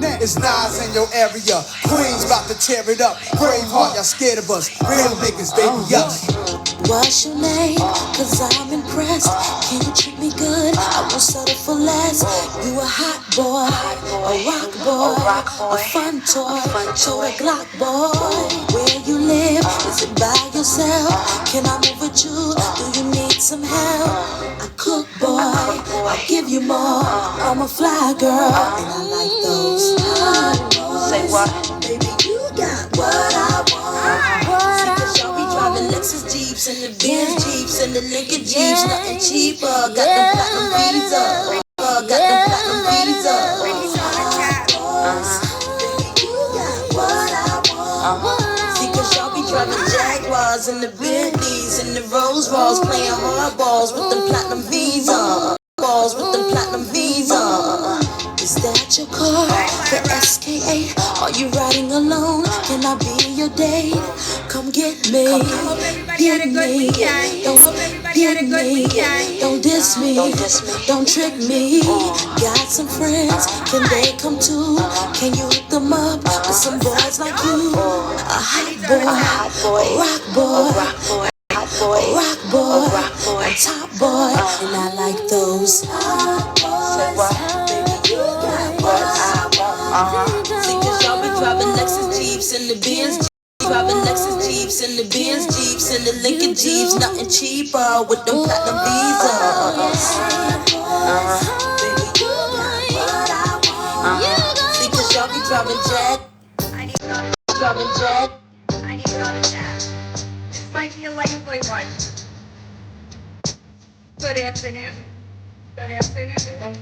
It's Nas in your area. Queens about to tear it up. Braveheart, y'all scared of us. Real niggas, baby, up. What's your name? Cause I'm impressed. Can you treat me good? I won't settle for less. You a hot boy, a rock boy, a fun toy, total Glock boy. Where you live? Is it by yourself? Can I move with you? Do you need some help? I cook, boy, I'll give you more. I'm a fly girl, and I like those hot boys. Say what? Baby, you got what I want. See, cause y'all be driving Lexus Jeeps and the Benz Jeeps and the Lincoln Jeeps, nothing cheaper. Got them platinum visa. Got them platinum visa. Baby, you got what I want. See, cause y'all be driving Jaguars and the Bentleys and the Rolls Royce, playing hardballs with them platinum visa. Balls with them platinum visa. Is that your car? The SK8? Are you riding alone? Can I be your date? Come get me. Get me. Don't get me. Don't diss me. Don't trick me. Got some friends. Can they come too? Can you hook them up with some boys like you? A hot boy, a rock boy. Rock boy, a top boy, and I like those hot boys. Baby, you got what I want. See, cause y'all be driving Lexus Jeeps and the Benz Jeeps. Driving Lexus Jeeps and the Benz Jeeps and the Lincoln Jeeps, nothing cheaper with them platinum visas. Baby, you got what I want. See, cause y'all be driving jet. I need it on a driving jet. I need it on a jet. Might feel like a playboy. Good afternoon. Good afternoon.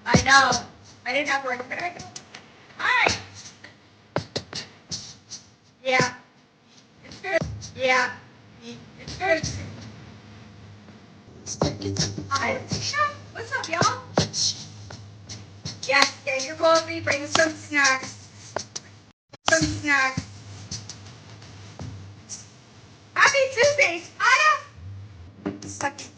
I know. I didn't have work, but I go. Hi. Yeah. It's good. Yeah. It's good. Hi. What's up, y'all? Yes, get your coffee, bring some snacks. Some snacks. Happy Tuesday, Anna! Suck it.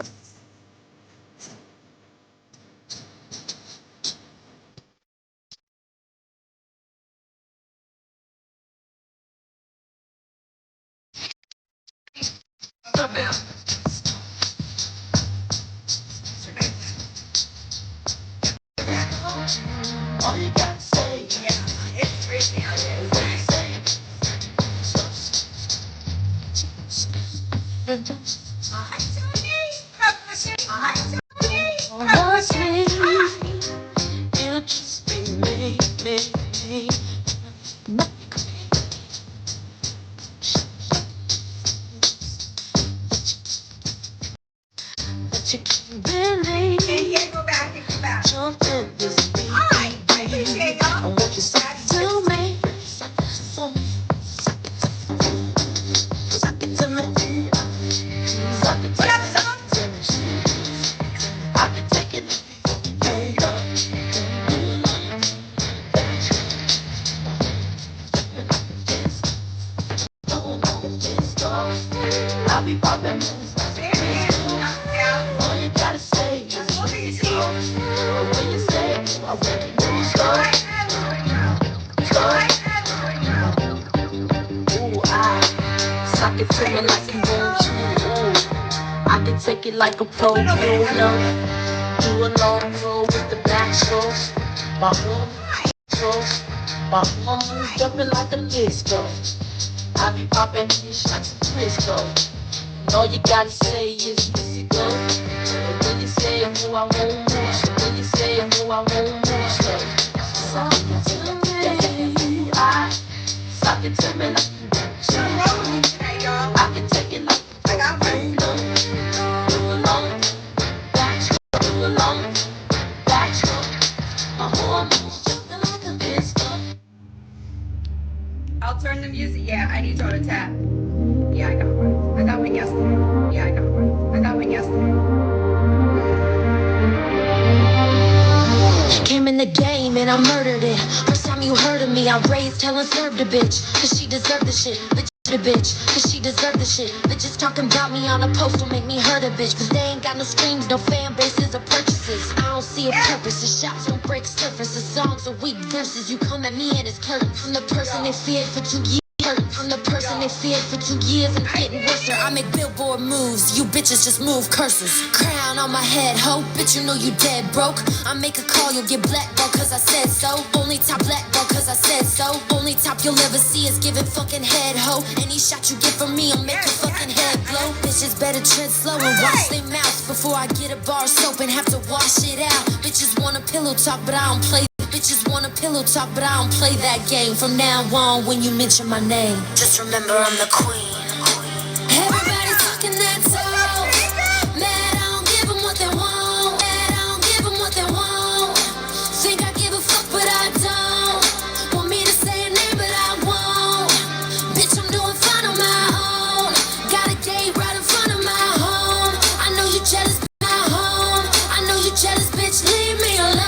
All you gotta say, yeah, it's crazy. You just be me. But you can't believe. Yeah, go back. Jump in this beat. I want you to me. Suck it to me. Suck it to me. I can take it. I'll be poppin'. All you gotta say is let's go. When you say I want to ooh, I suck it to me like you want to. Ooh, I can take it like a pro. You know, do a long roll with the back strokes. My home jumping like a disco. I be popping these shots of Crisco. And all you gotta say is let's go. And when you say no, I won't move. So when you say no, I won't move. So suck it to me. I suck it to me like you want to. I can take it like I got my do along, do along, my hormones jumping like a disco. I'll turn the music. Yeah, I need y'all to tap. Yeah, I got one. I got one yesterday. Yeah, I got one. I got one yesterday. and I murdered it. First time you heard of me, I raised hell and served a bitch. Cause she deserved the shit. The bitch, cause she deserved the shit. Bitches talking about me on a post will make me hurt a bitch. Cause they ain't got no streams, no fan bases or purchases. I don't see a purpose, the shots don't break surface. The songs are weak verses, you come at me and it's curtain. From the person they feared for 2 years. From the person they feared for 2 years and getting worse. I make billboard moves, you bitches just move cursors. Crown on my head, ho, bitch you know you dead broke. I make a call, you'll get blackballed cause I said so. Only top blackball cause I said so. Only top you'll ever see is giving fucking head, ho. Any shot you get from me will make your fucking head blow. Bitches better tread slow and wash their mouth before I get a bar of soap and have to wash it out. Bitches want a pillow talk but I don't play. Bitches want a pillow talk, but I don't play that game. From now on, when you mention my name, just remember I'm the queen. Everybody talking that talk. Mad, I don't give them what they want. Mad, I don't give them what they want. Think I give a fuck, but I don't. Want me to say a name, but I won't. Bitch, I'm doing fine on my own. Got a gate right in front of my home. I know you jealous, but not home. I know you jealous, bitch, leave me alone.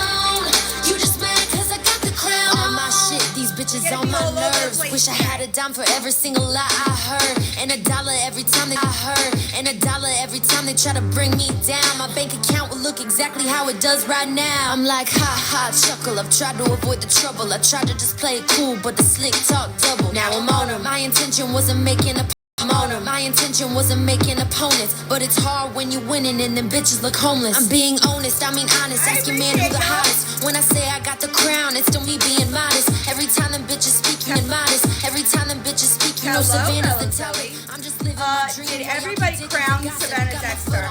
Bitches on my nerves. Wish I had a dime for every single lie I heard, and a dollar every time that I heard, and a dollar every time they try to bring me down. My bank account will look exactly how it does right now. I'm like ha ha chuckle. I've tried to avoid the trouble. I tried to just play it cool, but the slick talk double. Now I'm on her. My intention wasn't making a My intention wasn't making opponents, but it's hard when you're winning and them bitches look homeless. I'm being honest, I mean honest. Ask your man who the hottest. When I say I got the crown, it's still me being modest. Every time them bitches speak, you modest. Every time them bitches speak, you know Savannah's the talent. I'm just living my dream. Did everybody crown Savannah Dexter?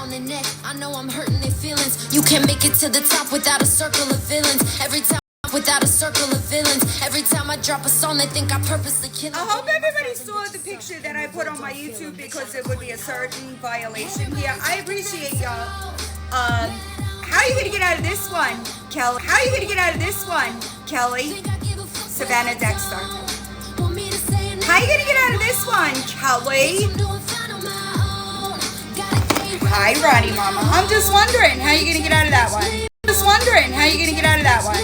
I know I'm hurting their feelings. You can't make it to the top without a circle of villains. Every time without a circle of villains. Every time I drop a song, they think I purposely kill them. I hope everybody saw the picture that I put on my YouTube because it would be a certain violation here. I appreciate y'all. How are you gonna get out of this one, Kelly? How are you gonna get out of this one, Kelly? Savannah Dexter. How are you gonna get out of this one, Kelly? Hi, Ronnie Mama. I'm just wondering how you gonna get out of that one. Just wondering how you gonna get out of that one.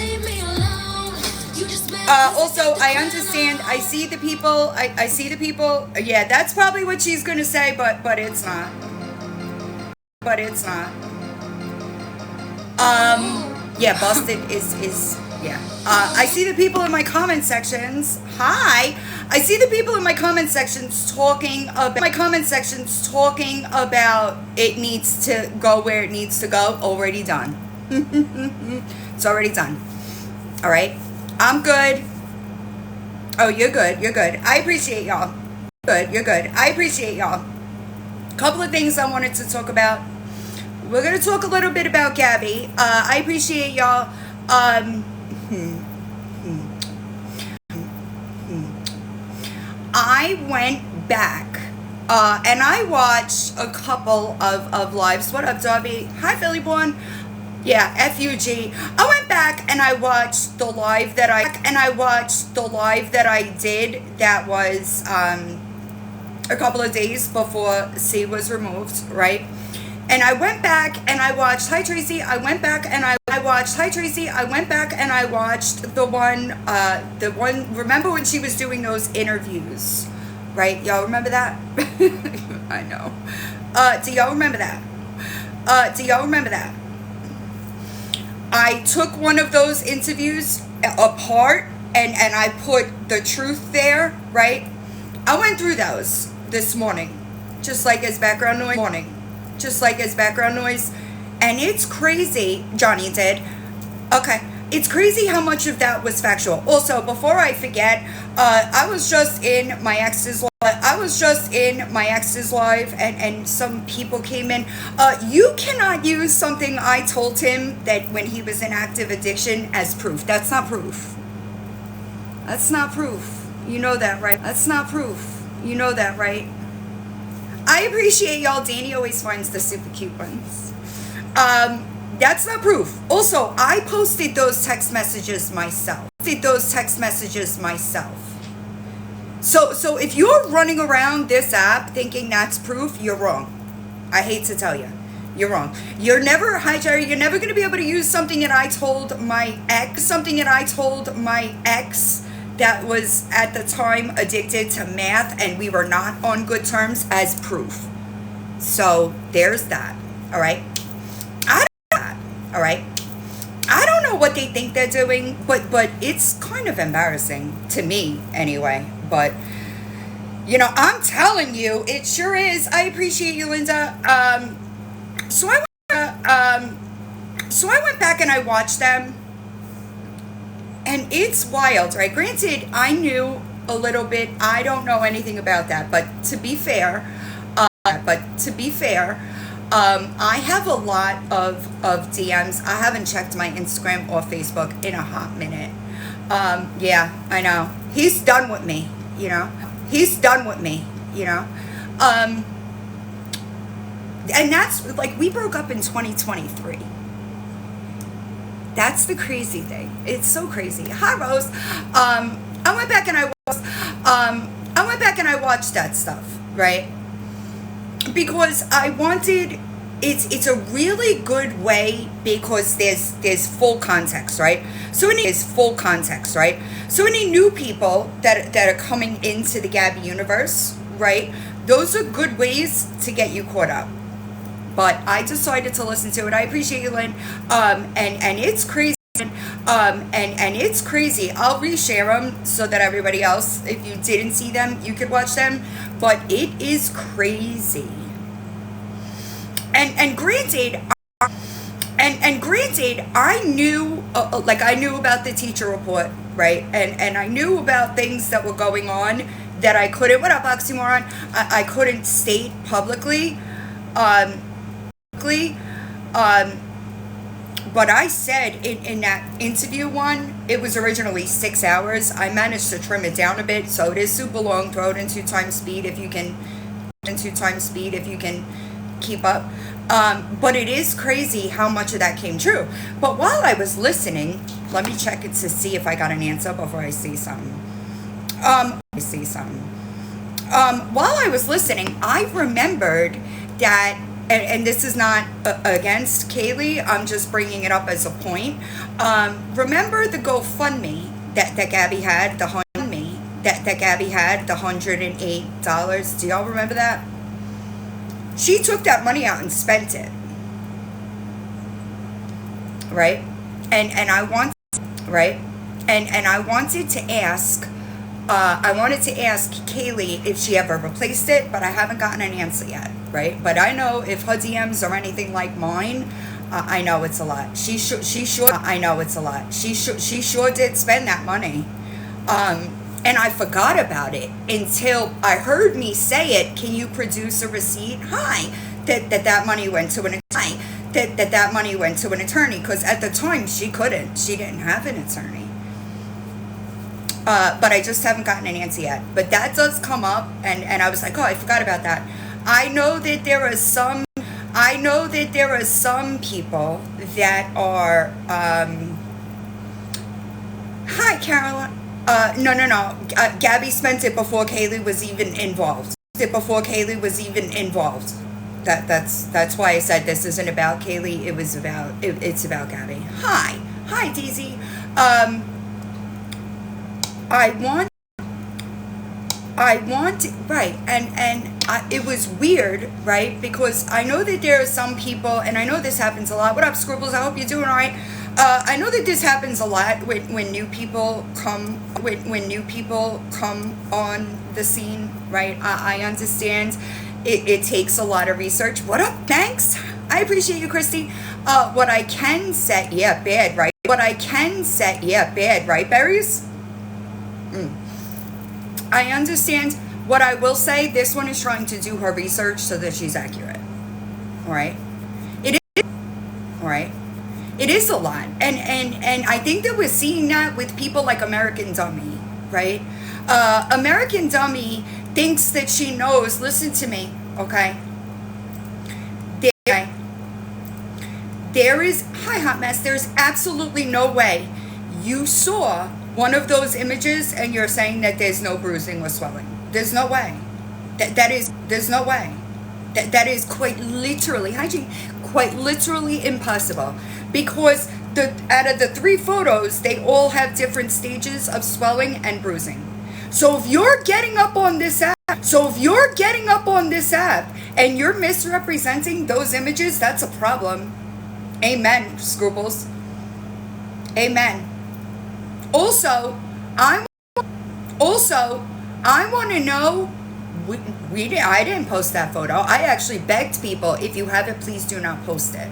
Also, I understand. I see the people. I see the people. Yeah, that's probably what she's gonna say, but it's not. But it's not. Yeah, busted is yeah. I see the people in my comment sections. Hi. I see the people in my comment sections talking about it needs to go where it needs to go. Already done. It's already done. All right. I'm good. Oh, you're good. You're good. I appreciate y'all. Good. You're good. I appreciate y'all. Couple of things I wanted to talk about. We're going to talk a little bit about Gabby. I appreciate y'all. I went back and I watched a couple of lives. What up, Darby? Hi, Philly Born. Yeah, FUG. I went back and I watched the live that I did. That was a couple of days before C was removed, right? And I went back and I watched Hi Tracy. I went back and I watched Hi Tracy. I went back and I watched the one. Remember when she was doing those interviews, right? Y'all remember that? I know. Do y'all remember that? I took one of those interviews apart and I put the truth there, right? I went through those this morning, just like as background noise. And it's crazy, Johnny did. Okay. It's crazy how much of that was factual. Also, before I forget, I was just in my ex's live and some people came in. You cannot use something I told him that when he was in active addiction as proof. That's not proof. You know that, right? That's not proof. You know that, right? I appreciate y'all. Danny always finds the super cute ones. That's not proof. Also, I posted those text messages myself. So if you're running around this app thinking that's proof, you're wrong. I hate to tell you. You're wrong. You're never, hi Jerry, you're never going to be able to use something that I told my ex, that was at the time addicted to meth and we were not on good terms as proof. So there's that. All right. All right. I don't know what they think they're doing, but it's kind of embarrassing to me anyway. But you know, I'm telling you, it sure is. I appreciate you, Linda. So I went back and I watched them, and it's wild, right? Granted, I knew a little bit. I don't know anything about that, but to be fair, I have a lot of DMs. I haven't checked my Instagram or Facebook in a hot minute. Yeah, I know. He's done with me, you know. And that's like, we broke up in 2023. That's the crazy thing. It's so crazy. Hi, Rose. I went back and I watched that stuff, right? Because I wanted, it's a really good way because there's full context, right? So any new people that are coming into the Gabby universe, right? Those are good ways to get you caught up. But I decided to listen to it. I appreciate you, Lynn. And it's crazy. And it's crazy. I'll reshare them so that everybody else, if you didn't see them, you could watch them. But it is crazy. And granted, I knew, I knew about the teacher report, right? And I knew about things that were going on that I couldn't. What up, oxymoron? I couldn't state publicly. But I said in that interview one, it was originally 6 hours. I managed to trim it down a bit, so it is super long. Throw it in 2 times speed if you can. Keep up. But it is crazy how much of that came true. But while I was listening, let me check it to see if I got an answer before I say something. While I was listening, I remembered that. And this is not against Kaylee. I'm just bringing it up as a point. Remember the GoFundMe that Gabby had, the $108. Do y'all remember that? She took that money out and spent it, right? And I wanted to ask. I wanted to ask Kaylee if she ever replaced it, but I haven't gotten an answer yet, right? But I know if her DMs are anything like mine, I know it's a lot. She sure did spend that money. And I forgot about it until I heard me say it. Can you produce a receipt? Hi, that money went to an attorney. That money went to an attorney, because at the time she didn't have an attorney. But I just haven't gotten an answer yet. But that does come up, and I was like, oh, I forgot about that. I know that there are some people that are. Hi, Caroline. No. Gabby spent it before Kaylee was even involved. That's why I said this isn't about Kaylee. It's about Gabby. Hi, DZ. I want, right, and it was weird, right, because I know that there are some people, and I know this happens a lot. What up, Scribbles? I hope you're doing all right. I know that this happens a lot when new people come on the scene, right? I understand it takes a lot of research. What up? Thanks. I appreciate you, Christy. What I can say, yeah, bad, right? Berries? I understand. What I will say, this one is trying to do her research so that she's accurate. All right? It is. All right? It is a lot. And I think that we're seeing that with people like American Dummy, right? American Dummy thinks that she knows. Listen to me, okay? There is, hi Hot Mess, there's absolutely no way you saw one of those images and you're saying that there's no bruising or swelling. There's no way. There's no way. That is quite literally, hygiene, quite literally impossible, because out of the 3 photos, they all have different stages of swelling and bruising. So if you're getting up on this app, and you're misrepresenting those images, that's a problem. Amen, Scruples. Amen. Also, I want to know. I didn't post that photo. I actually begged people, if you have it, please do not post it.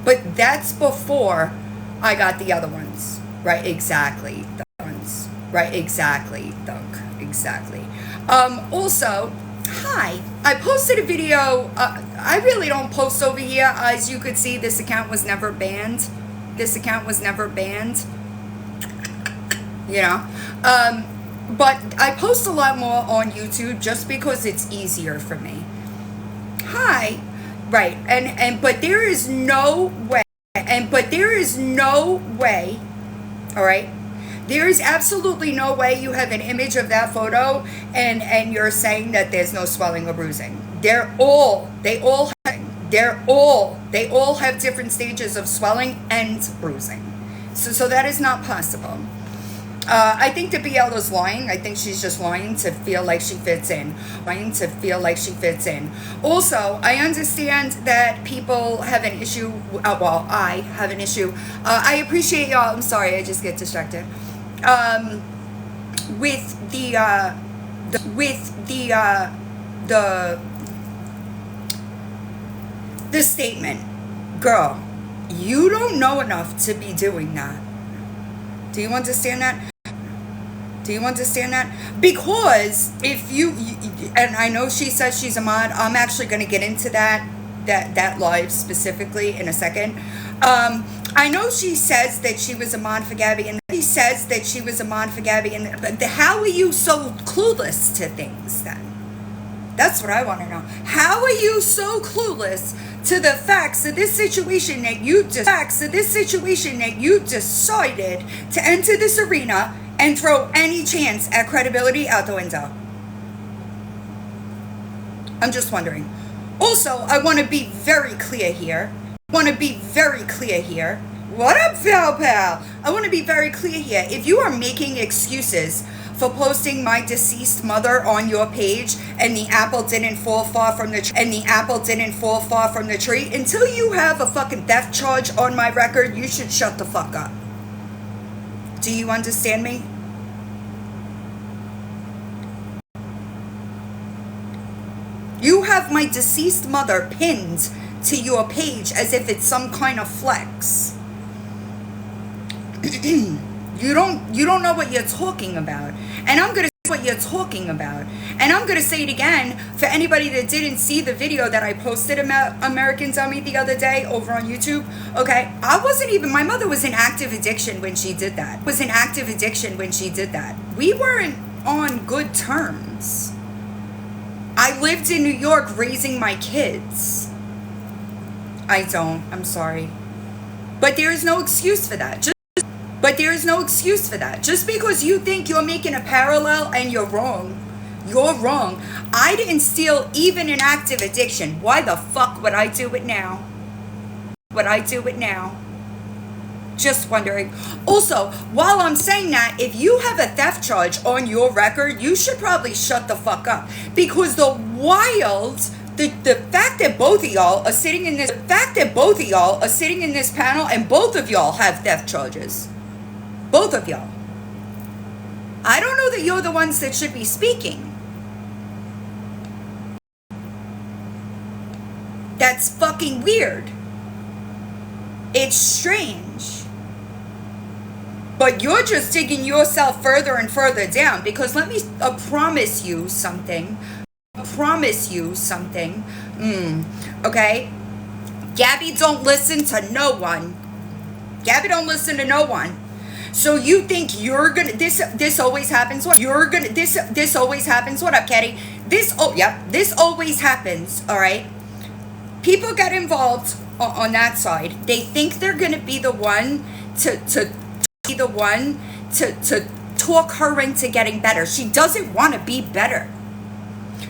But that's before I got the other ones. Right, exactly. The ones. Right, exactly, Thunk. Exactly. Also, hi. I posted a video. I really don't post over here. As you could see, this account was never banned. You know? But I post a lot more on YouTube just because it's easier for me. Hi. Right. But there is no way. All right. There is absolutely no way you have an image of that photo and you're saying that there's no swelling or bruising. They all have different stages of swelling and bruising. So that is not possible. I think that BL is lying. I think she's just lying to feel like she fits in. Also, I understand that people have an issue. I have an issue. I appreciate y'all. I'm sorry, I just get distracted. With the statement, girl, you don't know enough to be doing that. Do you understand that? Because if you and I know she says she's a mod, I'm actually going to get into that live specifically in a second. I know she says that she was a mod for Gabby, and but how are you so clueless to things then? That's what I want to know. How are you so clueless to the facts of this situation that you decided to enter this arena and throw any chance at credibility out the window? I'm just wondering. Also, I want to be very clear here. What up, pal? I want to be very clear here. If you are making excuses for posting my deceased mother on your page and the apple didn't fall far from the tree, until you have a fucking theft charge on my record, you should shut the fuck up. Do you understand me? You have my deceased mother pinned to your page as if it's some kind of flex. You don't know what you're talking about. And I'm going to say what you're talking about. And I'm going to say it again for anybody that didn't see the video that I posted about American Dummy the other day over on YouTube. Okay, my mother was in active addiction when she did that. We weren't on good terms. I lived in New York raising my kids. I'm sorry. But there is no excuse for that. Just because you think you're making a parallel and you're wrong. I didn't steal even an active addiction. Why the fuck would I do it now? Just wondering. Also, while I'm saying that, if you have a theft charge on your record, you should probably shut the fuck up. Because the fact that both of y'all are sitting in this panel and both of y'all have theft charges. Both of y'all. I don't know that you're the ones that should be speaking. That's fucking weird. It's strange. But you're just digging yourself further and further down, because let me promise you something. Okay? Gabby don't listen to no one. So you think you're gonna, this always happens. What? This always happens. What up, Caddy? This always happens, all right? People get involved on that side. They think they're gonna be the one to talk her into getting better. She doesn't want to be better.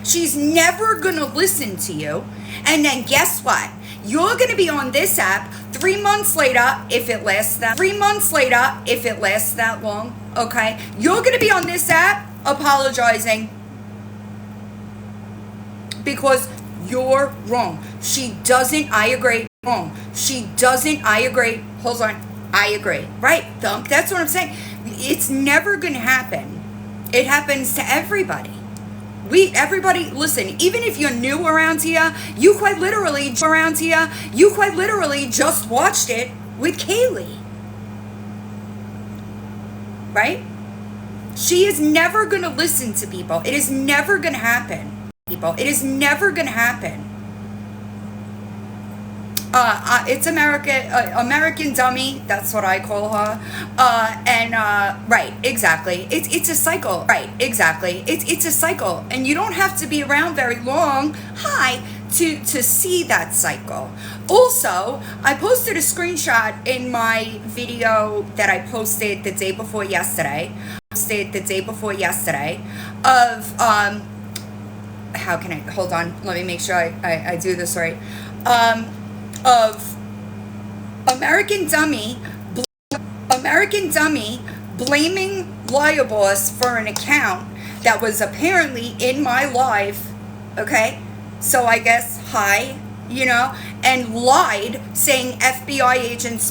She's never gonna listen to you. And then guess what? You're gonna be on this app 3 months later, if it lasts that 3 months later, if it lasts that long, okay? You're gonna be on this app apologizing because you're wrong. She doesn't, I agree, wrong. She doesn't, I agree. Hold on, I agree. Right, Thunk, that's what I'm saying. It's never gonna happen. It happens to everybody. Everybody, listen, even if you're new around here, you quite literally just watched it with Kaylee. Right? She is never gonna listen to people. It is never gonna happen. It is never gonna happen. It's American Dummy. That's what I call her. Right, exactly. It's a cycle. Right, exactly. It's a cycle, and you don't have to be around very long. To see that cycle. Also, I posted a screenshot in my video that I posted the day before yesterday. Of how can I hold on? Let me make sure I do this right. Of American Dummy blaming Lawyer Boss for an account that was apparently in my live, okay? So I guess and lied, saying FBI agent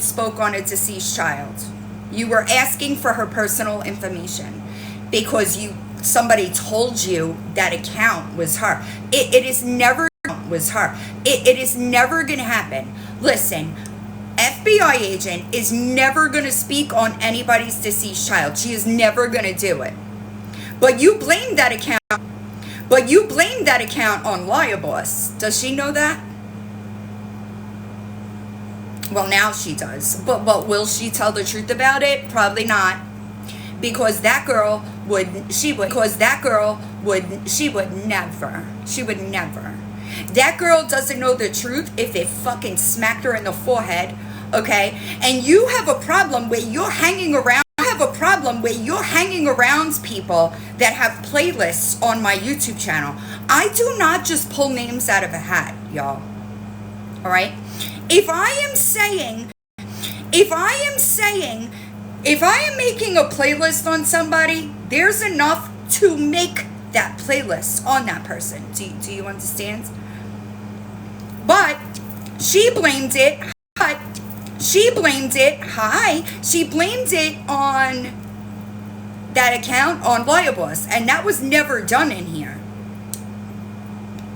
spoke on a deceased child. You were asking for her personal information because somebody told you that account was her. It is never was her. It is never gonna happen. Listen, FBI agent is never gonna speak on anybody's deceased child. She is never gonna do it. But you blame that account on Lawyer Boss. Does she know that? Well, now she does. But will she tell the truth about it? Probably not. Because that girl would never. That girl doesn't know the truth if it fucking smacked her in the forehead, okay? And you have a problem where you're hanging around people that have playlists on my YouTube channel. I do not just pull names out of a hat, y'all. All right? If I am making a playlist on somebody, there's enough to make that playlist on that person. Do you understand? But she blamed it on that account on Lawyer Boss, and that was never done in here.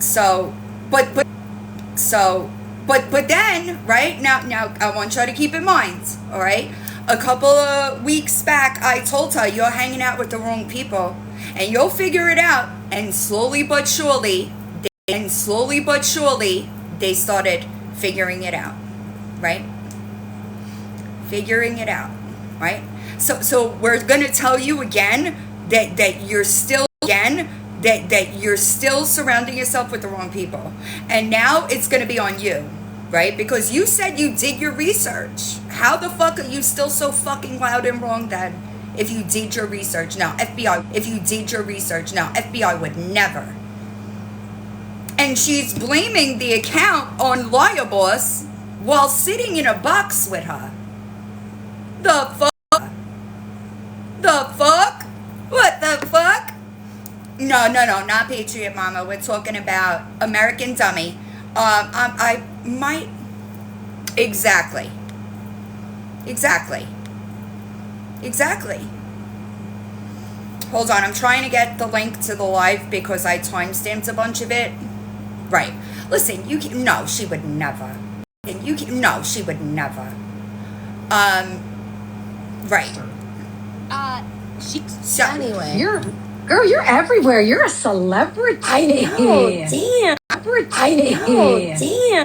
So, but then, right now I want you to keep in mind, all right? A couple of weeks back, I told her you're hanging out with the wrong people, and you'll figure it out. And slowly but surely, they started figuring it out, right? So we're gonna tell you again that you're still surrounding yourself with the wrong people, and now it's gonna be on you, right? Because you said you did your research. How the fuck are you still so fucking loud and wrong then? If you did your research, now FBI would never. And she's blaming the account on Lawyer Boss while sitting in a box with her. The fuck? What the fuck? No, not Patriot Mama. We're talking about American Dummy. I might... Exactly. Hold on, I'm trying to get the link to the live because I timestamped a bunch of it. Right. Listen, no, she would never. Right. Anyway. You're everywhere. You're a celebrity. I know, damn.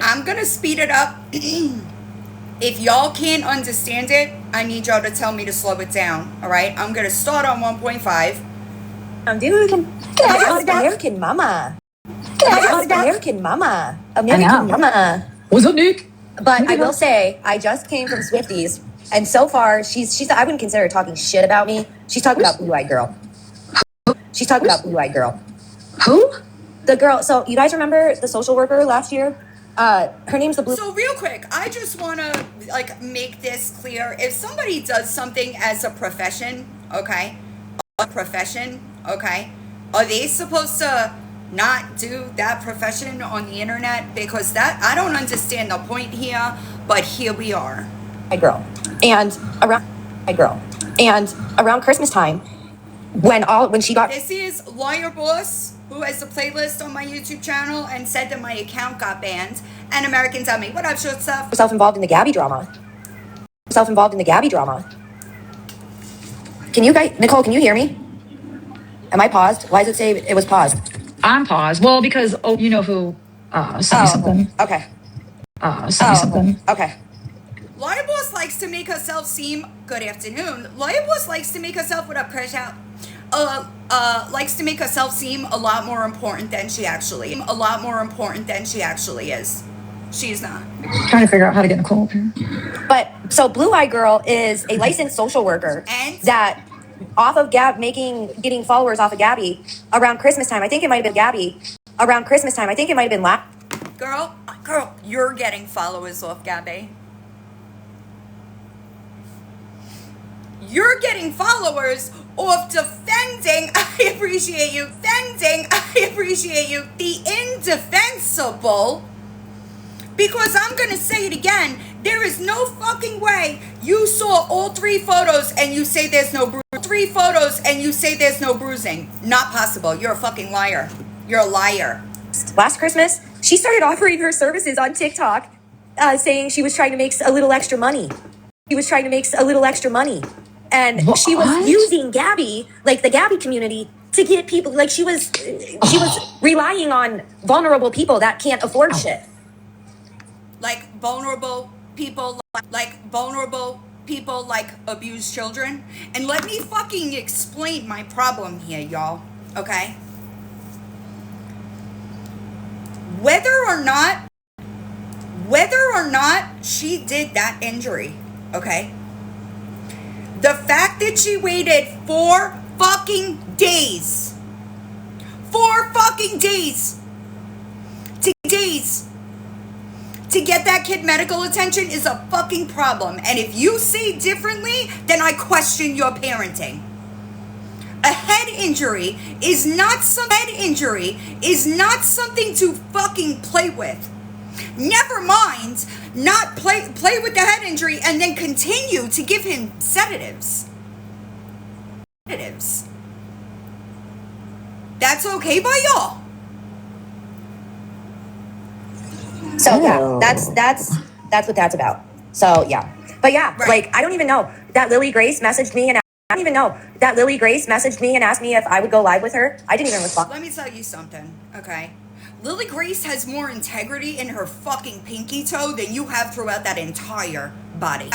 I'm gonna speed it up. If y'all can't understand it, I need y'all to tell me to slow it down, all right? I'm gonna start on 1.5. Dude, American Mama. American Mama. What's up, Nick? But I will say, I just came from Swifties, and so far, she's I wouldn't consider her talking shit about me. She's talking about Blue Eyed Girl. She's talking about Blue-Eyed Girl. Who? The girl. So you guys remember the social worker last year? Her name's the Blue. So real quick, I just want to like make this clear. If somebody does something as a profession, okay, are they supposed to not do that profession on the internet? Because that, I don't understand the point here, but here we are. Girl. And around Christmas time, when she got This is Lawyer Boss, who has a playlist on my YouTube channel and said that my account got banned, and American Dummy. What up, short stuff? herself involved in the Gabby drama. Can you guys, Nicole, can you hear me? Am I paused? Why does it say it was paused? I'm paused. Well, because you know who sent me something. Okay. Sent me something. Okay. Lawyer Boss likes to make herself seem, good afternoon. Lawyer Boss likes to make herself, what up, Crash Out? Likes to make herself seem a lot more important than she actually is. She's not. Trying to figure out how to get Nicole up here. But so Blue-Eyed Girl is a licensed social worker And? that off of getting followers off of Gabby around Christmas time. I think it might have been Girl, you're getting followers off Gabby. You're getting followers off defending, I appreciate you, the indefensible. Because I'm going to say it again, there is no fucking way you saw all 3 photos and you say there's no bruising. Not possible. You're a fucking liar. You're a liar. last Christmas. She started offering her services on TikTok, saying she was trying to make a little extra money. And What? she was using Gabby, like the Gabby community, to get people. Like she was relying on vulnerable people that can't afford shit. Like vulnerable people like abused children. And let me fucking explain my problem here, y'all. Okay? Whether or not she did that injury, okay? The fact that she waited 4 fucking days to get that kid medical attention is a fucking problem. And if you say differently, then I question your parenting. A head injury is not something to fucking play with. Never mind not play with the head injury and then continue to give him sedatives. That's okay by y'all. So yeah, that's what that's about. So yeah, but yeah, Right. like I don't even know that Lily Grace messaged me and asked me if I would go live with her. I didn't even respond. Let me tell you something, okay? Lily Grace has more integrity in her fucking pinky toe than you have throughout that entire body.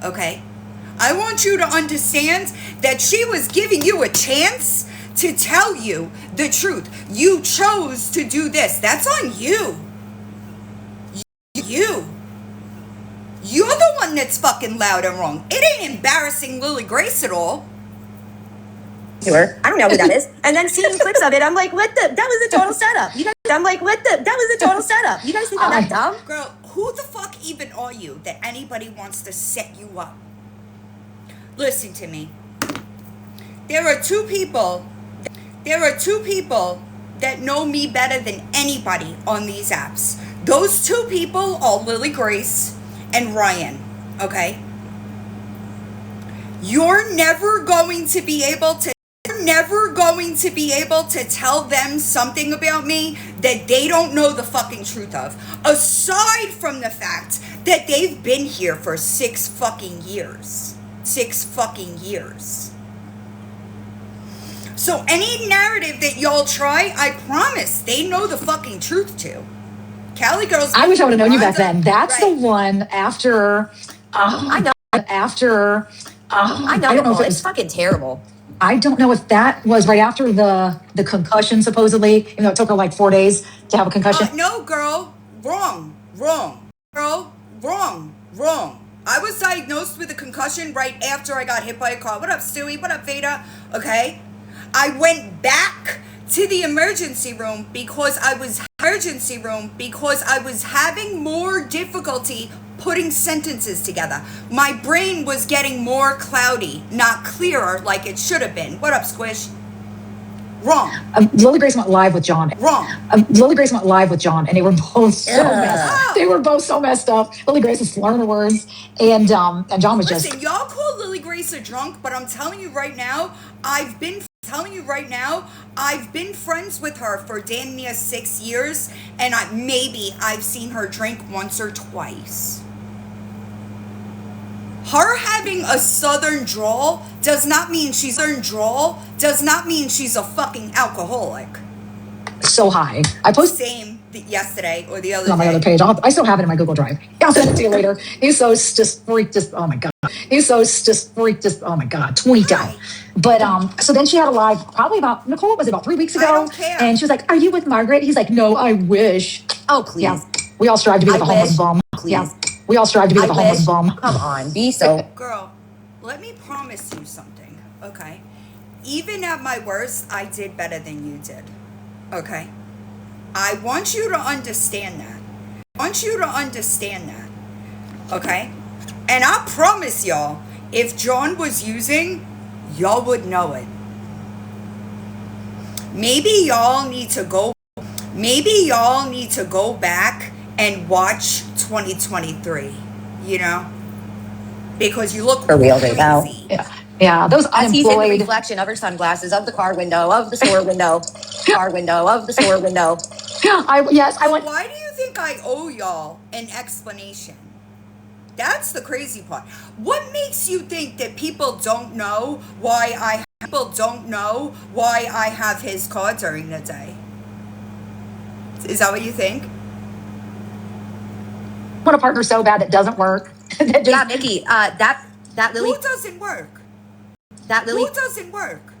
Okay? I want you to understand that she was giving you a chance to tell you the truth. You chose to do this. That's on you. You're the one that's fucking loud and wrong. It ain't embarrassing Lily Grace at all. To her. I don't know who that is. And then seeing clips of it, I'm like, that was a total setup. You guys think I'm that dumb? Girl, who the fuck even are you that anybody wants to set you up? Listen to me. There are two people that know me better than anybody on these apps. Those 2 people are Lily Grace and Ryan, okay? You're never going to be able to tell them something about me that they don't know the fucking truth of. Aside from the fact that they've been here for 6 fucking years. So any narrative that y'all try, I promise they know the fucking truth too. Cali girls. I wish I would have known you back then. That's right. the one after. I know. I don't know if it was. It's fucking terrible. I don't know if that was right after the concussion, supposedly. Even though it took her like 4 days to have a concussion. No, girl. Wrong. Girl, wrong. I was diagnosed with a concussion right after I got hit by a car. What up, Stewie? What up, Veda? Okay. I went back to the emergency room because I was having more difficulty putting sentences together. My brain was getting more cloudy, not clearer like it should have been. What up, Squish? Wrong. Lily Grace went live with John. Wrong. Lily Grace went live with John, and they were both so messed. They were both so messed up. Lily Grace was slurring her words, and John was Listen, just. y'all call Lily Grace a drunk, but I'm telling you right now, I've been friends with her for damn near 6 years, and I've seen her drink once or twice. Her having a southern drawl does not mean she's a fucking alcoholic. So high. I posted Same yesterday or the other on my day. other page. I still have it in my Google Drive. I'll send it to you later. Usos just freaked. Oh my god. Oh my god. Tweaked out. But so then she had a live probably about Nicole. Was it about 3 weeks ago? I don't care. And she was like, "Are you with Margaret?" He's like, "No, I wish." Oh, please. Yeah. We all strive to be like a homeless bum. Please. Yeah. We all strive to be like a homeless bum. Come on, be so. Girl, let me promise you something, okay? Even at my worst, I did better than you did, okay? I want you to understand that. Okay? And I promise y'all, if John was using, y'all would know it. Maybe y'all need to go back and watch 2023, you know? Because you look For real right now. crazy. Yeah. Those As he's in the unemployed. reflection of her sunglasses, of the car window, of the store window, car window, of the store window. I went. Why do you think I owe y'all an explanation? That's the crazy part. What makes you think that people don't know why I have his car during the day? Is that what you think? I want a partner so bad that doesn't work. That just- Yeah, Nikki, that Lily, Who doesn't work? that Lily Who doesn't work?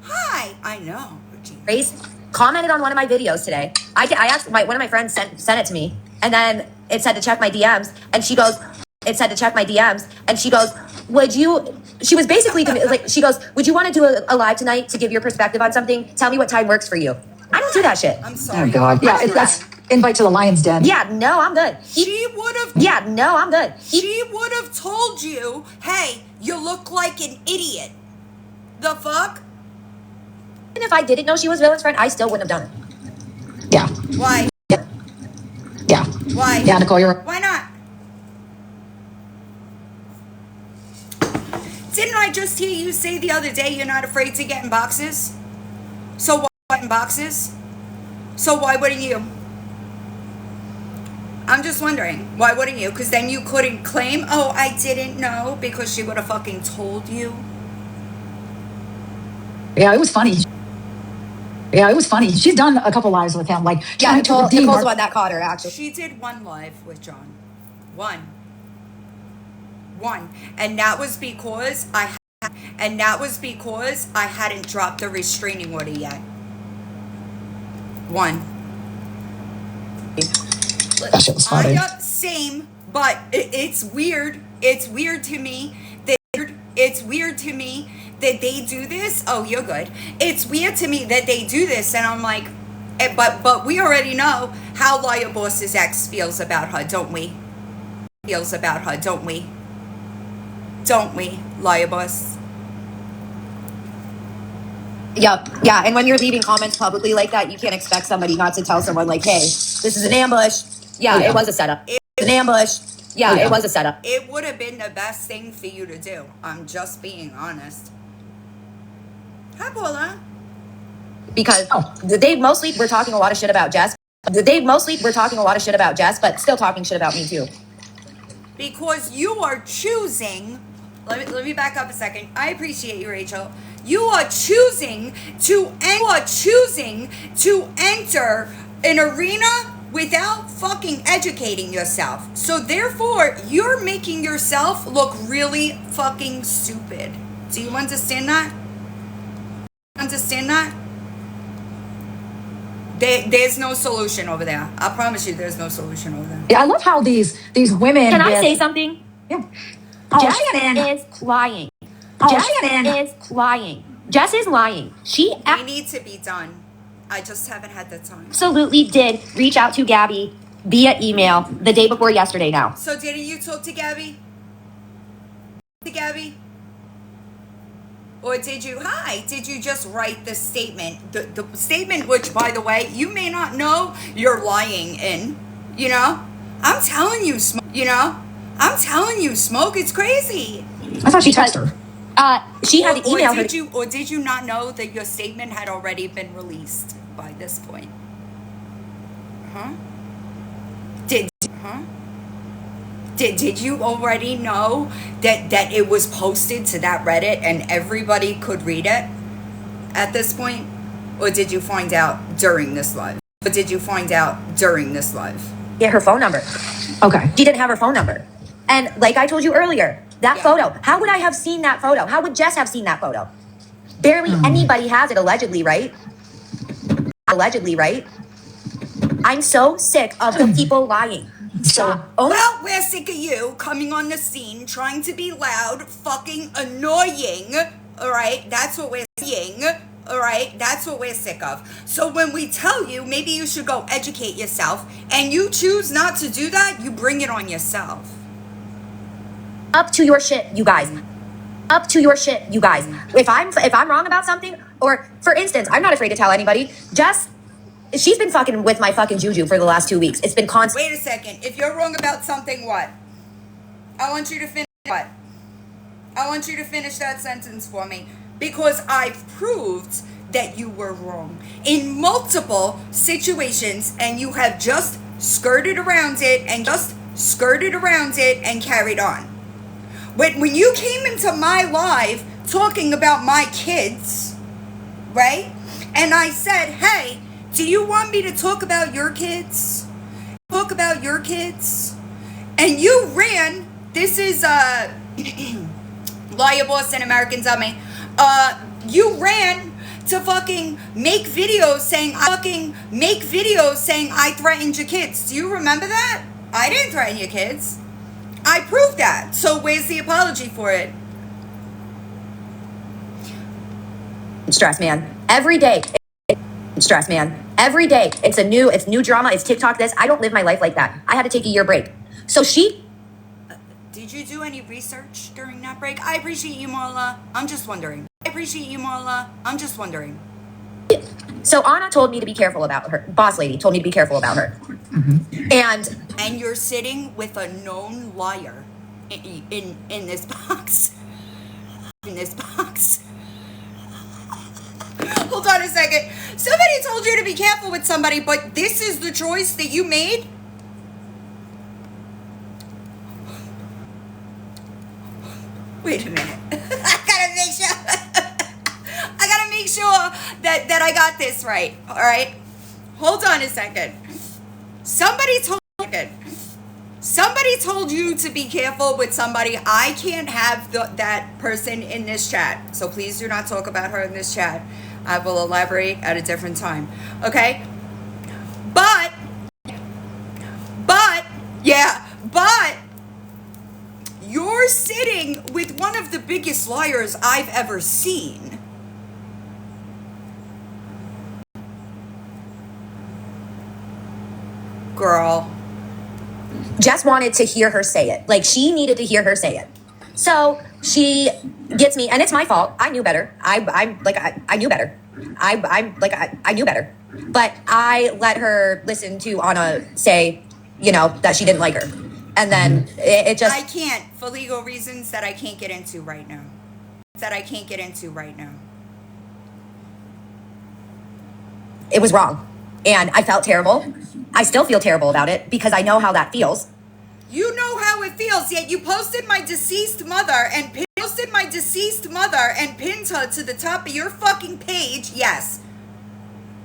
Hi, I know. Regina. Grace commented on one of my videos today. I asked one of my friends sent it to me, and then it said to check my DMs, and she goes, would you? She was basically like, she goes, would you want to do a live tonight to give your perspective on something? Tell me what time works for you. I don't do that shit. I'm sorry. Oh God. Yeah. That's invite to the lion's den. Yeah, no, I'm good. She would have. Yeah, no, I'm good. She would have told you, hey, you look like an idiot. The fuck? Even if I didn't know she was Villain's friend, I still wouldn't have done it. Yeah. Why? Yeah. Why? Yeah, Nicole, you're. Why not? Didn't I just hear you say the other day you're not afraid to get in boxes? So why in boxes? So why wouldn't you? I'm just wondering, why wouldn't you? Because then you couldn't claim, oh, I didn't know, because she would have fucking told you. Yeah, it was funny. She's done a couple lives with him. Like, Yeah, trying to redeem Nicole's her- the one that caught her, actually. She did one live with John. One. And that was because I hadn't dropped the restraining order yet. One. That shit was funny. Same, but it's weird. It's weird to me that they do this. Oh, you're good. It's weird to me that they do this, and I'm like, but we already know how Liar Boss's ex feels about her, don't we? Don't we, Liar Boss? Yep. Yeah. And when you're leaving comments publicly like that, you can't expect somebody not to tell someone like, hey, this is an ambush. Yeah, Yeah. it was a setup. An ambush. Yeah, Yeah. it was a setup. It would have been the best thing for you to do. I'm just being honest. Hi, Paula. Because Oh. they mostly were talking a lot of shit about Jess. But still talking shit about me too. Because you are choosing. Let me back up a second. I appreciate you, Rachel. You are choosing to enter an arena without fucking educating yourself. So therefore, you're making yourself look really fucking stupid. Do you understand that? There's no solution over there. I promise you, there's no solution over there. Yeah, I love how these women. Can I get- say something? Yeah. Jess Shannon. is lying. Oh, Jess Shannon. is lying. Jess is lying. She We need to be done. I just haven't had the time. absolutely did reach out to Gabby via email the day before yesterday now. So didn't you talk to Gabby? Or did you just write the statement? The statement, which, by the way, you may not know you're lying in, you know? I'm telling you, Smoke, it's crazy. I thought she texted her. She had to email her. Or did you not know that your statement had already been released by this point? Huh? Did you already know that it was posted to that Reddit and everybody could read it at this point? Or did you find out during this live? Get her phone number. Okay. She didn't have her phone number. And like I told you earlier, that photo, how would I have seen that photo? How would Jess have seen that photo? Barely anybody has it, allegedly, right? I'm so sick of the people lying. So Well, we're sick of you coming on the scene, trying to be loud, fucking annoying. Alright? That's what we're seeing. Alright? That's what we're sick of. So when we tell you, maybe you should go educate yourself, and you choose not to do that, you bring it on yourself. Up to your shit, you guys. Up to your shit, you guys. If I'm wrong about something, or for instance, I'm not afraid to tell anybody. Jess, she's been fucking with my fucking juju for the last 2 weeks. It's been constant. Wait a second. If you're wrong about something, what? I want you to finish what? I want you to finish that sentence for me. Because I've proved that you were wrong in multiple situations, and you have just skirted around it and carried on. When you came into my live talking about my kids, right? And I said, hey, do you want me to talk about your kids? And you ran. This is Liar Boss and American Dummy. You ran to fucking make videos saying I threatened your kids. Do you remember that? I didn't threaten your kids. I proved that. So where's the apology for it? Stress, man. Every day. Stress, man. Every day. It's new drama. It's TikTok this. I don't live my life like that. I had to take a year break. So she... Did you do any research during that break? I appreciate you, Marla. I'm just wondering. So Anna told me to be careful about her. Boss lady told me to be careful about her. And you're sitting with a known liar in this box. Hold on a second. Somebody told you to be careful with somebody, but this is the choice that you made? Wait a minute. I gotta make sure that I got this right. All right. Hold on a second. Somebody told you to be careful with somebody. I can't have that person in this chat. So please do not talk about her in this chat. I will elaborate at a different time. Okay? But you're sitting with one of the biggest liars I've ever seen. Girl. Jess wanted to hear her say it. Like, she needed to hear her say it. So she gets me, and it's my fault. I knew better. I knew better. I knew better. But I let her listen to Anna say, that she didn't like her. And then it just... I can't, for legal reasons that I can't get into right now. It was wrong. And I felt terrible. I still feel terrible about it because I know how that feels. You know how it feels, yet you posted my deceased mother and pinned her to the top of your fucking page, yes.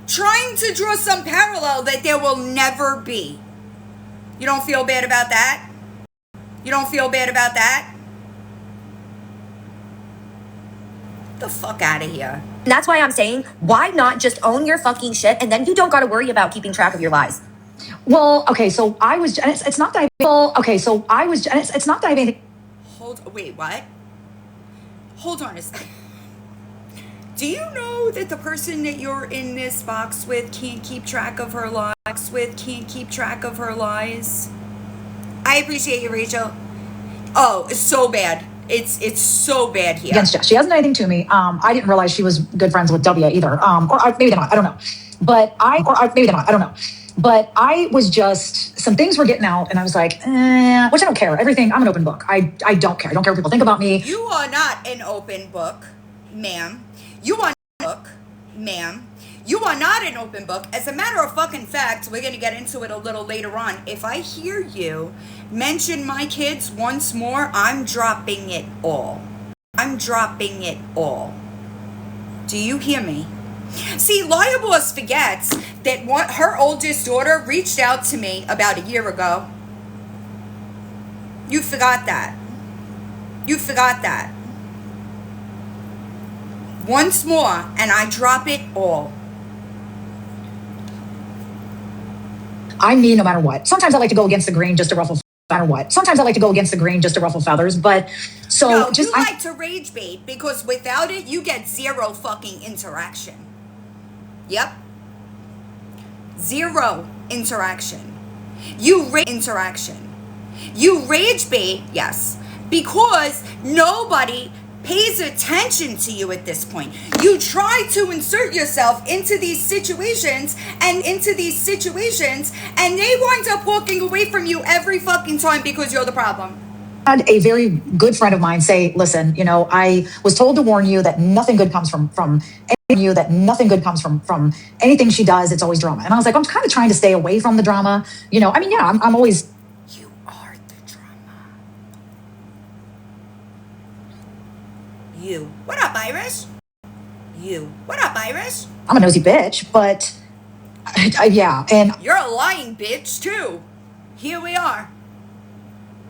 Trying to draw some parallel that there will never be. You don't feel bad about that? The fuck out of here. That's why I'm saying, why not just own your fucking shit, and then you don't got to worry about keeping track of your lies. Well, okay, so I was, and it's not that I, well, okay, so I was, and it's not that I have anything. Wait, what? Hold on a second. Do you know that the person that you're in this box with can't keep track of her lies? I appreciate you, Rachel. Oh, it's so bad. It's so bad here. Against Jess. She hasn't done anything to me. I didn't realize she was good friends with W either. Maybe they're not. I don't know. Maybe they're not. I don't know. But I was just, some things were getting out, and I was like, which I don't care. Everything, I'm an open book. I don't care. I don't care what people think about me. You are not an open book, ma'am. You are not an open book, ma'am. You are not an open book. As a matter of fucking fact, we're going to get into it a little later on. If I hear you mention my kids once more, I'm dropping it all. Do you hear me? See, Lawyer Boss forgets that her oldest daughter reached out to me about a year ago. You forgot that. Once more, and I drop it all. I'm me no matter what. Sometimes I like to go against the grain just to ruffle, no matter what. Sometimes I like to go against the grain just to ruffle feathers, but so no, just. You like to rage bait because without it, you get zero fucking interaction. Yep. Zero interaction. You rage bait, yes, because nobody pays attention to you at this point. You try to insert yourself into these situations, and they wind up walking away from you every fucking time because you're the problem. I had a very good friend of mine say, listen, I was told to warn you that nothing good comes from anything she does. It's always drama. And I was like, I'm kind of trying to stay away from the drama. I'm always. You are the drama. You. What up, Irish? You. What up, Irish? I'm a nosy bitch, but yeah. And you're a lying bitch too. Here we are.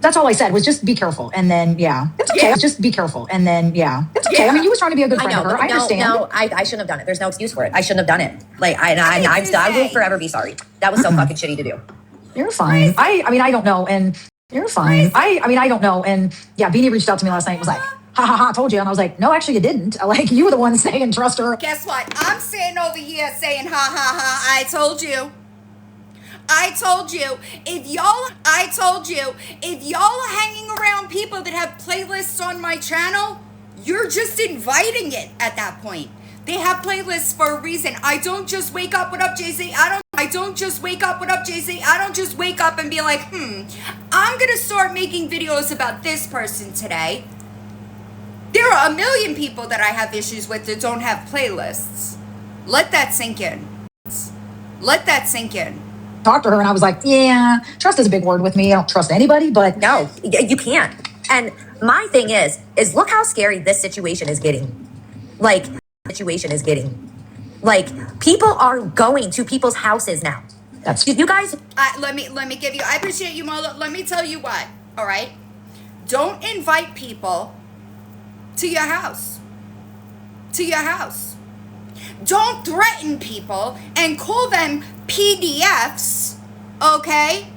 That's all I said was just be careful. And then, yeah, it's okay. Yeah. Just be careful. And then, yeah, it's okay. Yeah. I mean, you was trying to be a good friend of her. I understand. No, I shouldn't have done it. There's no excuse for it. I shouldn't have done it. I will forever be sorry. That was so fucking shitty to do. You're fine. I mean, I don't know. And you're fine. I mean, I don't know. And yeah, Beanie reached out to me last night and was like, ha, told you. And I was like, no, actually you didn't. Like, you were the one saying trust her. Guess what? I'm sitting over here saying, ha, I told you. If y'all are hanging around people that have playlists on my channel, you're just inviting it at that point. They have playlists for a reason. I don't just wake up, what up, JC? I don't just wake up and be like, I'm gonna start making videos about this person today. There are a million people that I have issues with that don't have playlists. Let that sink in. Talked to her and I was like, yeah, trust is a big word with me. I don't trust anybody, but no, you can't. And my thing is look how scary this situation is getting. Like, people are going to people's houses now. That's you guys. Let me give you. I appreciate you, Marla. Let me tell you what. All right, don't invite people to your house. Don't threaten people and call them PDFs, okay?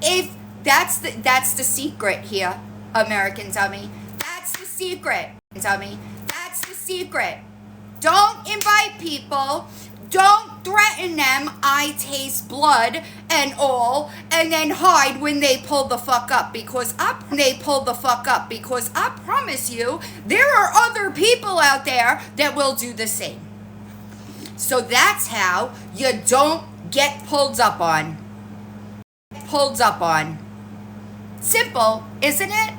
If that's the secret here, American dummy. That's the secret. Don't invite people. Don't threaten them. I taste blood and all, and then hide when they pull the fuck up because I promise you there are other people out there that will do the same. So that's how you don't get pulled up on. Simple, isn't it?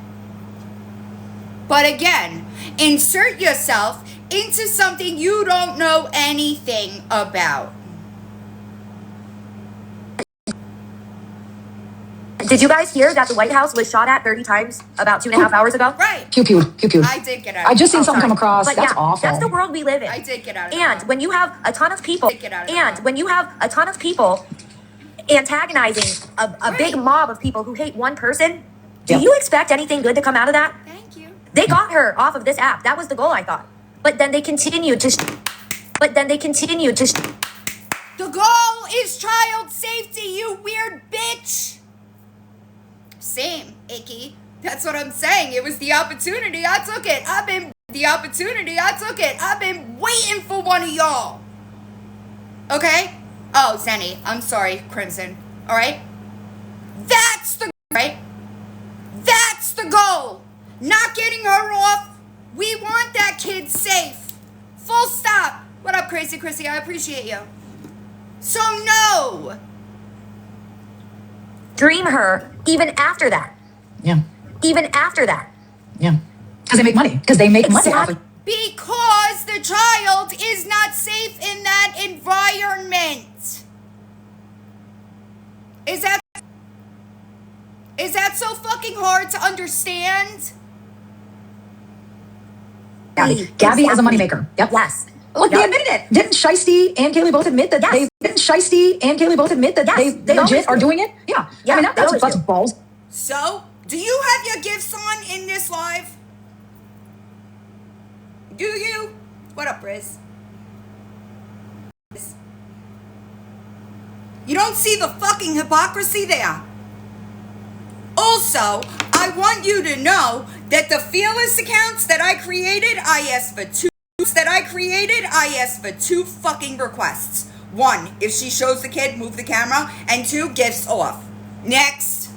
But again, insert yourself into something you don't know anything about. Did you guys hear that the White House was shot at 30 times about 2.5 hours ago? Right. Pew. I did get out. I just seen something come across. But that's yeah, awful. That's the world we live in. I did get out. And when you have a ton of people, antagonizing a big mob of people who hate one person, do you expect anything good to come out of that? Thank you. They got her off of this app. That was the goal, I thought. But then they continued to But then they continue to. The goal is child safety, you weird bitch. Same, Icky. That's what I'm saying. It was the opportunity. I took it. I've been waiting for one of y'all. Okay? Oh, Zenny. I'm sorry, Crimson. All right? That's the right? That's the goal. Not getting her off. We want that kid safe. Full stop. What up, Crazy Chrissy? I appreciate you. So no. Dream her even after that. Yeah. Even after that. Yeah. Because they make money. Because they make money off Exactly. of Because the child is not safe in that environment. Is that so fucking hard to understand? Gabby is a moneymaker. Yep. Yes. Look, they Yep. admitted it. Didn't Shiesty and Kaylee both admit that Yes. they always legit are do. doing it? Yeah. Yeah, I mean, they always that's do. balls. So, do you have your gifts on in this live? Do you? What up, Riz? You don't see the fucking hypocrisy there. Also, I want you to know that the Fearless accounts that I created, I asked for two fucking requests. One, if she shows the kid, move the camera, and two, gifts off. Next.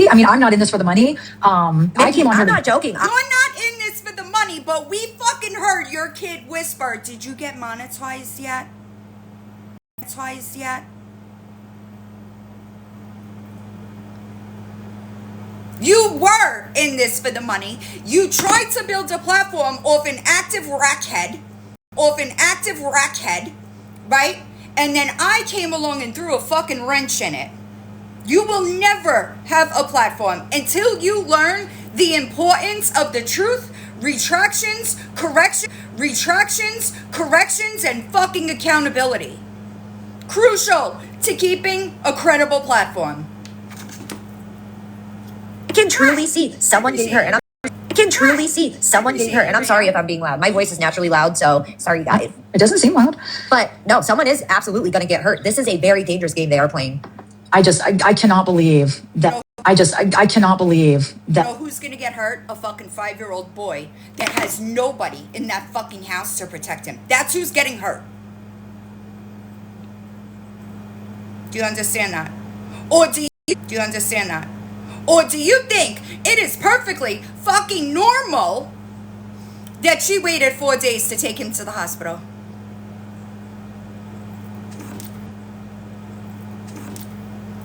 I mean, I'm not in this for the money. I came on I'm here. not joking. You're not in this for the money, but we fucking heard your kid whisper. Did you get monetized yet? You were in this for the money. You tried to build a platform off an active rackhead, right? And then I came along and threw a fucking wrench in it. You will never have a platform until you learn the importance of the truth, retractions, corrections, and fucking accountability. Crucial to keeping a credible platform. I can truly see someone getting hurt, and I'm sorry if I'm being loud. My voice is naturally loud, so sorry, guys. It doesn't seem loud. But no, someone is absolutely going to get hurt. This is a very dangerous game they are playing. I cannot believe that. I cannot believe You that. know who's gonna get hurt? A fucking 5-year-old boy that has nobody in that fucking house to protect him. That's who's getting hurt. Do you understand that? Or do you think it is perfectly fucking normal that she waited 4 days to take him to the hospital?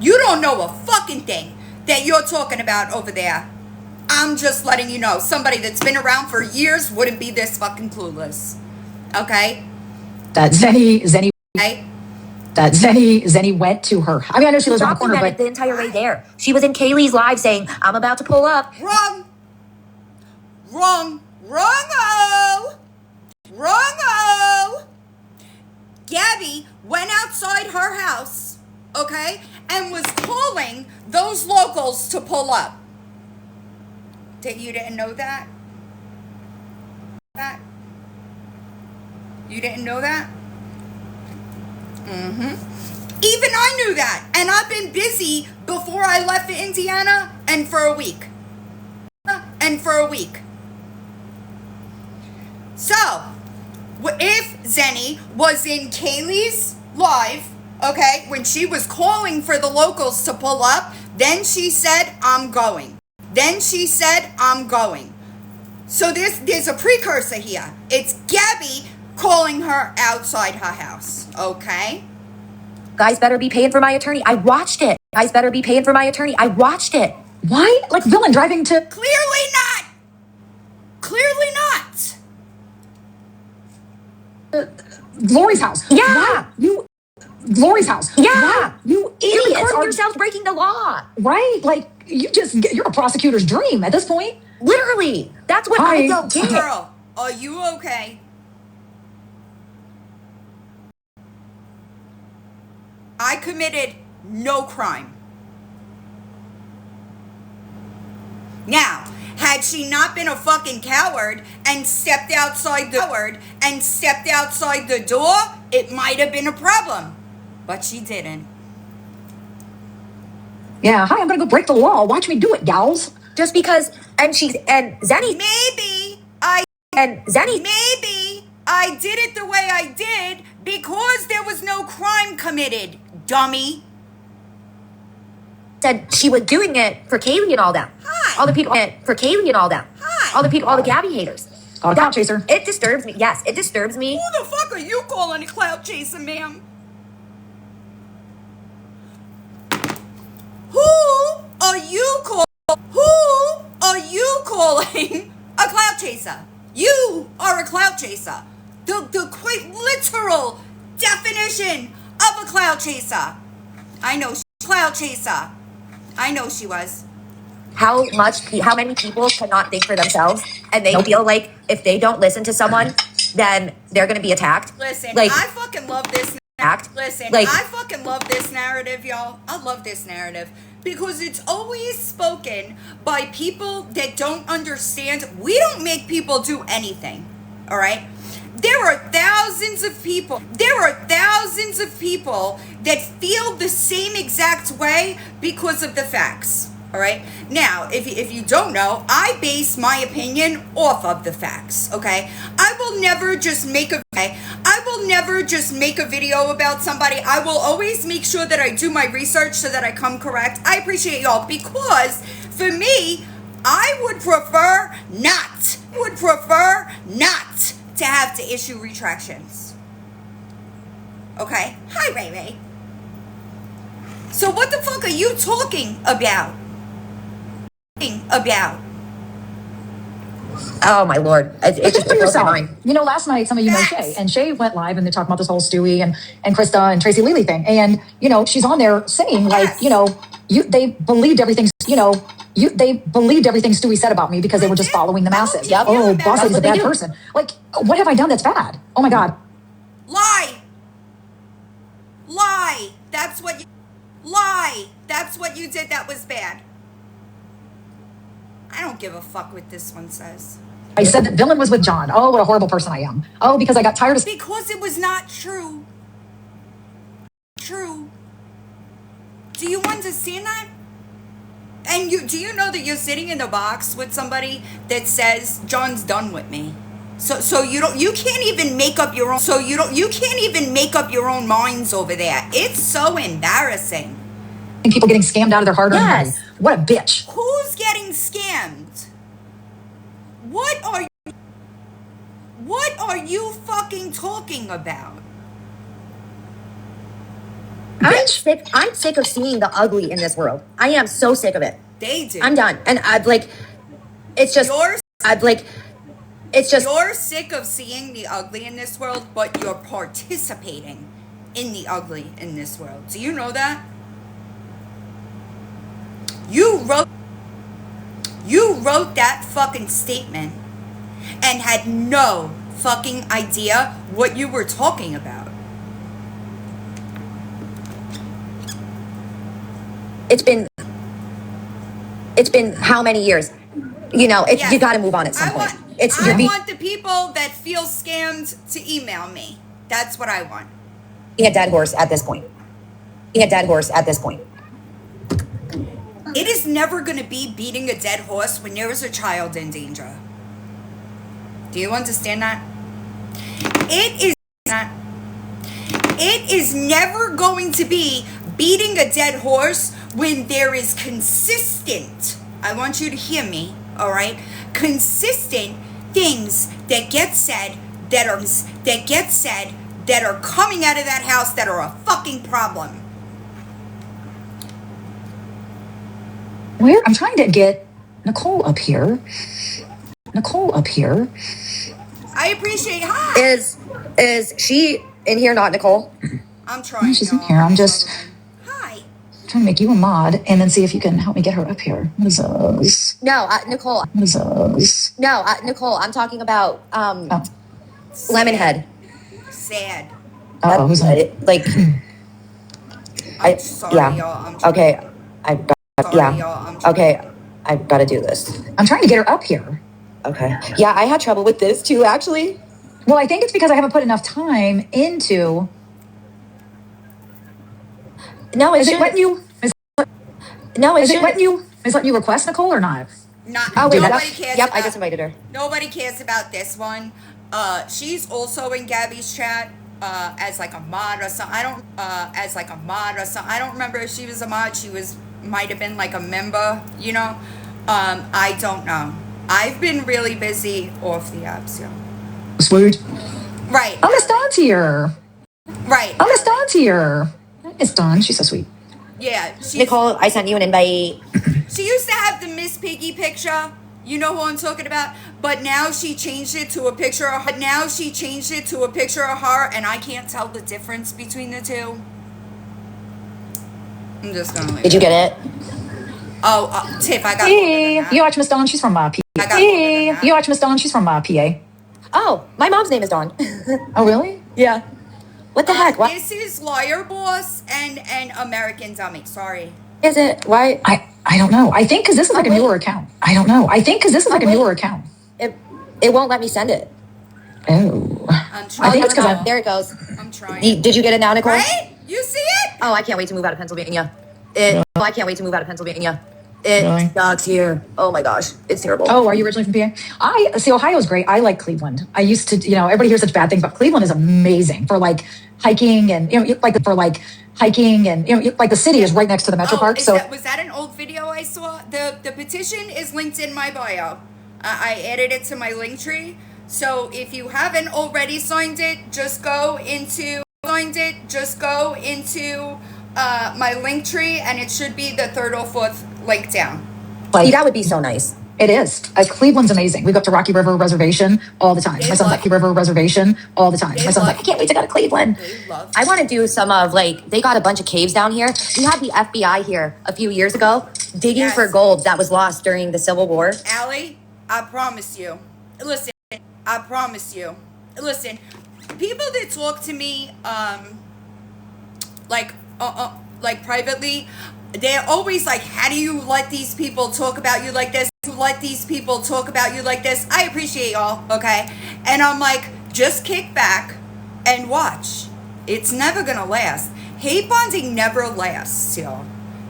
You don't know a fucking thing that you're talking about over there. I'm just letting you know. Somebody that's been around for years wouldn't be this fucking clueless. Okay? That Zenny Okay? went to her. I mean, I know she lives around the corner, Documented but the entire way there. She was in Kaylee's live saying, "I'm about to pull up." Wrong. Gabby went outside her house, okay, and was calling those locals to pull up. You didn't know that? You didn't know that? Even I knew that, and I've been busy before I left for Indiana and for a week. So, if Zenny was in Kaylee's live, okay, when she was calling for the locals to pull up, then she said, I'm going. So there's a precursor here. It's Gabby calling her outside her house, okay? Guys better be paying for my attorney. I watched it. why? Like villain driving to. Clearly not. Lori's house. Yeah. Lori's house. Yeah. Why? You Idiots idiots are yourselves breaking the law. right. Like you're a prosecutor's dream at this point. Literally. That's what I don't get. Girl, are you okay? I committed no crime. Now, had she not been a fucking coward and stepped outside the door, it might have been a problem. But she didn't. Yeah, hi, I'm gonna go break the law. Watch me do it, gals. Just because, and Zenny, Maybe I did it the way I did because there was no crime committed, dummy. said she was doing it for Kaylee and all that. Hi. All the people for Kaylee and all that. Hi. All the Gabby haters. Oh, clout chaser. It disturbs me. Yes, it disturbs me. Who the fuck are you calling a clout chaser, ma'am? Who are you calling a clout chaser? You are a clout chaser. The quite literal definition of a clout chaser. I know she's a clout chaser. I know she was. How many people cannot think for themselves, and they feel like if they don't listen to someone, then they're gonna be attacked. Listen, like, I fucking love this. Listen, like, I fucking love this narrative, y'all. I love this narrative because it's always spoken by people that don't understand. We don't make people do anything, all right? There are thousands of people that feel the same exact way because of the facts. All right. Now, if you don't know, I base my opinion off of the facts. Okay. I will never just make a video about somebody. I will always make sure that I do my research so that I come correct. I appreciate y'all because for me, I would prefer not to have to issue retractions. Okay. Hi, Ray Ray. So what the fuck are you talking about? oh my lord, it just For blows my yourself. mind. You know, last night, some of you know Shay, and Shay went live and they talked about this whole Stewie and Krista and Tracy Lily thing. And, you know, she's on there saying, like, Yes. you know, they believed everything, they believed everything Stewie said about me because they were just following the masses. Yep. Oh, That's Boss Lady's a what they bad do. person. Like, what have I done that's bad? Oh my God. Lie. That's what you did that was bad. I don't give a fuck what this one says. I said that Dylan was with John. Oh, what a horrible person I am. Oh, because I got tired of Because it was not true. Do you understand that? And do you know that you're sitting in the box with somebody that says John's done with me? So you can't even make up your own minds over there. It's so embarrassing. people getting scammed out of their hard-earned money. Yes. What a bitch. Who's getting scammed? What are you fucking talking about? I'm sick of seeing the ugly in this world. I am so sick of it. They do. I'm done. And it's just, You're sick of seeing the ugly in this world, but you're participating in the ugly in this world. Do you know that? You wrote that fucking statement and had no fucking idea what you were talking about. it's been how many years? You know, Yes. you got to move on at some point. I want the people that feel scammed to email me. That's what I want. Being a dead horse at this point. It is never going to be beating a dead horse when there is a child in danger. Do you understand that? It is never going to be beating a dead horse when there is consistent, I want you to hear me, all right? Consistent things that get said that are coming out of that house that are a fucking problem. Where? I'm trying to get Nicole up here. I appreciate, hi. Is she in here, not Nicole? I'm trying. She's in y'all. here. I'm just Hi. trying to make you a mod and then see if you can help me get her up here. What is this? No, Nicole. What is this? No, Nicole. I'm talking about Lemonhead. Sad. Oh, who's that? Like, I'm sorry, yeah. y'all. I'm sorry. Okay, Sorry, y'all. I'm sorry. Okay, I I gotta do this. I'm trying to get her up here. Okay. Yeah, I had trouble with this too, actually. Well, I think it's because I haven't put enough time into. No, Is it letting you? No, Is it letting you? Is letting you request Nicole or not? Not. Oh, wait, Nobody yep, cares. yep, about, I just invited her. Nobody cares about this one. She's also in Gabby's chat as like a mod or something. I don't I don't remember if she was a mod. She might have been like a member. You know. I don't know. I've been really busy off the apps, yo. Sweet. Right. Oh, Miss Dawn's here. Right. Oh, Miss Dawn's here. Miss Dawn, she's so sweet. Yeah. Nicole, I sent you an invite. She used to have the Miss Piggy picture. You know who I'm talking about? But now she changed it to a picture of her. And I can't tell the difference between the two. I'm just gonna leave Did you get it? Oh, Tiff, I got Hey, you watch Miss Dawn? She's from PA. Hey, you watch Miss Dawn? She's from PA. Oh, my mom's name is Dawn. Oh, really? Yeah. What the heck? What This is Lawyer Boss and American Dummy. Sorry. is it? Why? I don't know. I think because this is like a newer account. I don't know. I think because this is like a newer account. It won't let me send it. Oh. I'm I trying. think it's because There it goes. I'm trying. Did you get it now, Nicole? Right? You see it? Oh, I can't wait to move out of Pennsylvania. I can't wait to move out of Pennsylvania. It Really? sucks here. Oh my gosh, it's terrible. Oh, are you originally from PA? I see. Ohio's great. I like Cleveland. I used to, everybody hears such bad things, but Cleveland is amazing for like hiking and like the city is right next to the Metro Park. So was that an old video I saw? The petition is linked in my bio. I added it to my link tree. So if you haven't already signed it, just go into my link tree, and it should be the third or fourth link down. See, that would be so nice. it is. Cleveland's amazing. We go up to Rocky River Reservation all the time. My son's Rocky River Reservation all the time. My son's like, I can't wait to go to Cleveland. I want to do some of they got a bunch of caves down here. We had the FBI here a few years ago digging for gold that was lost during the Civil War. Allie, I promise you. Listen, people that talk to me, like privately, they're always like, how do you let these people talk about you like this? I appreciate y'all, okay? And I'm like, just kick back and watch. It's never gonna last. Hate bonding never lasts, y'all.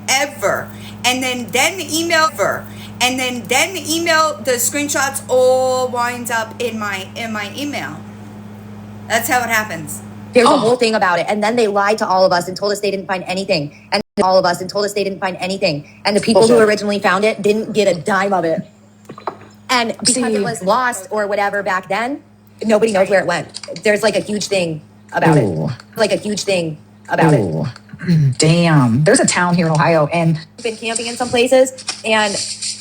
Ever. And then the email, the screenshots all wind up in my email. That's how it happens. There's a whole thing about it. And then they lied to all of us and told us they didn't find anything. And the people who originally found it didn't get a dime of it. And because it was lost or whatever back then, nobody knows where it went. There's like a huge thing about it. Damn. There's a town here in Ohio, and I've been camping in some places, and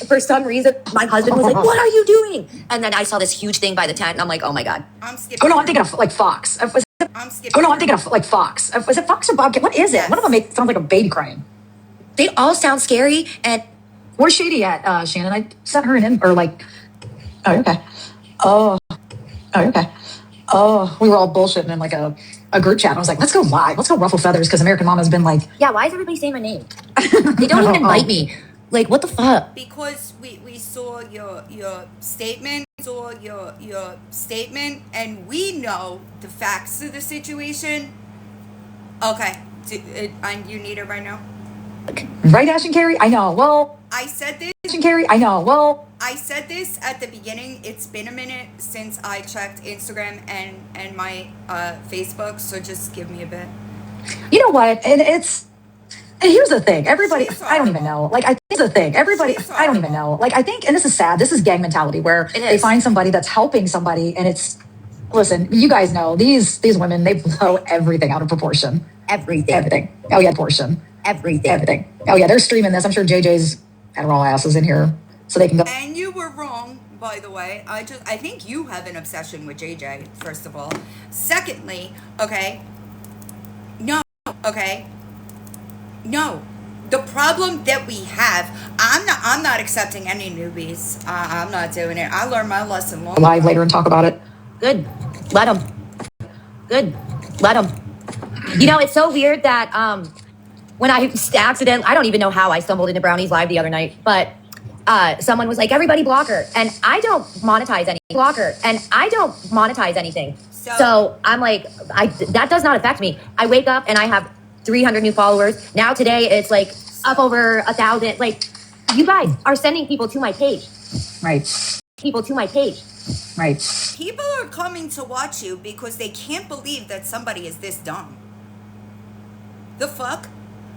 for some reason, my husband was like, "What are you doing?" And then I saw this huge thing by the tent, and I'm like, "Oh my god!" I'm skipping. oh no, I'm thinking of like Fox. I'm skipping. Oh no, I'm thinking of like Fox. Was it Fox or Bobcat? What is it? Yes. One of them sounds like a baby crying. They all sound scary, and Where's Shady at, Shannon? I sent her in, or like, oh, okay. Oh, okay. Oh, we were all bullshitting in like a group chat. I was like, let's go live. Let's go ruffle feathers, because American Mama's been like, yeah, why is everybody saying my name? They don't even invite me. Like, what the fuck? Because we saw your statement, and we know the facts of the situation. Okay, and you need it right now. right, Ash and Carrie? I know. Well, I said this. Ash and Carrie? I know. Well, I said this at the beginning. It's been a minute since I checked Instagram and my Facebook, so just give me a bit. you know what? And here's the thing. Everybody, She's I don't even know. Like, here's the thing. Everybody, She's I don't even know. Like, I think, and this is sad. This is gang mentality where they is. find somebody that's helping somebody, and listen, you guys know these women, they blow everything out of proportion. Everything. Oh yeah, portion. Everything. Oh yeah, they're streaming this. I'm sure JJ's Adderall ass is in here, so they can go. And you were wrong, by the way. I think you have an obsession with JJ, first of all. Secondly, okay. No. The problem that we have, I'm not accepting any newbies. I'm not doing it. I learned my lesson long Live ago. later and talk about it. Good. Let them. You know, it's so weird that when I don't even know how I stumbled into Brownie's live the other night, but someone was like, everybody block her. And I don't monetize any blocker. And I don't monetize anything. So I'm like, that does not affect me. I wake up and I have 300 new followers. Now today it's like up over 1,000. Like, you guys are sending people to my page. Right. People to my page. Right. People are coming to watch you because they can't believe that somebody is this dumb. The fuck?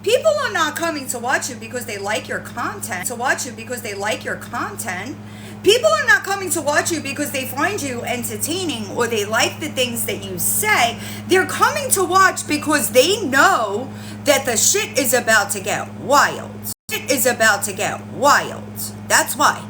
People are not coming to watch you because they like your content. To watch you because they like your content. People are not coming to watch you because they find you entertaining or they like the things that you say. They're coming to watch because they know that the shit is about to get wild. Shit is about to get wild. That's why.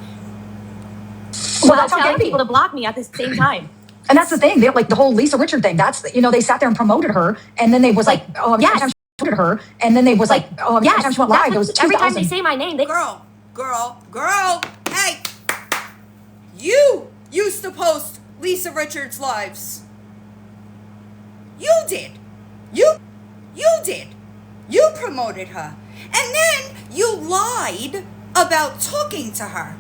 Well, that's how telling Gabby- people to block me at the same time. And that's the thing. They like the whole Lisa Richard thing. That's, you know, they sat there and promoted her, and then they was like, oh, every yes. time she promoted her, and then they was like, oh, every time she went live, there was 2,000. Every time they say my name, they Girl, hey, you used to post Lisa Richards lives. You did. You did. You promoted her. And then you lied about talking to her.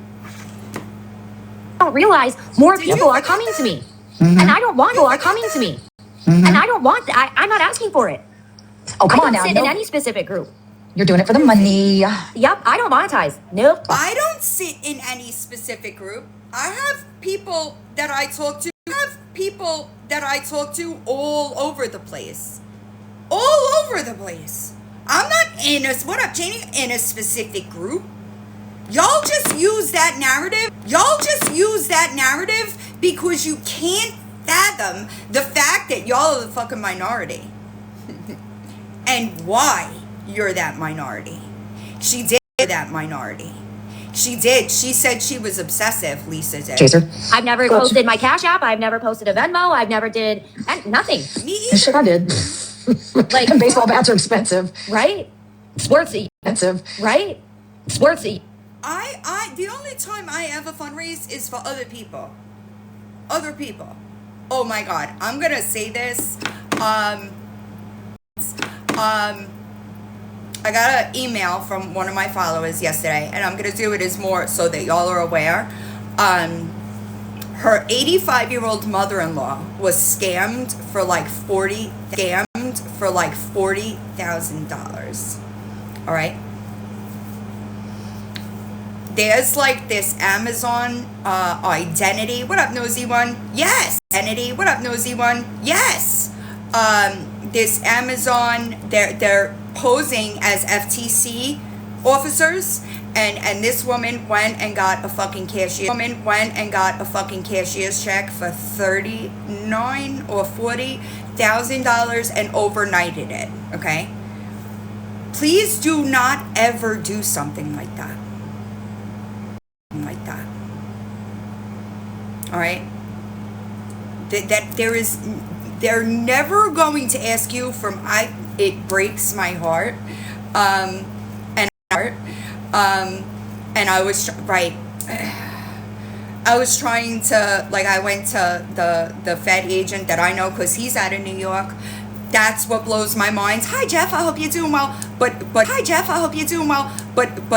don't realize more Did you people are forget coming that? to me. And I don't want people are coming to me. And I don't want that. I'm not asking for it. Oh, come I on don't now. sit No, in any specific group. you're doing it for the money. Yep, I don't monetize. Nope. I don't sit in any specific group. I have people that I talk to. All over the place. All over the place. I'm not in a, what up, Janie? In a specific group. Y'all just use that narrative. Because you can't fathom the fact that y'all are the fucking minority. And why you're that minority. She did that minority. She did. She said she was obsessive, Lisa did. Chaser. I've never posted my Cash App. I've never posted a Venmo. I've never did nothing. Me And shit, I did. Like, And baseball bats are expensive. right? Sportsy, Expensive. right? Sportsy. The only time I ever fundraise is for other people. Other people. Oh my God. I'm going to say this. I got an email from one of my followers yesterday, and I'm going to do it as more so that y'all are aware. Her 85-year-old mother-in-law was scammed for like $40,000. All right. There's like this Amazon identity. What up, nosy one? Yes. Identity. What up, nosy one? Yes. This Amazon, they're posing as FTC officers, and this woman went and got a fucking cashier's check for $39,000 or $40,000 and overnighted it. Okay. Please do not ever do something like that. All right. They're never going to ask you from. It breaks my heart, and I was right. I was trying to, like, I went to the Fed agent that I know because he's out of New York. That's what blows my mind. Hi Jeff, I hope you're doing well. But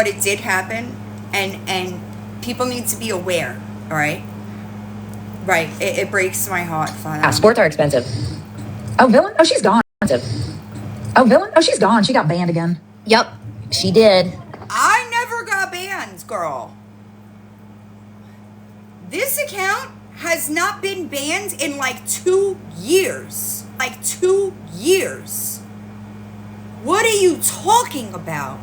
it did happen, and people need to be aware. All right. Right. It breaks my heart. Sports are expensive. Oh, Villain? Oh, she's gone. Oh, Villain? Oh, she's gone. She got banned again. Yep, she did. I never got banned, girl. This account has not been banned in like 2 years. What are you talking about?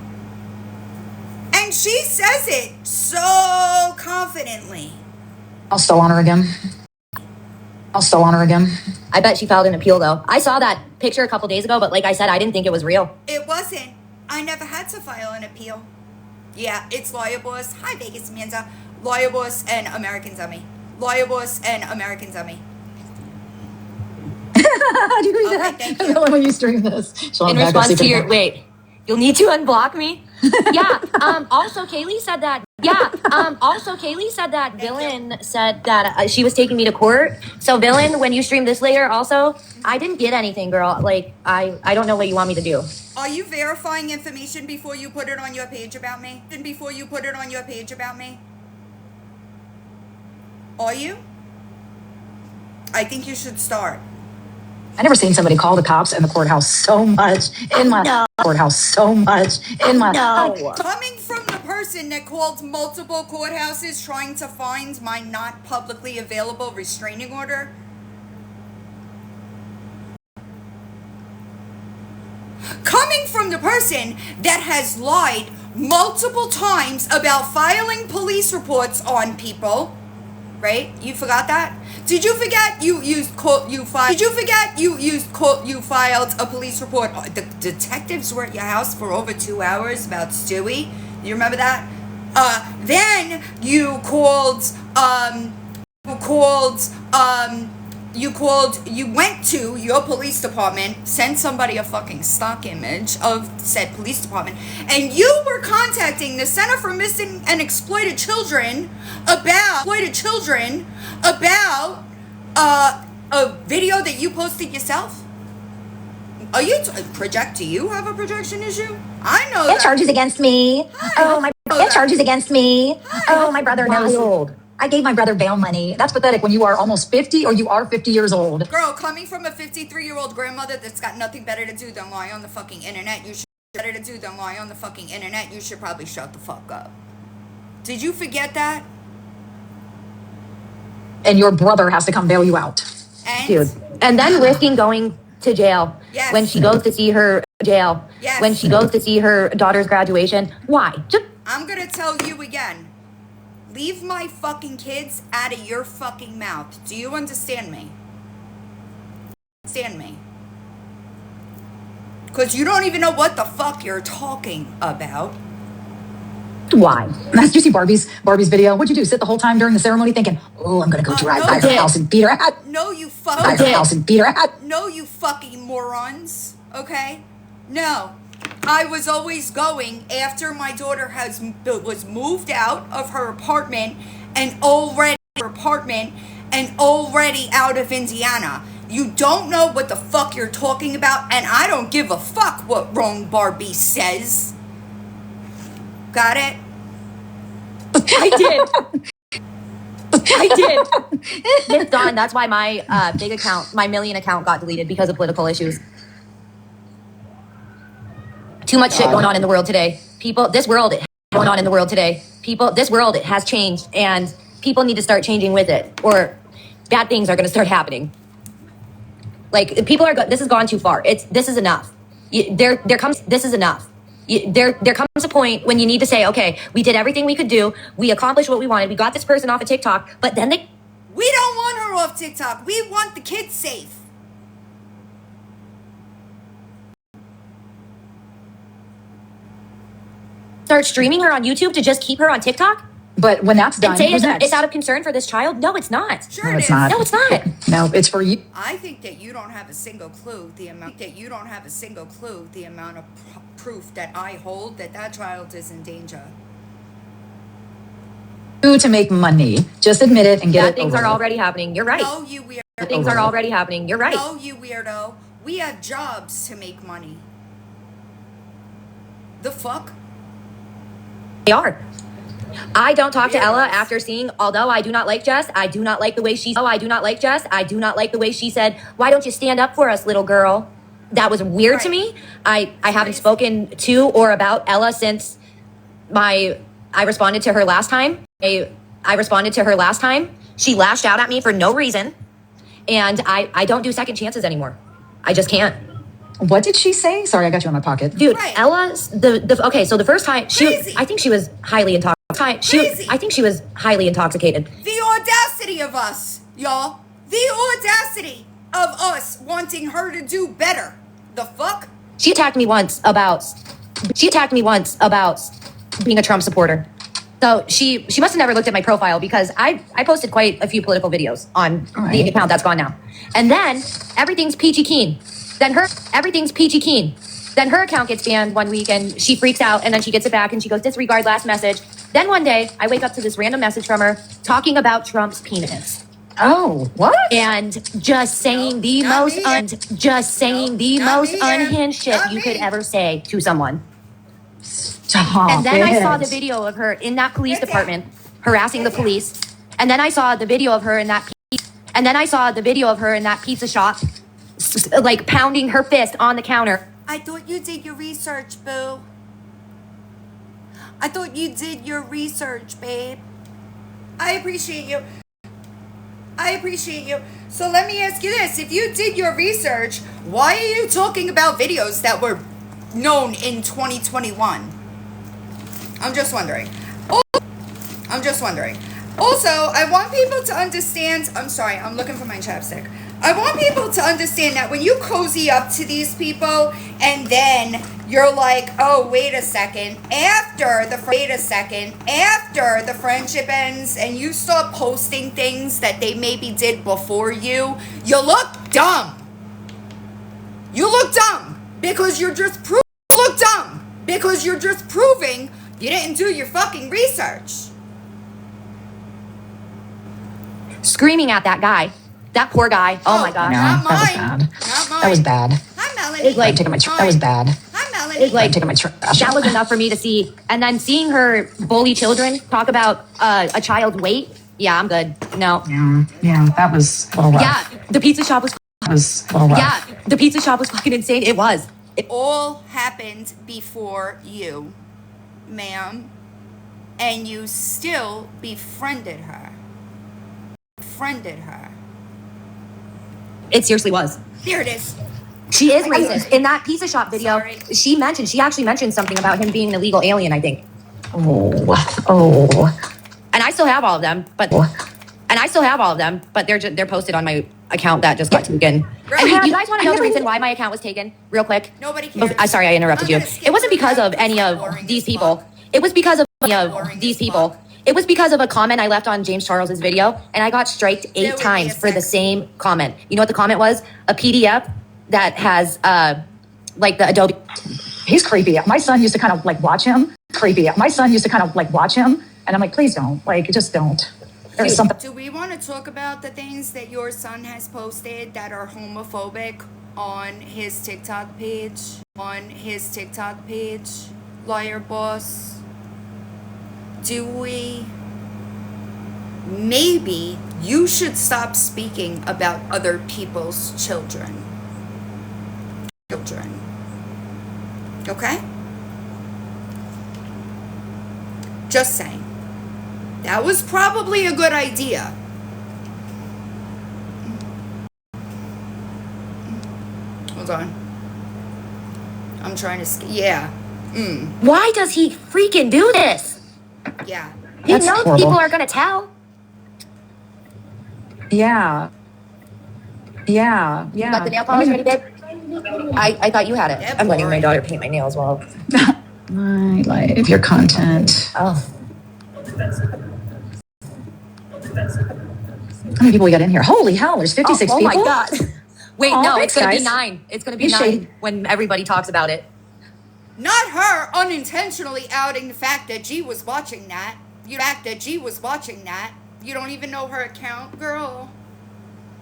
And she says it so confidently. I'll still on her again. I bet she filed an appeal though. I saw that picture a couple days ago, but like I said, I didn't think it was real. It wasn't. I never had to file an appeal. Yeah, it's Lawyer Boss. Hi, Vegas Amanda. Lawyer Boss and American Dummy. Did you read Okay, that? thank you. When you stream this. She'll In have a backup response to secret your account. wait, you'll need to unblock me. Yeah. Also, Kaylee said that. Yeah. Also, Kaylee said that Villain said that she was taking me to court. So, Villain, when you stream this later, also, I didn't get anything, girl. Like, I don't know what you want me to do. Are you verifying information before you put it on your page about me? And before you put it on your page about me? Are you? I think you should start. I never seen somebody call the cops in the courthouse so much in my courthouse so much in my Coming from the person that called multiple courthouses trying to find my not publicly available restraining order. Coming from the person that has lied multiple times about filing police reports on people. Right? You forgot that? Did you forget you filed a police report? The detectives were at your house for over 2 hours about Stewie. You remember that? Then you went to your police department, sent somebody a fucking stock image of said police department, and you were contacting the Center for Missing and Exploited Children about a video that you posted yourself. Are you do you have a projection issue? I know that. charges against me. Oh, my charges against me. Oh, my brother knows. I gave my brother bail money. That's pathetic when you are almost 50 or you are 50 years old. Girl, coming from a 53-year-old grandmother that's got nothing better to do than lie on the fucking internet, you should probably shut the fuck up. Did you forget that? And your brother has to come bail you out. And Dude. And then risking going to jail Yes. when she goes to see her jail. Yes. When she goes to see her daughter's graduation. Why? Just I'm gonna tell you again. Leave my fucking kids out of your fucking mouth. Do you understand me? Because you don't even know what the fuck you're talking about. Why? Did you see Barbie's video? What'd you do? Sit the whole time during the ceremony thinking, oh, I'm going to go drive by her house and beat her at. No, you By fucking... her house and beat her at. No, you fucking morons. Okay? No. I was always going after my daughter was moved out of her apartment and already out of Indiana. You don't know what the fuck you're talking about, and I don't give a fuck what wrong Barbie says. Got it? I did. Miss Dawn, that's why my big account, my million account got deleted because of political issues. Too much shit going on in the world today. This world it has changed, and people need to start changing with it, or bad things are going to start happening. Like, this has gone too far. This is enough. There comes a point when you need to say, okay, we did everything we could do. We accomplished what we wanted. We got this person off of TikTok, but then We don't want her off TikTok. We want the kids safe. start streaming her on YouTube to just keep her on TikTok? But when that's done, And say who's next? it's out of concern for this child? No, it's not. Sure No, it it's is. not. No, it's not. No, it's for you. I think that you don't have a single clue the amount of proof that I hold that child is in danger. To make money. Just admit it and get Bad it things over are with. already happening. You're right. No, you weirdo. Bad things are already happening. You're right. No, you weirdo. We have jobs to make money. The fuck? They are. I don't talk to Ella after seeing, although I do not like Jess, I do not like the way she said, why don't you stand up for us, little girl? That was weird to me. I haven't spoken to or about Ella since I responded to her last time. She lashed out at me for no reason. And I don't do second chances anymore. I just can't. What did she say? Sorry, I got you in my pocket. Dude, Right. Ella's okay, so the first time Crazy. I think she was highly intoxicated. Crazy. I think she was highly intoxicated. The audacity of us, y'all. The audacity of us wanting her to do better. The fuck? She attacked me once about being a Trump supporter. So she must have never looked at my profile because I posted quite a few political videos on the account that's gone now. And then everything's peachy keen. Then her account gets banned one week and she freaks out and then she gets it back and she goes, disregard last message. Then one day I wake up to this random message from her talking about Trump's penis. Oh, what? And just saying the most unhinged shit you could ever say to someone. Stop And then I saw it. the video of her in that police department harassing the police. And then I saw the video of her in that pizza shop, like pounding her fist on the counter. I thought you did your research, boo. I thought you did your research, babe. I appreciate you. So let me ask you this. If you did your research, why are you talking about videos that were known in 2021? I'm just wondering. Also, I want people to understand. I'm sorry, I'm looking for my chapstick. I want people to understand that when you cozy up to these people and then you're like, oh, wait a second, after the friendship ends and you start posting things that they maybe did before you look dumb. You look dumb because you're just proving you didn't do your fucking research. Screaming at that guy. That poor guy. Oh my gosh. No, Not that was mine. bad. Not mine. That was bad. Hi, Melanie. It's like- Taking my that was bad. Hi, Melanie. It's like Taking my trash. that was enough for me to see. And then seeing her bully children, talk about a child's weight. Yeah, I'm good. No. Yeah, that was a little rough. Yeah, the pizza shop was. That was a little rough. Yeah, the pizza shop was fucking insane. It was. It all happened before you, ma'am, and you still befriended her. It seriously was. There it is. She is racist. In that pizza shop video, Sorry. she actually mentioned something about him being an illegal alien, I think. Oh. And I still have all of them, but they're posted on my account that just got taken. And you guys want to know the reason why my account was taken, real quick? Nobody cares. I'm sorry, I interrupted I'm you. gonna skip It wasn't through because that. of any of Boring these as people. fuck. It was because of any Boring of as these fuck. people. It was because of a comment I left on James Charles's video, and I got striked There 8 would be times a for the sec- same comment. You know what the comment was? A PDF that has like the Adobe. He's creepy. My son used to kind of like watch him. And I'm like, please don't. Like, just don't. There's something. Do we want to talk about the things that your son has posted that are homophobic on his TikTok page? Liar Boss? Do we? Maybe you should stop speaking about other people's children. Okay? Just saying. That was probably a good idea. Hold on. I'm trying to yeah. Why does he freaking do this? Yeah. He That's knows horrible. people are gonna tell. Yeah. Got the nail polish ready, babe? I thought you had it. Yeah, I'm letting my boring. daughter paint my nails while. My life, your content. Oh. How many people we got in here? Holy hell, there's 56 oh people. my god. Wait, Oh, no, thanks, it's gonna be guys. 9. It's gonna be You 9 shady. when everybody talks about it. Not her unintentionally outing the fact that G was watching that. You don't even know her account, girl.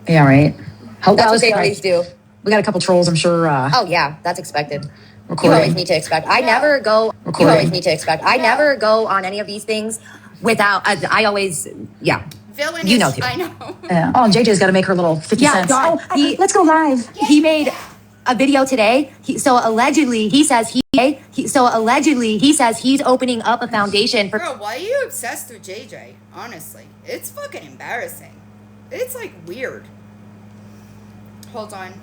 Yeah, right. How That's well, what they guys, always do. We got a couple trolls, I'm sure. Oh yeah, that's expected. You Recording. always need to expect. I never go. Recording. You always need to expect. I never go on any of these things without. I always. Yeah. Villain You is, know too. I know. Yeah. Oh, and JJ's got to make her little 50 Yeah, cents. God, Oh, let's go live. He made a video today. So allegedly he says he's opening up a foundation for. Girl, why are you obsessed with JJ? Honestly, it's fucking embarrassing. It's like weird. Hold on.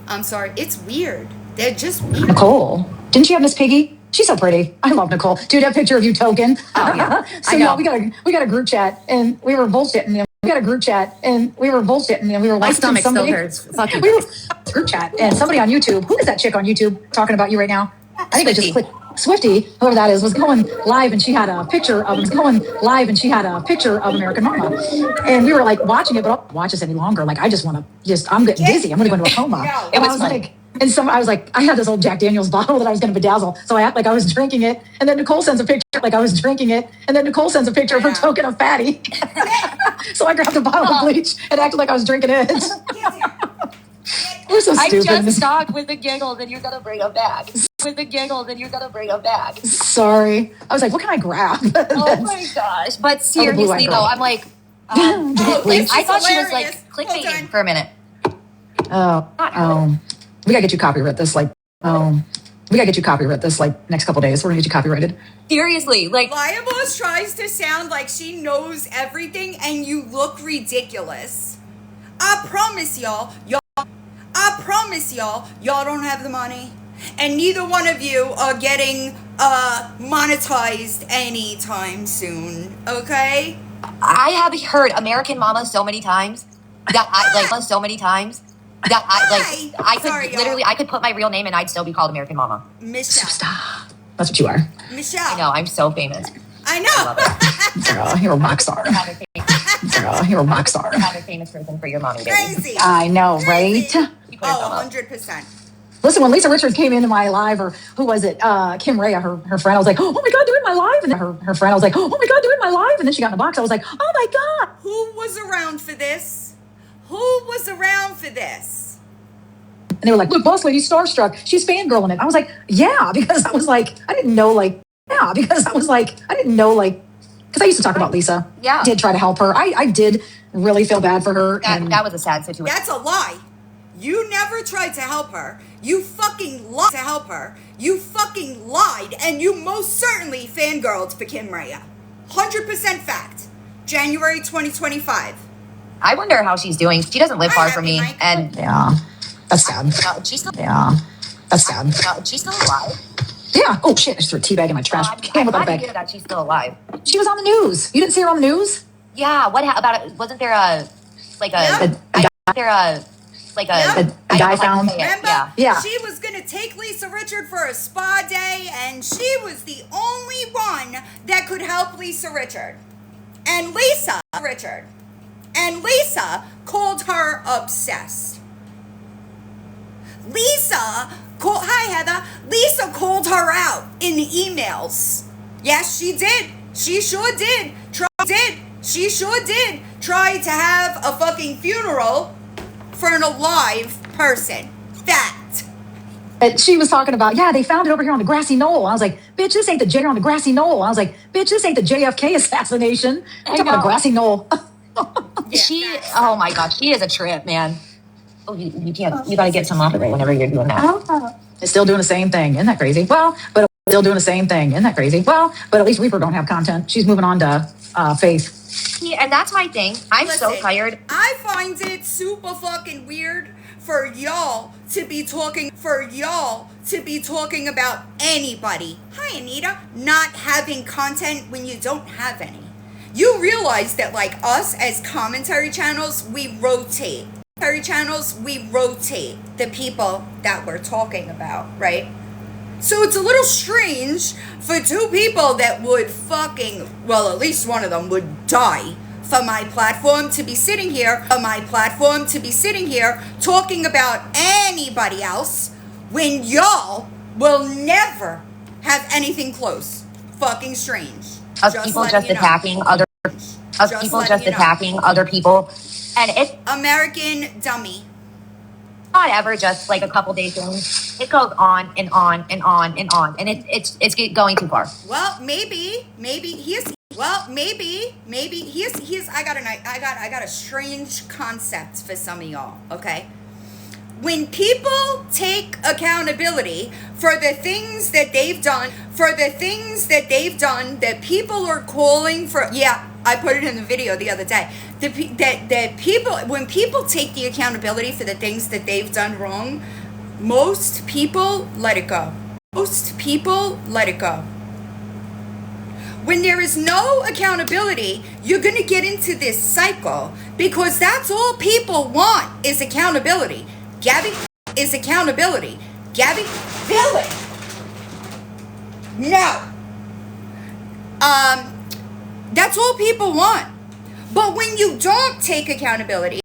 I'm sorry. It's weird. They're just weird. Nicole, didn't you have Miss Piggy? She's so pretty. I love Nicole. Dude, that picture of you token. Oh, yeah. So I know. yeah, we got a group chat and we were bullshitting. And we were My like stomach still somebody. hurts. Fuck you. We were group chat and somebody on YouTube. Who is that chick on YouTube talking about you right now? I think I just Swiftie. clicked. Swifty, whoever that is, was going live and she had a picture of American Mama. And we were like watching it, but I don't watch this any longer. Like, I just want to I'm getting dizzy. I'm going to go into a coma. No. And I was like, and so I was like, I had this old Jack Daniels bottle that I was going to bedazzle. So I act like I was drinking it. And then Nicole sends a picture, of her token of fatty. So I grabbed a bottle of bleach and acted like I was drinking it. We're so stupid. I just stopped with the giggles and you're gonna bring them back. Sorry. I was like, what can I grab? Oh my gosh. But seriously though, I'm like, I thought she was like clickbaiting for a minute. We gotta get you copyright this like next couple days. We're gonna get you copyrighted. Seriously, like Liables tries to sound like she knows everything and you look ridiculous. I promise y'all don't have the money. And neither one of you are getting monetized anytime soon, okay? I have heard American Mama so many times that I could Sorry, literally y'all. I could put my real name and I'd still be called American Mama. Michelle. Stop. That's what you are. Michelle. I know, I'm so famous. I know. Girl, you're a rock star. You're a rock star. Have a famous person for your mommy, baby. Crazy. I know, right? Oh, 100%. Listen, when Lisa Richards came into my live, or who was it? Kim Rea, her friend. I was like, oh my God, doing my live. And then her friend, I was like, oh my God, doing my live. And then she got in the box. I was like, oh my God. Who was around for this? And they were like, look, boss lady, starstruck. She's fangirling it. I was like, yeah, because I didn't know, because I used to talk about Lisa. Yeah. I did try to help her. I did really feel bad for her. That was a sad situation. That's a lie. You never tried to help her. You fucking lied and you most certainly fangirled for Kim Rea. 100% fact. January 2025. I wonder how she's doing. She doesn't live far from me, and Yeah, that's sad. she's still She's still alive. Yeah. Oh shit! I just threw a tea bag in my trash can without a I'm glad to bag. hear that she's still alive. She was on the news. You didn't see her on the news? Yeah. What about it? Wasn't there a Yeah. A guy found. Remember? Yeah. She was going to take Lisa Richard for a spa day, and she was the only one that could help Lisa Richard. And Lisa called her obsessed. Hi Heather. Lisa called her out in the emails. Yes, she did. She sure did. She sure did try to have a fucking funeral for an alive person. Fact. And she was talking about, yeah, they found it over here on the grassy knoll. I was like, bitch, this ain't the J on the grassy knoll. I was like, bitch, this ain't the JFK assassination. I'm talking about a grassy knoll. Oh my gosh, she is a trip, man. Oh, you can't. You got to get some off of it whenever you're doing that. It's still doing the same thing. Isn't that crazy? Well, but still doing the same thing. Isn't that crazy? Well, but at least Reaper don't have content. She's moving on to Faith. Yeah, and that's my thing. I'm so tired. I find it super fucking weird for y'all to be talking about anybody. Hi Anita, not having content when you don't have any. You realize that like us as commentary channels, we rotate the people that we're talking about, right? So it's a little strange for two people that would at least one of them would die for my platform to be sitting here, talking about anybody else when y'all will never have anything close. Fucking strange. People just attacking other people. And it's American dummy. not ever just like a couple days thing. It goes on and on and on and on, and it's going too far. Well, maybe he's. I got a strange concept for some of y'all. Okay, when people take accountability for the things that they've done, that people are calling for. Yeah, I put it in the video the other day. When people take the accountability for the things that they've done wrong, most people let it go. When there is no accountability, you're going to get into this cycle because that's all people want is accountability. Gabby is accountability. Gabby, feel it. No. That's all people want. But when you don't take accountability,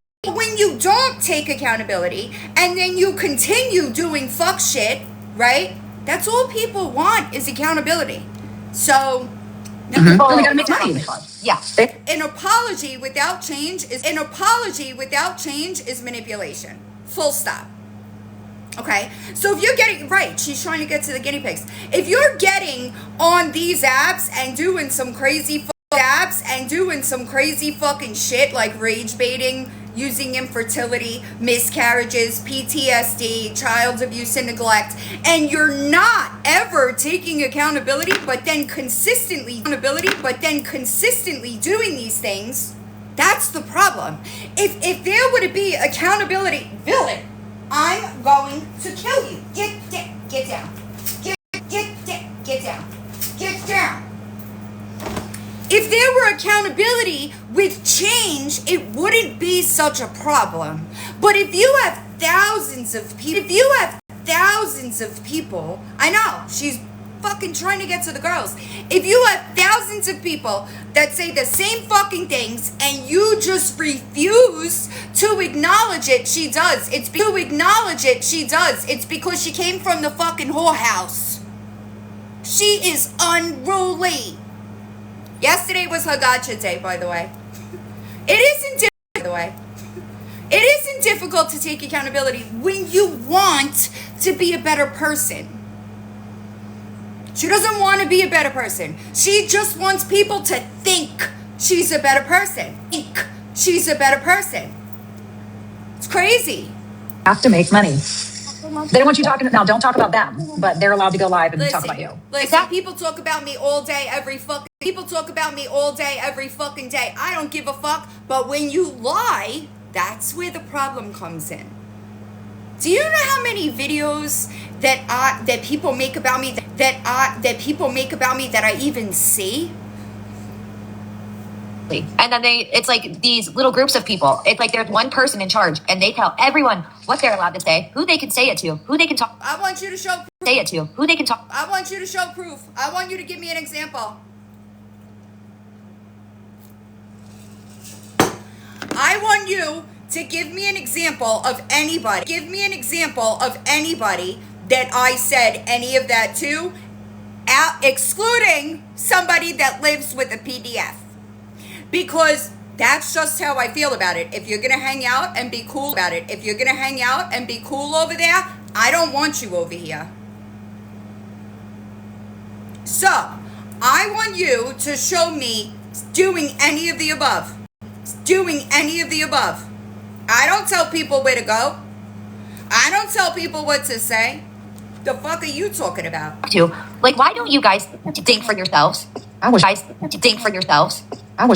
and then you continue doing fuck shit, right? That's all people want is accountability. So, Well, we gotta make money. Yeah. an apology without change is manipulation. Full stop. Okay, so if you're getting right, she's trying to get to the guinea pigs. If you're getting on these apps and doing some crazy fucking shit like rage baiting, using infertility, miscarriages, PTSD, child abuse and neglect, and you're not ever taking accountability, but then consistently doing these things, that's the problem. If there were to be accountability, villain, I'm going to kill you. Get down. Get down. Get down. If there were accountability with change, it wouldn't be such a problem. But if you have thousands of people, I know, she's fucking trying to get to the girls. If you have thousands of people that say the same fucking things and you just refuse to acknowledge it, she does. It's because she came from the fucking whorehouse. She is unruly. Yesterday was her gotcha day, by the way. It isn't difficult to take accountability when you want to be a better person. She doesn't want to be a better person. She just wants people to think she's a better person. It's crazy. Have to make money. They don't want you talking. Now, don't talk about them, but they're allowed to go live and talk about you. Listen, people talk about me all day, every fucking day. I don't give a fuck. But when you lie, that's where the problem comes in. Do you know how many videos that people make about me that I even see? And then it's like these little groups of people. It's like there's one person in charge, and they tell everyone what they're allowed to say, who they can say it to, who they can talk. I want you to show Say it to, who they can talk. I want you to show proof. I want you to give me an example. I want you to give me an example of anybody. Give me an example of anybody that I said any of that to, excluding somebody that lives with a PDF. Because that's just how I feel about it. If you're going to hang out and be cool about it, if you're going to hang out and be cool over there, I don't want you over here. So, I want you to show me doing any of the above. I don't tell people where to go. I don't tell people what to say. The fuck are you talking about? Like, why don't you guys think for yourselves? I wish a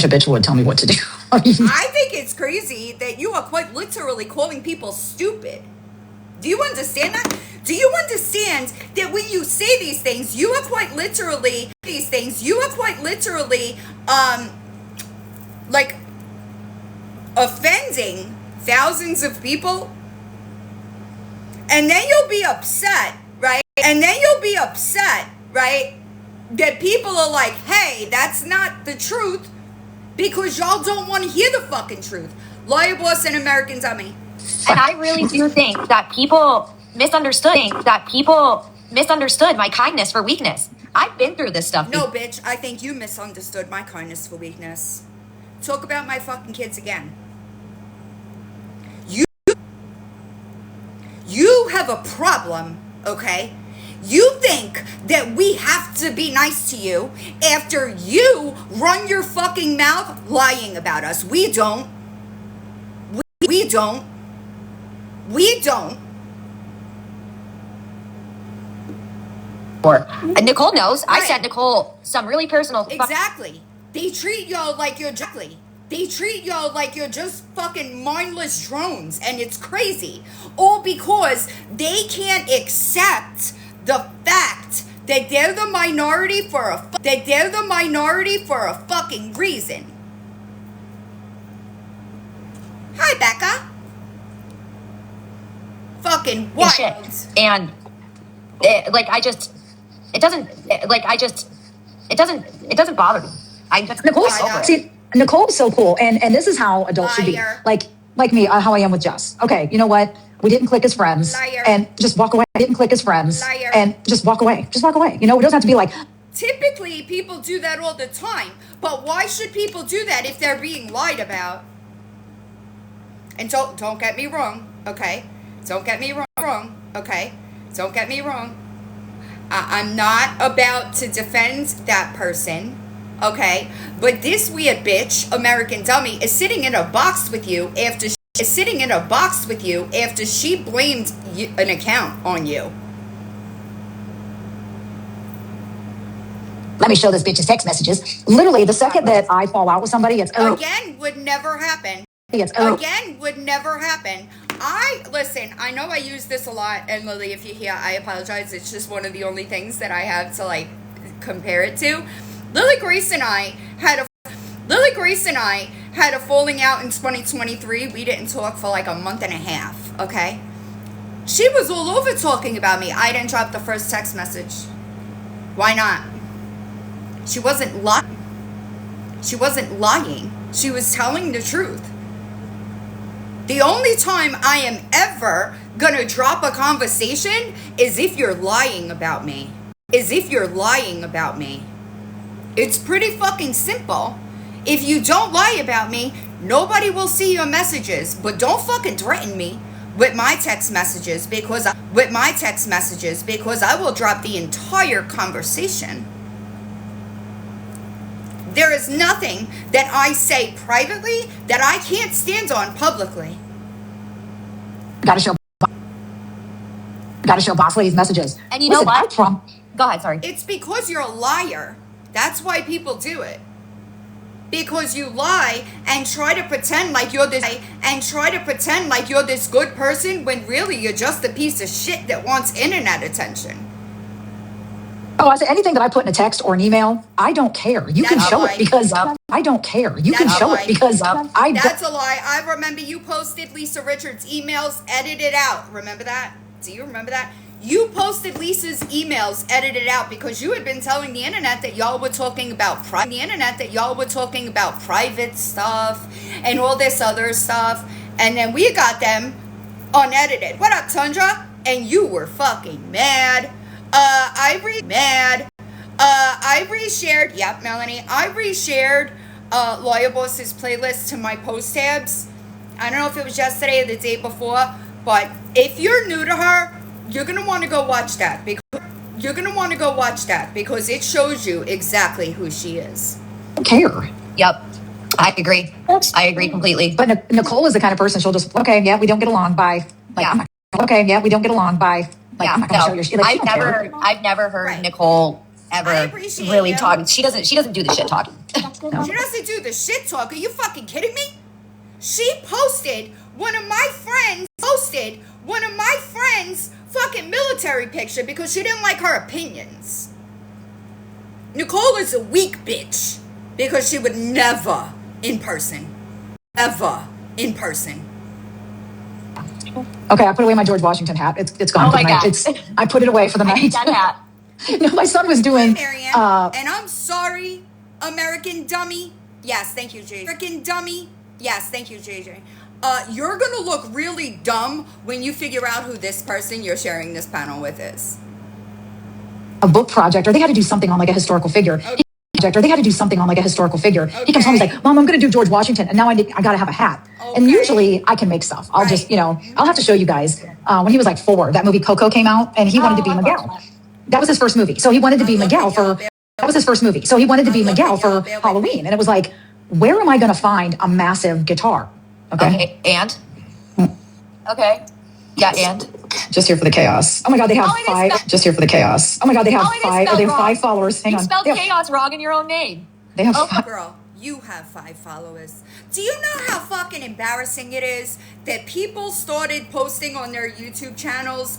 bitch would tell me what to do. I think it's crazy that you are quite literally calling people stupid. Do you understand that? Do you understand that when you say these things, you are quite literally, like, offending thousands of people? And then you'll be upset, right? That people are like, hey, that's not the truth, because y'all don't want to hear the fucking truth. Lawyer Boss and American Dummy. And I really do think that people misunderstood my kindness for weakness. I've been through this stuff. No, bitch, I think you misunderstood my kindness for weakness. Talk about my fucking kids again. You have a problem, okay? You think that we have to be nice to you after you run your fucking mouth lying about us. We don't. We don't. Nicole knows. Right. I sent Nicole some really personal. Exactly. They treat y'all like you're just fucking mindless drones, and it's crazy. All because they can't accept the fact that they're the minority for a fucking reason. Hi, Becca. Fucking wild. And It doesn't like I just it doesn't bother me. Nicole's I know. see, Nicole's so cool, and this is how adults should be. Liar. Like me, how I am with Jess. Okay, you know what? We didn't click as friends, Liar. and just walk away. I didn't click as friends, Liar. and just walk away. Just walk away. You know, it doesn't have to be like, Typically, people do that all the time. But why should people do that if they're being lied about? And don't get me wrong, okay? Don't get me wrong, okay? Don't get me wrong. I'm not about to defend that person, okay? But this weird bitch, American Dummy, is sitting in a box with you after she blamed an account on you. let me show this bitch's text messages. Literally, the second that I fall out with somebody, it's Again, would never happen. It's Again, would never happen. Listen, I know I use this a lot, and Lily, if you hear, I apologize. It's just one of the only things that I have to, like, compare it to. Lily Grace and I had a falling out in 2023. We didn't talk for like a month and a half, okay? She was all over talking about me. I didn't drop the first text message. Why not? She wasn't lying. She wasn't lying. She was telling the truth. The only time I am ever gonna drop a conversation is if you're lying about me. It's pretty fucking simple. If you don't lie about me, nobody will see your messages. But don't fucking threaten me with my text messages because I will drop the entire conversation. There is nothing that I say privately that I can't stand on publicly. gotta show boss ladies messages. And you know what? Go ahead, sorry. It's because you're a liar. That's why people do it. Because you lie and try to pretend like you're this good person when really you're just a piece of shit that wants internet attention. Oh, I said anything that I put in a text or an email, I don't care. You can That's show a it lie. because I don't care. You can That's a show lie. it because I That's a lie. I remember you posted Lisa Richards' emails edited out. Remember that? Do you remember that? You posted Lisa's emails edited out because you had been telling the internet that y'all were talking about private stuff and all this other stuff, and then we got them unedited. What up, Tundra? And you were fucking mad. I reshared. Yep, Melanie. I reshared Lawyer Boss's playlist to my post tabs. I don't know if it was yesterday or the day before, but if you're new to her, you're gonna want to go watch that because it shows you exactly who she is. don't care. Yep. I agree. I agree completely. But Nicole is the kind of person, she'll just, okay, yeah, we don't get along, bye. Like, Yeah. okay, yeah, we don't get along, bye. Like, I'm not gonna show your shit. Like, she don't care. I've never heard Right. Nicole I ever appreciate really you. talk. She doesn't do the shit talking. She doesn't do the shit talk. Are you fucking kidding me? She posted one of my friends fucking military picture because she didn't like her opinions. Nicole is a weak bitch because she would never in person. Okay, I put away my George Washington hat. It's gone Oh for my the night. God. I put it away for the night. That hat. No, my son was doing, Marianne, and I'm sorry, American Dummy. Yes, thank you, JJ. American Dummy. Yes, thank you, JJ. You're gonna look really dumb when you figure out who this person you're sharing this panel with is. a book project, or they had to do something on like a historical figure. He comes home, he's like, Mom, I'm going to do George Washington, and now I got to have a hat. And Okay. usually I can make stuff. I'll just, I'll have to show you guys. When he was like 4, that movie Coco came out, and he wanted to be Miguel. That was his first movie. So he wanted to be Miguel for Halloween. And it was like, where am I going to find a massive guitar? Okay. And? Okay. Yeah, and? Just here for the chaos. Oh my God, they have Oh, it is 5. spelled- Just here for the chaos. Oh my God, they have Oh, it is 5. spelled They have 5 wrong. followers. Hang You on. spelled They have, chaos wrong in your own name. they have Oh, 5. girl, you have 5 followers. Do you know how fucking embarrassing it is that people started posting on their YouTube channels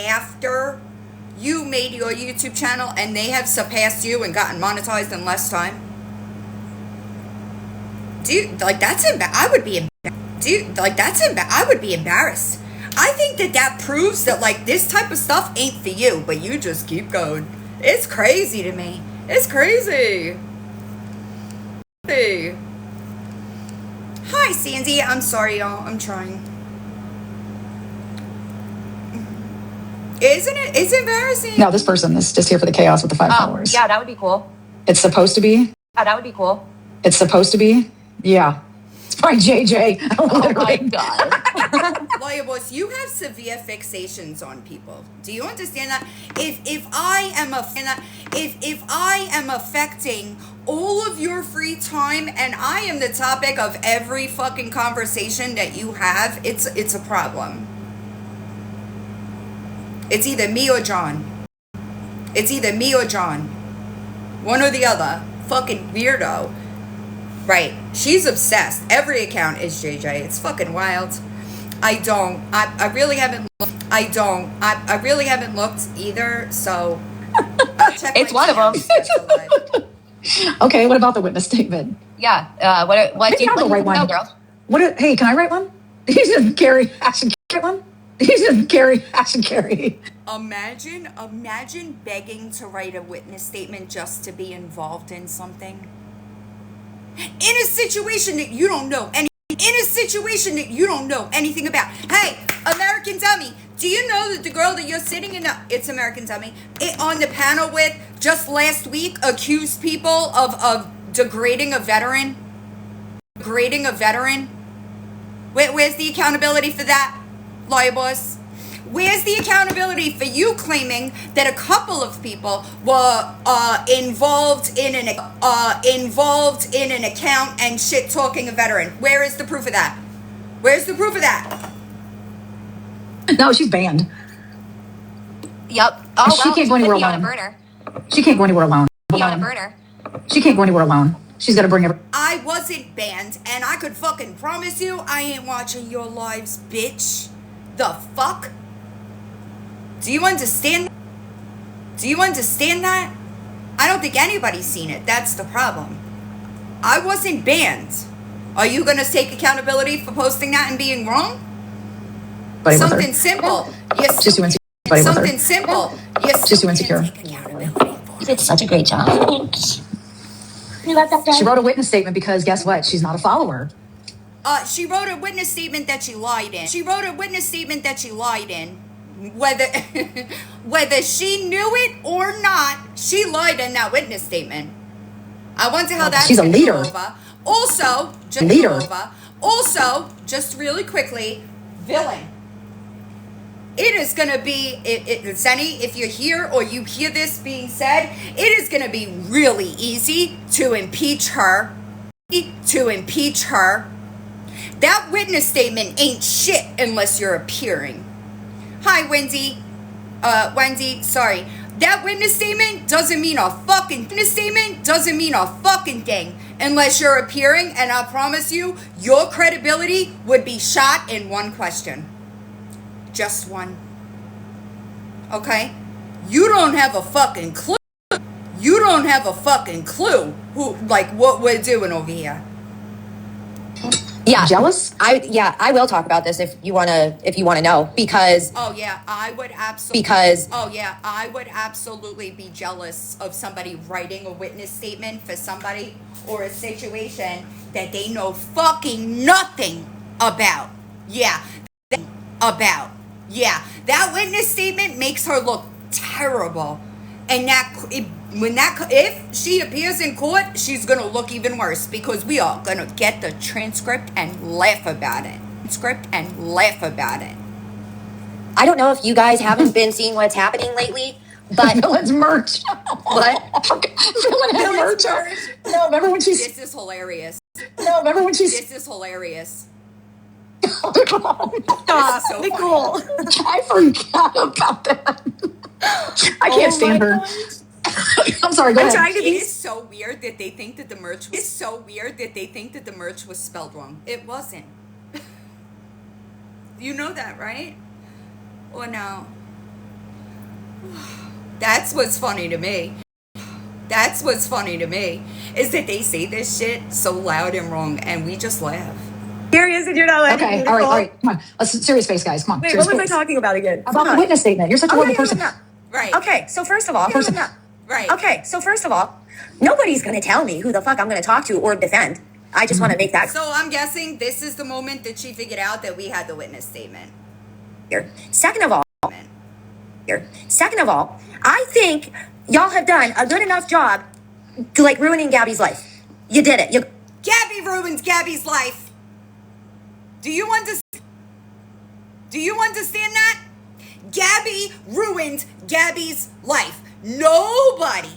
after you made your YouTube channel and they have surpassed you and gotten monetized in less time? Dude, like I would be embarrassed. I think that proves that, like, this type of stuff ain't for you, but you just keep going. It's crazy to me. It's crazy. Hey. Hi, Sandy. I'm sorry, y'all. I'm trying. Isn't it? It's embarrassing. No, this person is just here for the chaos with the 5 followers. Yeah, that would be cool. It's supposed to be. Yeah, that would be cool. It's supposed to be. Yeah. It's by JJ. Oh my God. Lawyer Boss, you have severe fixations on people. Do you understand that? If I am affecting all of your free time and I am the topic of every fucking conversation that you have, it's a problem. It's either me or John. It's either me or John. One or the other. Fucking weirdo. Right. She's obsessed. Every account is JJ. It's fucking wild. I really haven't looked. I really haven't looked either, so I'll check. It's one of them. Okay, what about the witness statement? Yeah. What Maybe I'll go write one. No, girl. Hey, can I write one? He said Carrie. I should write one. He said Carrie. I should carry. Imagine begging to write a witness statement just to be involved in something. In a situation that you don't know anything about. Hey, American Dummy, do you know that the girl that you're sitting in it's American Dummy, on the panel with just last week accused people of degrading a veteran? Where's the accountability for that, Lawyer Boss? Where's the accountability for you claiming that a couple of people were involved in an account and shit talking a veteran? Where is the proof of that? Where's the proof of that? No, she's banned. Yep. Oh, she can't go anywhere alone. She can't go anywhere alone. She can't go anywhere alone. She's got to bring her. I wasn't banned, and I could fucking promise you I ain't watching your lives, bitch. The fuck? Do you understand? Do you understand that? I don't think anybody's seen it. That's the problem. I wasn't banned. Are you going to take accountability for posting that and being wrong? Something simple. Yes. Just too insecure. Something simple. Yes. Just too insecure. You did such a great job. Thanks. You love that, She wrote a witness statement because guess what? She's not a follower. She wrote a witness statement that she lied in. Whether she knew it or not, she lied in that witness statement. I wonder how that's She's a leader. Over. Also, just really quickly, villain. It is going to be, Zenny, if you're here or you hear this being said, it is going to be really easy to impeach her. That witness statement ain't shit unless you're appearing. Hi, Wendy, sorry. That witness statement doesn't mean a fucking thing unless you're appearing, and I promise you, your credibility would be shot in one question. Just one. Okay? You don't have a fucking clue. Who, like, what we're doing over here. Yeah. Jealous? I will talk about this if you wanna know, because I would absolutely be jealous of somebody writing a witness statement for somebody or a situation that they know fucking nothing about. That witness statement makes her look terrible, and if she appears in court, she's gonna look even worse because we are gonna get the transcript and laugh about it. I don't know if you guys haven't been seeing what's happening lately, but Villain's merch. What? Villain had merch. No, remember when she's. This is hilarious. No, remember when she's. This is hilarious. Stop, so Nicole. I forgot about that. I can't stand her. I'm sorry. Go ahead. It is so weird that they think that the merch was spelled wrong. It wasn't. You know that, right? Or no? That's what's funny to me. Is that they say this shit so loud and wrong, and we just laugh. Serious and you're not letting Okay, me. all right. Come on. Let's serious face, guys. Come on. Wait, serious what was I face. talking about again? About the witness statement. You're such a horrible person. Right. Okay, so first of all, Right. Okay, so first of all, nobody's gonna tell me who the fuck I'm gonna talk to or defend. I just want to make that So I'm guessing this is the moment that she figured out that we had the witness statement. clear. Second of all, I think y'all have done a good enough job to like ruining Gabby's life. You did it. Gabby ruins Gabby's life. Do you understand? Do you understand that? Gabby ruined Gabby's life. Nobody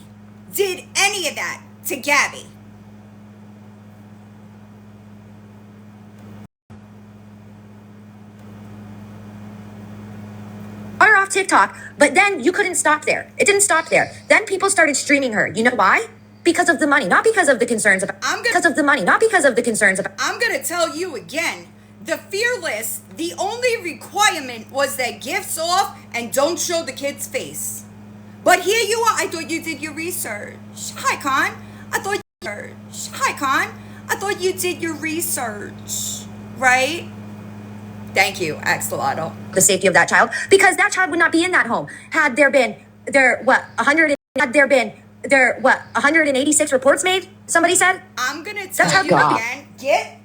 did any of that to Gabby. Her off TikTok, but then you couldn't stop there. It didn't stop there. Then people started streaming her. You know why? Because of the money, not because of the concerns about. Because of the money, not because of the concerns about. I'm gonna tell you again. The Fearless, the only requirement was that gifts off and don't show the kid's face. But here you are. I thought you did your research. Hi, Con. I thought you did your research. Right? Thank you, Axolotl. The safety of that child, because that child would not be in that home had there been 186 reports made. Somebody said. I'm gonna tell you again.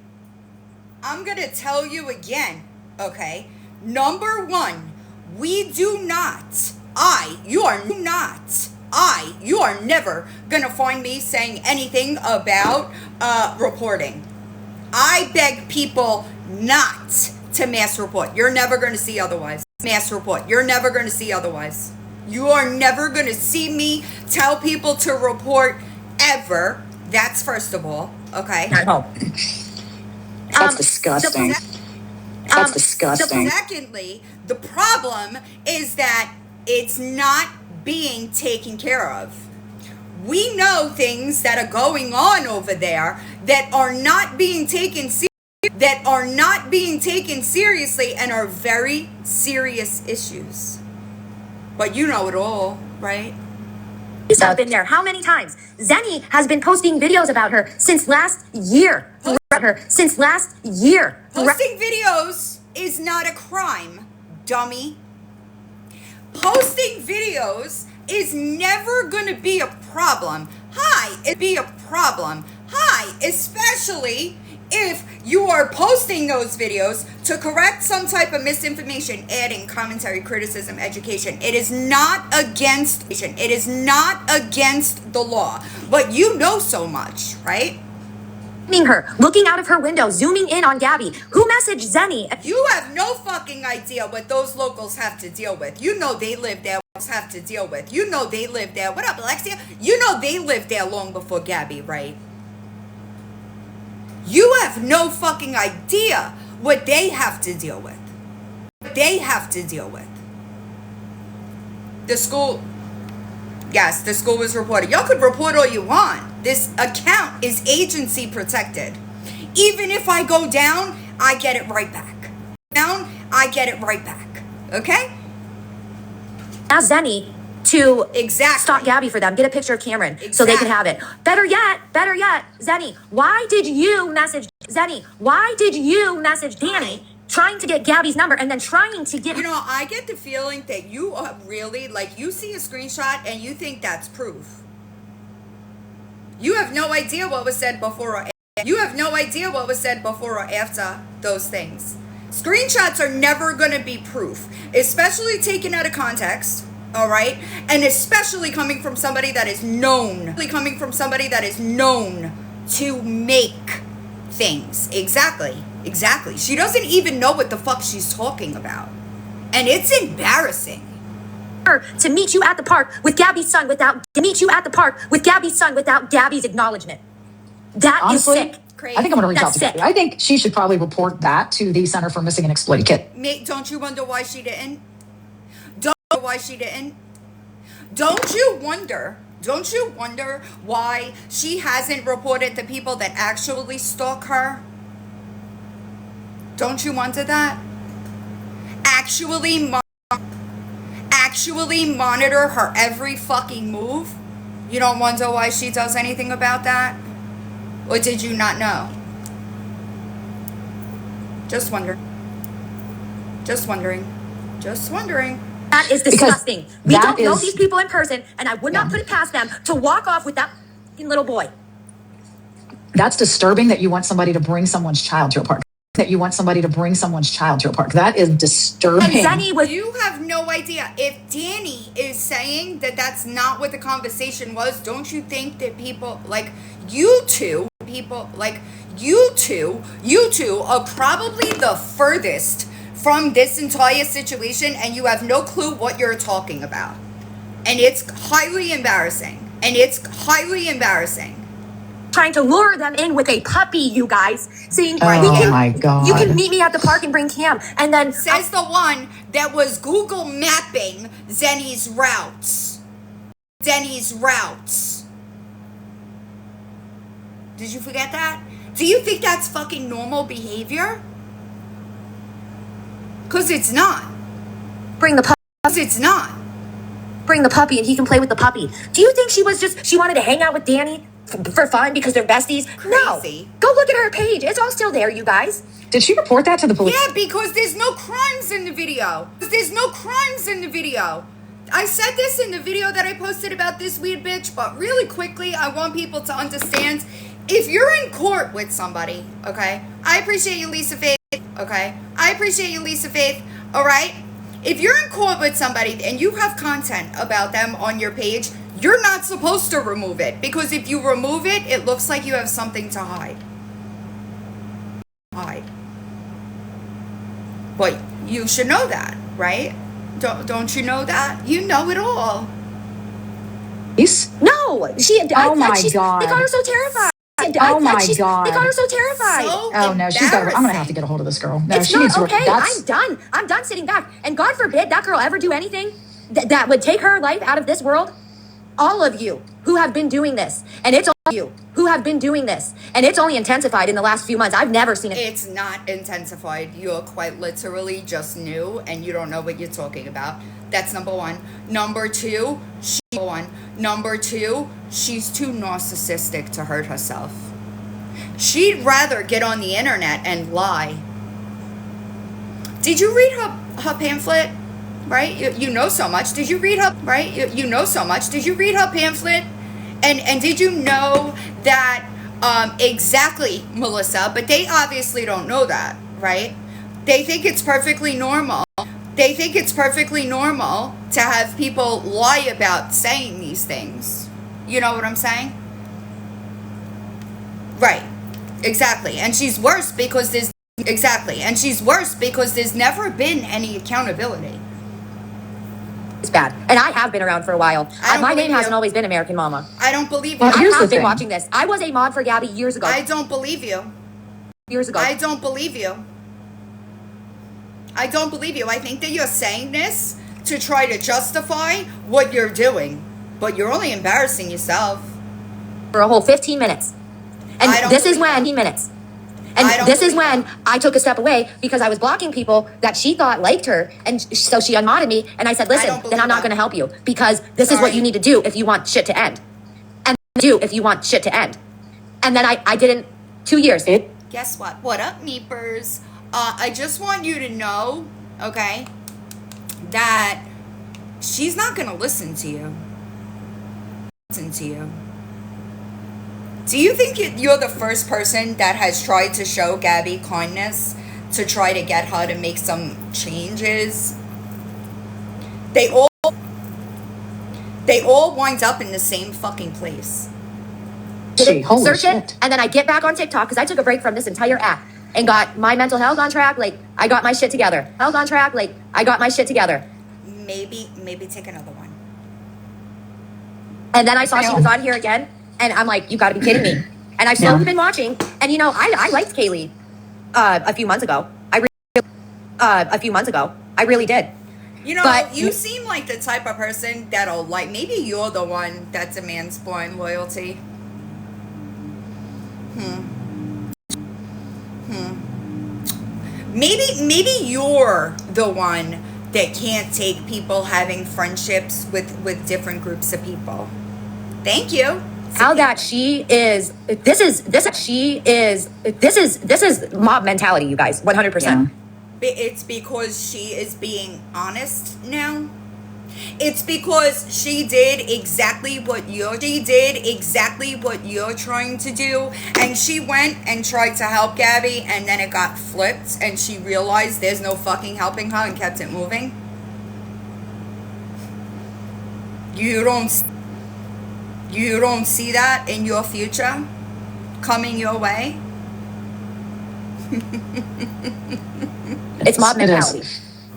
I'm gonna tell you again. Okay. Number one, you are never gonna find me saying anything about reporting. I beg people not to mass report. You're never gonna see otherwise. Mass report. You're never gonna see otherwise. You are never gonna see me tell people to report ever. That's first of all. Okay. At home. That's disgusting. That's disgusting. Secondly, the problem is that it's not being taken care of. We know things that are going on over there that are not being taken seriously and are very serious issues. But you know it all, right? I've been there. How many times? Zenny Has been posting videos about her since last year. Posting videos is not a crime, dummy. Posting videos is never gonna be a problem. Especially if you are posting those videos to correct some type of misinformation, adding commentary, criticism, education. It is not against the law. But you know so much, right? Her, looking out of her window, zooming in on Gabby. Who messaged Zenny? You have no fucking idea what those locals have to deal with. You know they live there. You know they live there. What up, Alexia? You know they lived there long before Gabby, right? You have no fucking idea what they have to deal with. The school was reported. Y'all could report all you want. This account is agency protected. Even if I go down, I get it right back. Okay? Ask Zenny to stop Gabby for them. Get a picture of Cameron so they can have it. Better yet, Zenny, why did you message Danny trying to get Gabby's number and then trying to get... You know, I get the feeling that you are really, like, you see a screenshot and you think that's proof. You have no idea what was said before or after those things. Screenshots are never going to be proof, especially taken out of context, all right? And especially coming from somebody that is known to make things. Exactly. She doesn't even know what the fuck she's talking about. And it's embarrassing. To meet you at the park with Gabby's son without Gabby's acknowledgement. That Honestly, is sick. I think I'm going to reach out to Gabby. I think she should probably report that to the Center for Missing and Exploited Kids. Don't you wonder why she didn't? Don't you wonder why she hasn't reported the people that actually stalk her? Don't you wonder that? Actually monitor her every fucking move? You don't wonder why she does anything about that? Or did you not know? Just wondering. Just wondering. Just wondering. That is disgusting. We that don't know is- these people in person, and I would not Yeah. put it past them to walk off with that fucking little boy. That's disturbing that you want somebody to bring someone's child to a park. That you want somebody to bring someone's child to a park. That is And disturbing. Zenny was You have no idea. If Danny is saying that that's not what the conversation was, don't you think that people like you two, you two are probably the furthest from this entire situation, and you have no clue what you're talking about. And it's highly embarrassing. trying to lure them in with a puppy, you guys. Saying, Oh my God. you can meet me at the park and bring Cam. And then Says the one that was Google mapping Zenny's routes. Did you forget that? Do you think that's fucking normal behavior? Because it's not. bring the puppy and he can play with the puppy. Do you think she wanted to hang out with Danny for fun because they're besties? Crazy. No. Go look at her page. It's all still there, you guys. Did she report that to the police? Yeah, because there's no crimes in the video. I said this in the video that I posted about this weird bitch, but really quickly, I want people to understand. If you're in court with somebody, okay? I appreciate you, Lisa Faith, okay? All right? If you're in court with somebody and you have content about them on your page, you're not supposed to remove it. Because if you remove it, it looks like you have something to hide. But you should know that, right? Don't you know that? You know it all. Police? No. Oh my God. They got her so terrified. Oh my God. They got her so terrified. So Oh no, she's got. I'm gonna have to embarrassing. get a hold of this girl. No, It's she not needs to. okay. That's I'm done sitting back. And God forbid that girl ever do anything that would take her life out of this world. All of you who have been doing this, and it's all of you who have been doing this, and it's only intensified in the last few months. I've never seen it. It's not intensified. You're quite literally just new and you don't know what you're talking about. That's number one. Number two, she's too narcissistic to hurt herself. She'd rather get on the internet and lie. Did you read her pamphlet? Right? You know so much. Did you read her, right? You know so much. Did you read her pamphlet? And did you know that, exactly, Melissa, but they obviously don't know that, right? They think it's perfectly normal. To have people lie about saying these things. You know what I'm saying? Right. Exactly. And she's worse because there's never been any accountability. It's bad. And I have been around for a while. I don't My believe name hasn't you. always been American Mama. I don't believe you. Well, I here's the have been thing. watching this. I was a mod for Gabby years ago. I don't believe you. I don't believe you. I think that you're saying this to try to justify what you're doing. But you're only embarrassing yourself. For a whole 15 minutes. I don't And this is believe when that. 15 minutes. I And don't this is believe when that. I took a step away because I was blocking people that she thought liked her. And so she unmodded me. And I said, I listen, don't then I'm not believe going to help you because this is what Sorry. you need to do if you want shit to end. And then I didn't 2 years. Guess what? What up, Meepers? I just want you to know, okay, that she's not gonna listen to you. Do you think you're the first person that has tried to show Gabby kindness to try to get her to make some changes? They all wind up in the same fucking place. Holy Search shit. it, and then I get back on TikTok because I took a break from this entire app and got my mental health on track. Like I got my shit together. Maybe take another one. And then I saw she was on here again, and I'm like, you got to be kidding me. And I've slowly been watching, and I liked Kaylee a few months ago. I really did. But You seem like the type of person that'll maybe you're the one that demands blind loyalty. Maybe you're the one that can't take people having friendships with different groups of people. Thank you. how that she is this is mob mentality, you guys. 100%. It's because she is being honest now. It's because she did exactly what you're trying to do, and she went and tried to help Gabby, and then it got flipped, and she realized there's no fucking helping her and kept it moving. You don't see that in your future coming your way? It's mob mentality.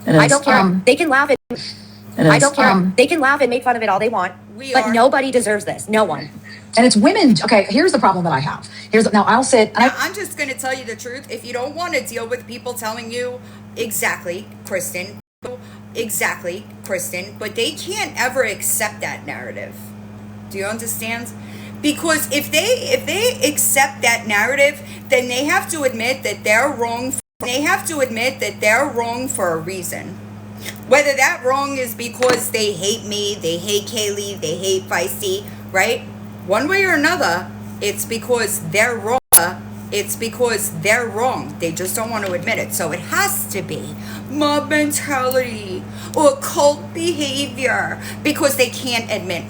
I don't care. They can laugh at I don't care. They can laugh and make fun of it all they want. But nobody deserves this. No one. And it's women. Okay, here's the problem that I have. Now I'll sit. Now, I'm just going to tell you the truth. If you don't want to deal with people telling you exactly, Kristen, but they can't ever accept that narrative. Do you understand? Because if they accept that narrative, then they have to admit that they're wrong. They have to admit that they're wrong for a reason. Whether that wrong is because they hate me, they hate Kaylee, they hate Feisty, right? One way or another, it's because they're wrong. It's because they're wrong. They just don't want to admit it. So it has to be mob mentality or cult behavior because they can't admit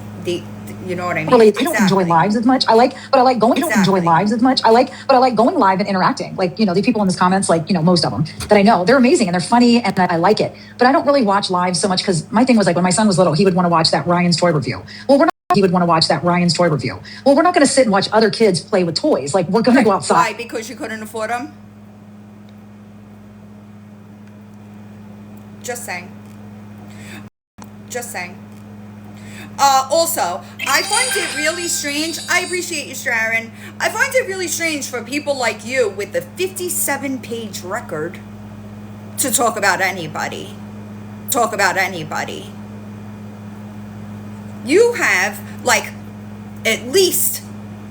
you know what I mean? Really, I don't enjoy lives as much. I like going. I don't enjoy lives as much. I like going live and interacting. Like, the people in the comments, like, most of them that I know, they're amazing and they're funny and I like it. But I don't really watch live so much because my thing was like when my son was little, he would want to watch that Ryan's toy review. Well, he would want to watch that Ryan's toy review. Well, we're not going to sit and watch other kids play with toys. Like, we're going to go outside. Why? Because you couldn't afford them? Just saying. Also, I find it really strange. I appreciate you, Sharon. I find it really strange for people like you with the 57-page record to talk about anybody. You have, like, at least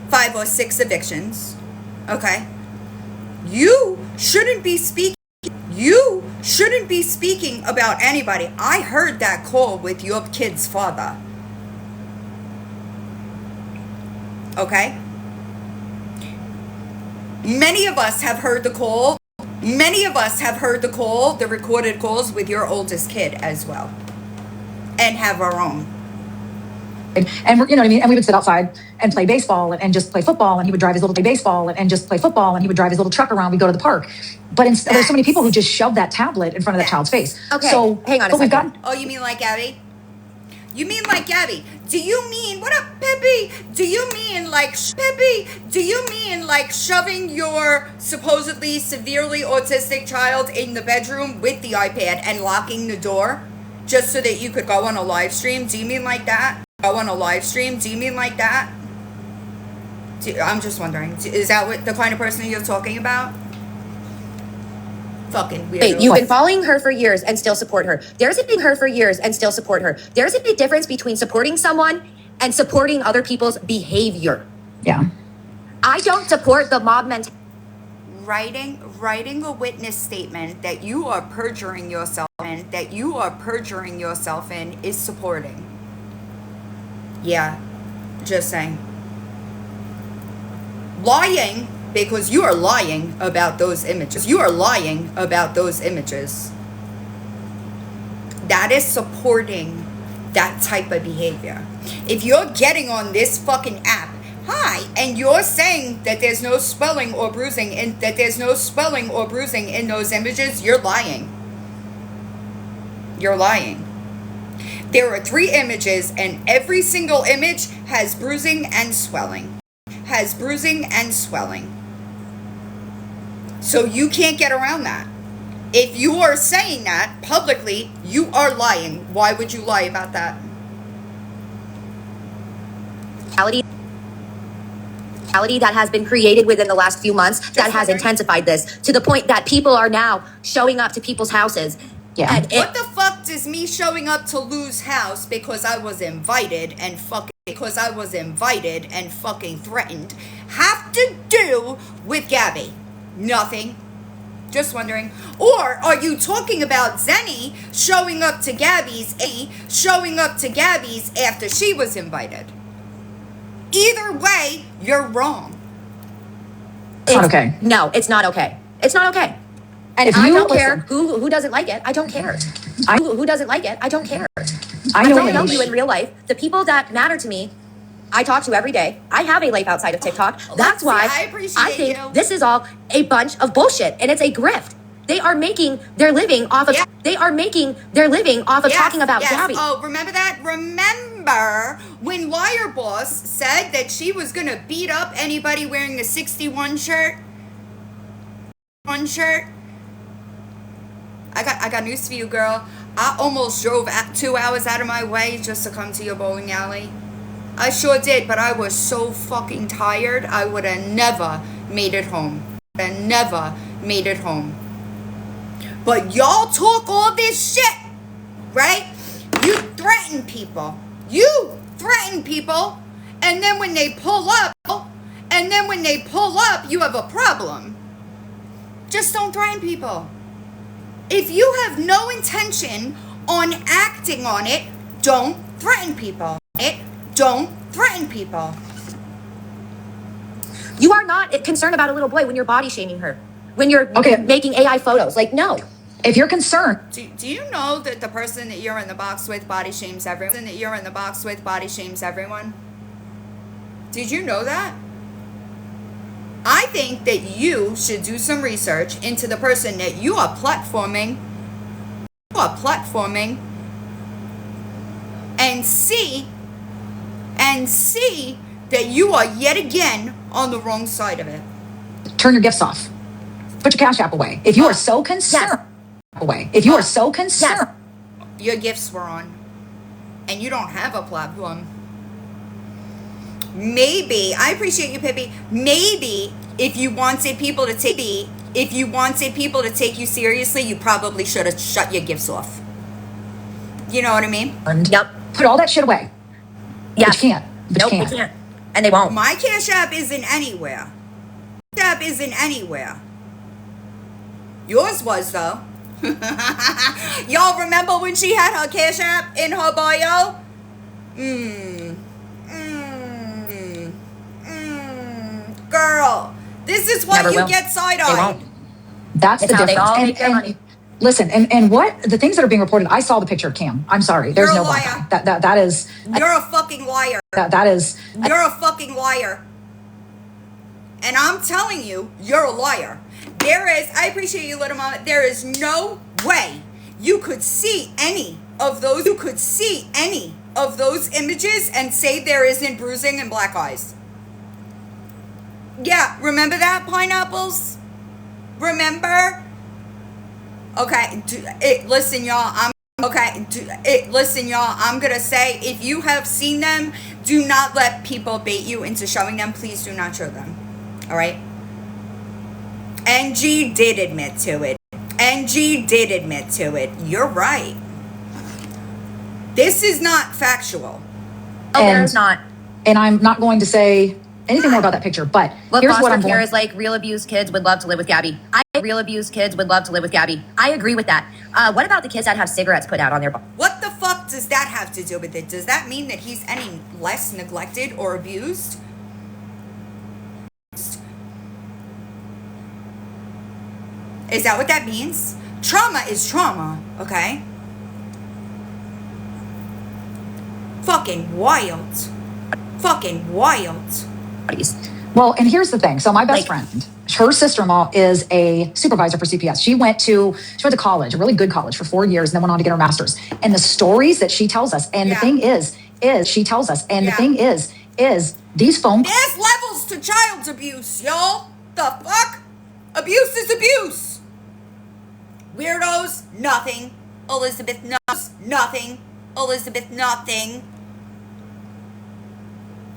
5 or 6 evictions, okay? You shouldn't be speaking about anybody. I heard that call with your kid's father. Okay? Many of us have heard the call. The recorded calls with your oldest kid as well. And have our own. And we're, and we would sit outside and play baseball and just play football, and he would drive his little truck around. We go to the park. But there's so many people who just shove that tablet in front of that child's face. Okay, so hang on a second. Oh, you mean like Gabby? Do you mean, what up, Peppy? Do you mean like shoving your supposedly severely autistic child in the bedroom with the iPad and locking the door just so that you could go on a live stream? Do you mean like that? I'm just wondering. Is that what the kind of person you're talking about? Fucking weirdo. Wait, you've been following her for years and still support her. There's a big difference between supporting someone and supporting other people's behavior. Yeah. I don't support the mob mentality. Writing a witness statement that you are perjuring yourself in is supporting. Yeah, just saying. Lying, because you are lying about those images. That is supporting that type of behavior. If you're getting on this fucking app, hi, and you're saying that there's no swelling or bruising in those images, you're lying. There are 3 images, and every single image has bruising and swelling. So you can't get around that. If you are saying that publicly, you are lying. Why would you lie about that? That has been created within the last few months that has intensified this to the point that people are now showing up to people's houses. Yeah. What the fuck does me showing up to Lou's house because I was invited and fucking threatened have to do with Gabby? Nothing. Just wondering. Or are you talking about Zenny showing up to Gabby's after she was invited? Either way, you're wrong. It's not okay. No, it's not okay. It's not okay. And If I you don't care listen- who doesn't like it. I don't care. Who doesn't like it. I don't care. I I know don't know Amy. you in real life. The people that matter to me, I talk to every day. I have a life outside of TikTok. That's Lexi, why I appreciate think you. this is all a bunch of bullshit, and it's a grift. They are making their living off of. Yeah. They are making their living off of talking about Gabby. Oh, remember that? Remember when Liar Boss said that she was gonna beat up anybody wearing a 61 shirt? One shirt. I got news for you, girl. I almost drove 2 hours out of my way just to come to your bowling alley. I sure did, but I was so fucking tired. I would have never made it home. But y'all talk all this shit, right? You threaten people. And then when they pull up, you have a problem. Just don't threaten people. If you have no intention on acting on it, don't threaten people. You are not concerned about a little boy when you're body shaming her. When you're making AI photos. Like, no. If you're concerned, Do you know that the person that you're in the box with body shames everyone? Did you know that? I think that you should do some research into the person that you are platforming. And see that you are yet again on the wrong side of it. turn your gifts off. Put your Cash App away. If you are so concerned, Your gifts were on. And you don't have a platform. Maybe, I appreciate you, Pippi. Maybe if you wanted people to take you seriously, you probably should have shut your gifts off. You know what I mean? Yep. Put all that shit away. Yeah. But you can't. Nope, you can't. And they won't. My Cash App isn't anywhere. Yours was, though. Y'all remember when she had her Cash App in her bio? Girl, this is why Never you will. get They side-eyed. won't. That's It's the how they difference. all make their money. Listen, and what the things that are being reported, I saw the picture of Cam. I'm sorry. There's You're a no black liar. eye. That is You're a fucking liar. that is You're a fucking liar. And I'm telling you, you're a liar. I appreciate you, little mama. There is no way you could see any of those images and say there isn't bruising and black eyes. Yeah, remember that, pineapples? Remember? Okay, listen, y'all. I'm gonna say, if you have seen them, do not let people bait you into showing them. Please do not show them. All right? NG did admit to it. You're right. This is not factual. Oh, And- there's not. and I'm not going to say anything more about that picture, but What here's what foster I'm care going is like. Real abused kids would love to live with Gabby. I agree with that. What about the kids that have cigarettes put out on their body? What the fuck does that have to do with it? Does that mean that he's any less neglected or abused? Is that what that means? Trauma is trauma, okay? Fucking wild. Well, and here's the thing. So my best Like- friend, her sister-in-law is a supervisor for CPS. She went to college, a really good college, for 4 years, and then went on to get her master's. And the stories that she tells us, and the Yeah. thing is she tells us, and the Yeah. thing is these phone There's levels to child abuse, y'all. The fuck? Abuse is abuse. Weirdos, nothing. Elizabeth knows nothing.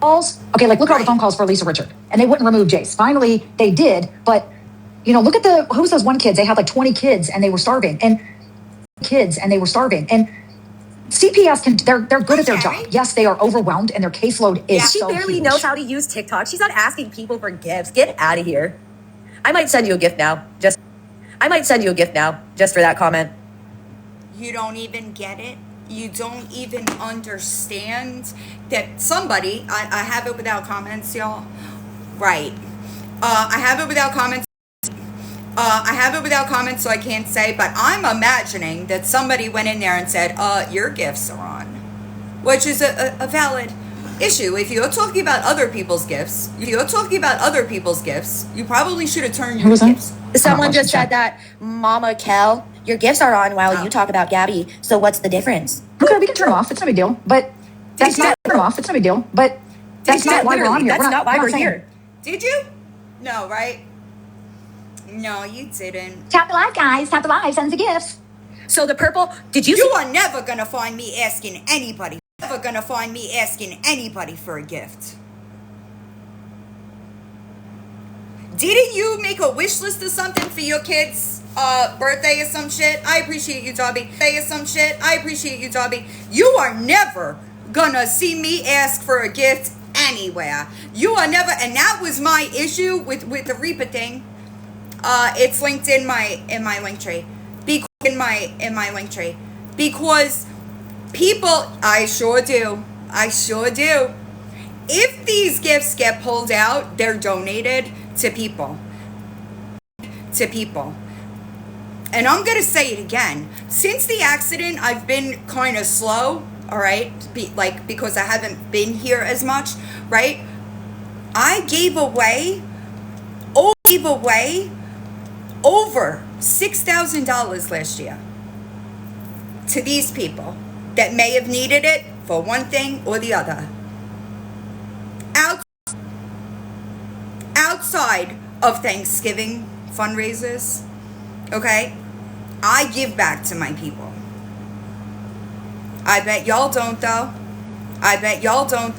calls. Okay, like look at all the Right. phone calls for Lisa Richard, and they wouldn't remove Jace. Finally, they did, but look at who's those one kids? They had like 20 kids, and they were starving, and CPS they're good at their job. Okay. Yes, they are overwhelmed, and their caseload is She so barely huge. knows how to use TikTok. She's not asking people for gifts. Get out of here. I might send you a gift now. Just for that comment. You don't even get it? You don't even understand that somebody, I have it without comments, y'all. Right. I have it without comments. I have it without comments, so I can't say, but I'm imagining that somebody went in there and said, your gifts are on. Which is a valid issue. If you're talking about other people's gifts, you probably should have turned your gifts. Someone just said that, Mama Kel, your gifts are on while you talk about Gabby. So what's the difference? Okay, we can turn them off. It's no big deal. But that's not turn them off. It's no big deal. But that's not why we're on here. That's not why we're here. Did you? No, right? No, you didn't. Tap the live, guys. Tap the live. Send the gifts. So the purple, did you? You are never gonna find me asking anybody. Never gonna find me asking anybody for a gift. Didn't you make a wish list or something for your kids' birthday or some shit? I appreciate you, Darby. You are never gonna see me ask for a gift anywhere. You are never, and that was my issue with the Reaper thing. It's linked in my link tree. In my link tree. Because people, I sure do. If these gifts get pulled out, they're donated to people. And I'm gonna say it again. Since the accident, I've been kind of slow, all right? Because I haven't been here as much, right? I gave away over $6,000 last year to these people that may have needed it for one thing or the other. Outside of Thanksgiving fundraisers, okay, I give back to my people. I bet y'all don't, though. I bet y'all don't.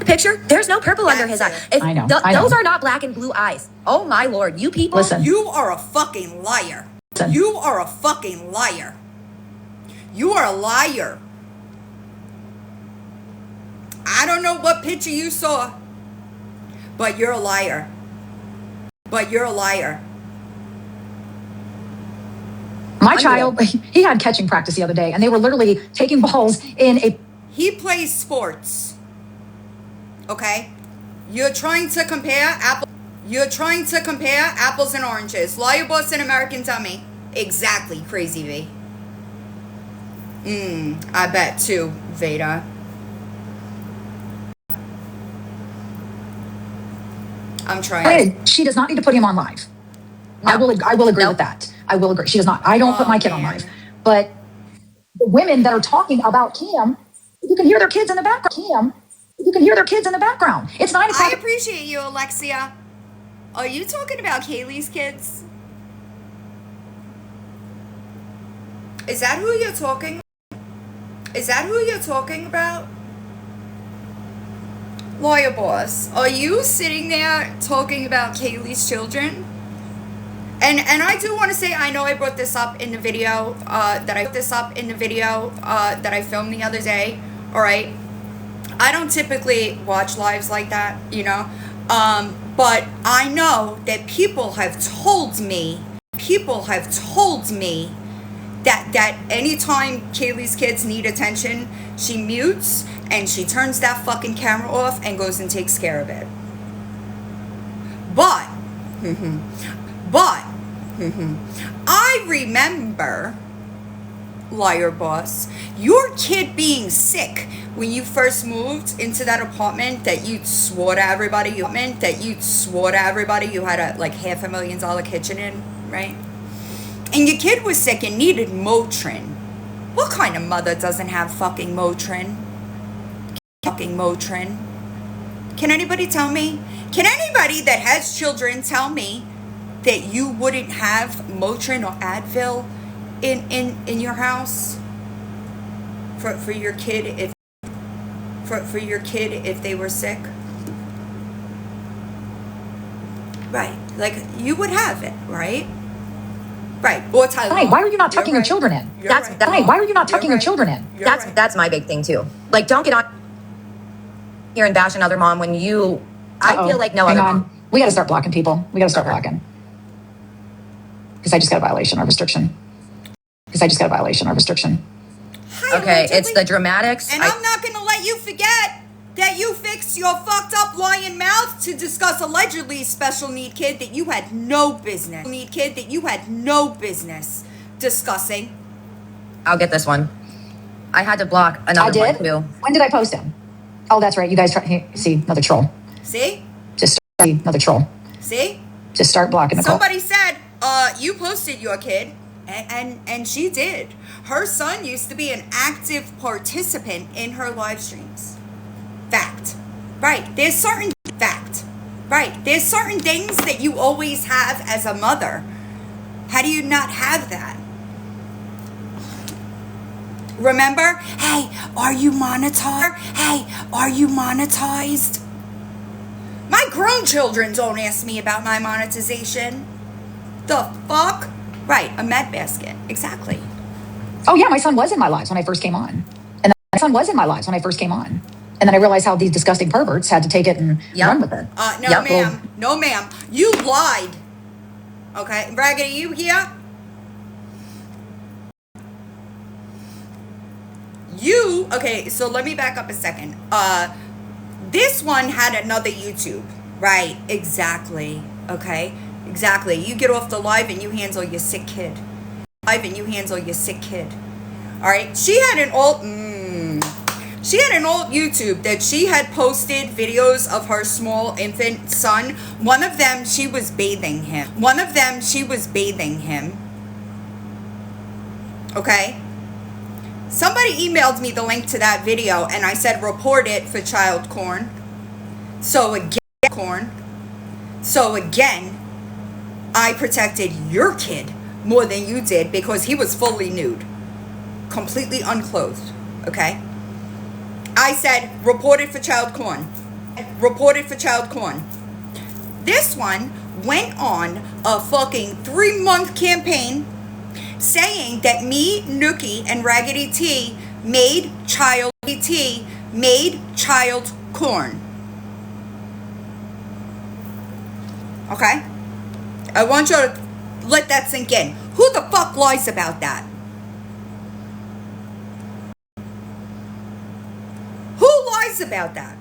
Picture, there's no purple under his eye. I know. Those are not black and blue eyes. Oh my Lord, you people. Listen. You are a fucking liar. You are a fucking liar. You are a liar. I don't know what picture you saw, but you're a liar. My child, he had catching practice the other day, and they were literally taking balls in a. He plays sports. Okay? You're trying to compare apples and oranges. Liar, boss, and American dummy. Exactly, Crazy V. I bet too, Veda. I'm trying. She does not need to put him on live. No. I will agree with that. I will agree. She does not. I don't put my kid on live. But the women that are talking about Kim, you can hear their kids in the background. It's 9 o'clock. I appreciate you, Alexia. Are you talking about Kaylee's kids? Is that who you're talking about? Lawyer boss, are you sitting there talking about Kaylee's children? And I do want to say, I know I brought this up in the video that I filmed the other day. All right, I don't typically watch lives like that, you know, but I know that people have told me that anytime Kaylee's kids need attention, she mutes and she turns that fucking camera off and goes and takes care of it. But I remember, liar boss, your kid being sick when you first moved into that apartment that you swore to everybody you had a like $500,000 kitchen in, right? And your kid was sick and needed Motrin. What kind of mother doesn't have fucking Motrin? Can anybody tell me? Can anybody that has children tell me that you wouldn't have Motrin or Advil in your house for your kid if they were sick? Right, like you would have it, right? Right. Or Tylenol. Hey, why are you not tucking your children in? Why are you not tucking your children in? That's my big thing too. Like, don't get on here and bash another mom when you. I feel like no Hang other on. mom. We got to start blocking people. We got to start blocking. Because I just got a violation or restriction. Because I just got a violation or restriction. Okay, it's the dramatics. And I'm not gonna let you forget that you fixed your fucked up lying mouth to discuss allegedly special need kid that you had no business. Need kid that you had no business discussing. I'll get this one. I had to block another one too. When did I post him? Oh, that's right. You guys see another troll. See? Just another troll. See? Just start blocking the Somebody said, you posted your kid, and she did. Her son used to be an active participant in her live streams. Fact. Right. There's certain fact. Right. There's certain things that you always have as a mother. How do you not have that? Remember? Hey, are you monetized? Hey, are you monetized? My grown children don't ask me about my monetization. The fuck? Right, a med basket. Exactly. Oh yeah, my son was in my lives when I first came on. And my son was in my lives when I first came on. And then I realized how these disgusting perverts had to take it and run with it. No, ma'am. No, ma'am. You lied. Okay, Raggedy, you here? Okay, so let me back up a second. This one had another YouTube, right? Exactly. Okay, exactly. You get off the live and you handle your sick kid. All right. She had an old YouTube that she had posted videos of her small infant son. One of them, she was bathing him. Okay. Somebody emailed me the link to that video and I said report it for child porn. So again, I protected your kid more than you did because he was fully nude, completely unclothed. Okay. I said report it for child porn. This one went on a fucking 3-month campaign saying that me, Nookie, and Raggedy T made child porn. Okay? I want you to let that sink in. Who the fuck lies about that? Who lies about that?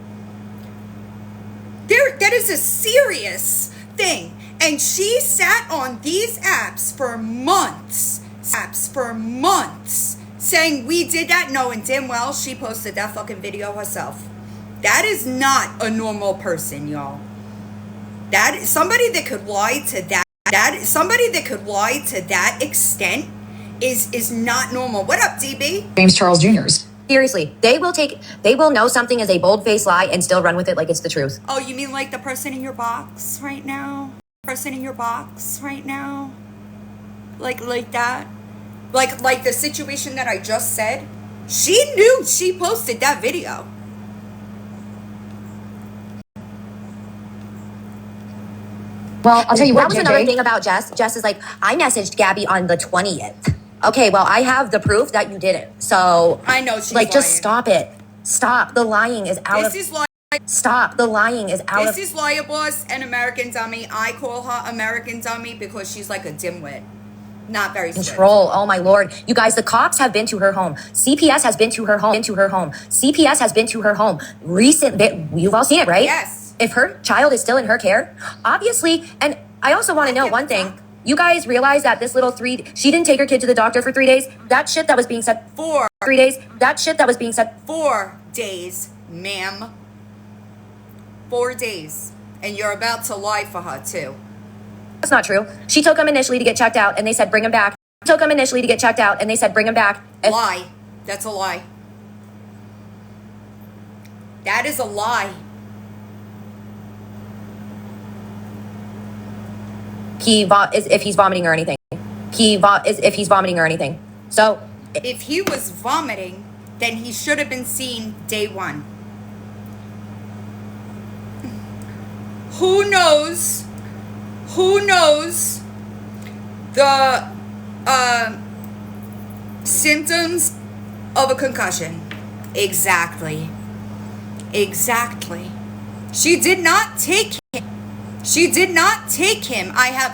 That is a serious thing. And she sat on these apps for months, saying we did that, knowing damn well she posted that fucking video herself. That is not a normal person, y'all. That is somebody that could lie to that. Somebody that could lie to that extent is not normal. What up, DB? James Charles Jr.'s. Seriously, they will know something is a bold-faced lie and still run with it like it's the truth. Oh, you mean like the person in your box right now? Like that? Like the situation that I just said? She knew she posted that video. Well, I'll tell you what, that was another thing about Jess. Jess is like, I messaged Gabby on the 20th. Okay, well, I have the proof that you didn't. So I know she's like, just lying. stop it. Stop. The lying is out This of. is like. Stop. The lying is out This of. is Liar Boss, an American dummy. I call her American dummy because she's like a dimwit. Not very strict. Control. Oh my lord. You guys, the cops have been to her home. CPS has been to her home. CPS has been to her home. You've all seen it, right? Yes. If her child is still in her care, obviously, and I also want to know one thing. You guys realize that this little she didn't take her kid to the doctor for 3 days? That shit that was being said 3 days. That shit that was being said 4 days, ma'am. 4 days. And you're about to lie for her too. That's not true. She took him initially to get checked out and they said bring him back. Lie. That's a lie. That is a lie. If he's vomiting or anything. If he's vomiting or anything. So if he was vomiting, then he should have been seen day 1. Who knows the symptoms of a concussion? Exactly. She did not take him.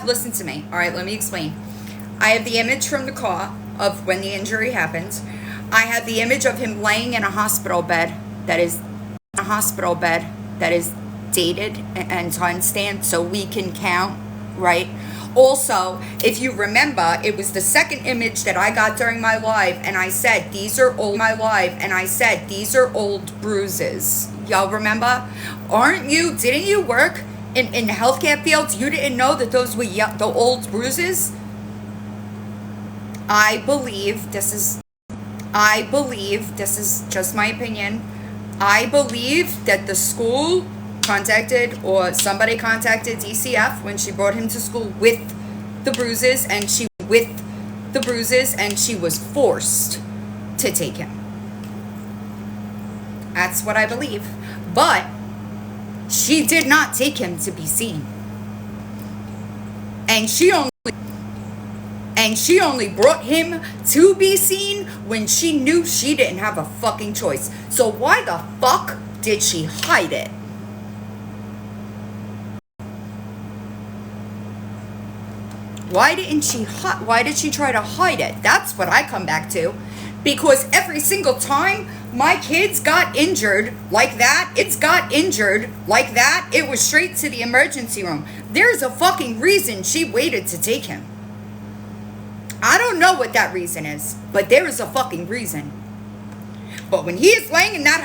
Listen to me. All right, let me explain. I have the image from the car of when the injury happened. I have the image of him laying in a hospital bed that is dated and timestamped so we can count, right? Also, if you remember, it was the second image that I got during my live, and I said, these are old bruises. Y'all remember? Didn't you work in the healthcare fields? You didn't know that those were the old bruises? I believe this is just my opinion. I believe that the school contacted, or somebody contacted DCF when she brought him to school with the bruises, and she was forced to take him. That's what I believe. But she did not take him to be seen. And she only brought him to be seen when she knew she didn't have a fucking choice. So why the fuck did she hide it? Why did she try to hide it? That's what I come back to. Because every single time my kids got injured like that, it was straight to the emergency room. There's a fucking reason she waited to take him. I don't know what that reason is, but there is a fucking reason. But when he is laying in that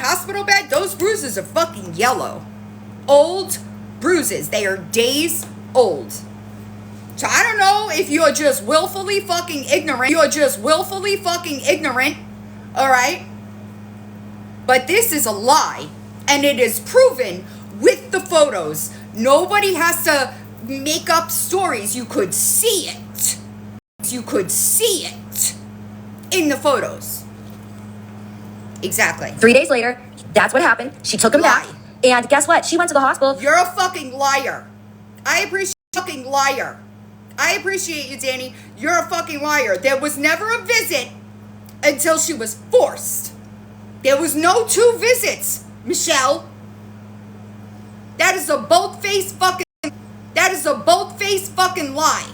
hospital bed, those bruises are fucking yellow. Old bruises. They are days old. So I don't know if you're just willfully fucking ignorant. All right? But this is a lie. And it is proven with the photos. Nobody has to make up stories. You could see it. In the photos. Exactly. 3 days later, that's what happened. She took him back. And guess what? She went to the hospital. You're a fucking liar. I appreciate you, Danny. You're a fucking liar. There was never a visit until she was forced. There was no 2 visits, Michelle. That is a bold-faced fucking lie.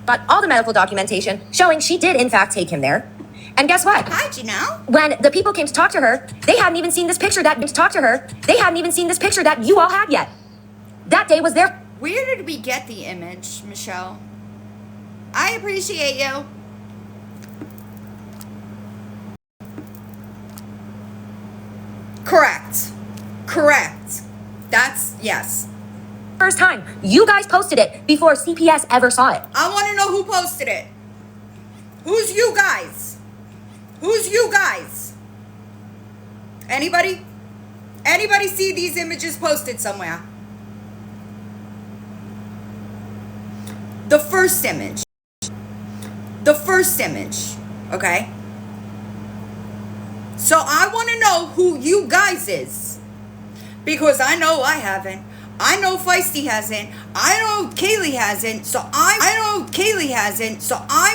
Got all the medical documentation showing she did in fact take him there. And guess what? How'd you know? When the people came to talk to her, they hadn't even seen this picture that you all had yet. That day was their... Where did we get the image, Michelle? I appreciate you. Correct. That's, yes. first time. You guys posted it before CPS ever saw it. I want to know who posted it. Who's you guys? Anybody see these images posted somewhere? The first image, okay? So I want to know who you guys is. Because I know I haven't. I know Feisty hasn't. I know Kaylee hasn't. So I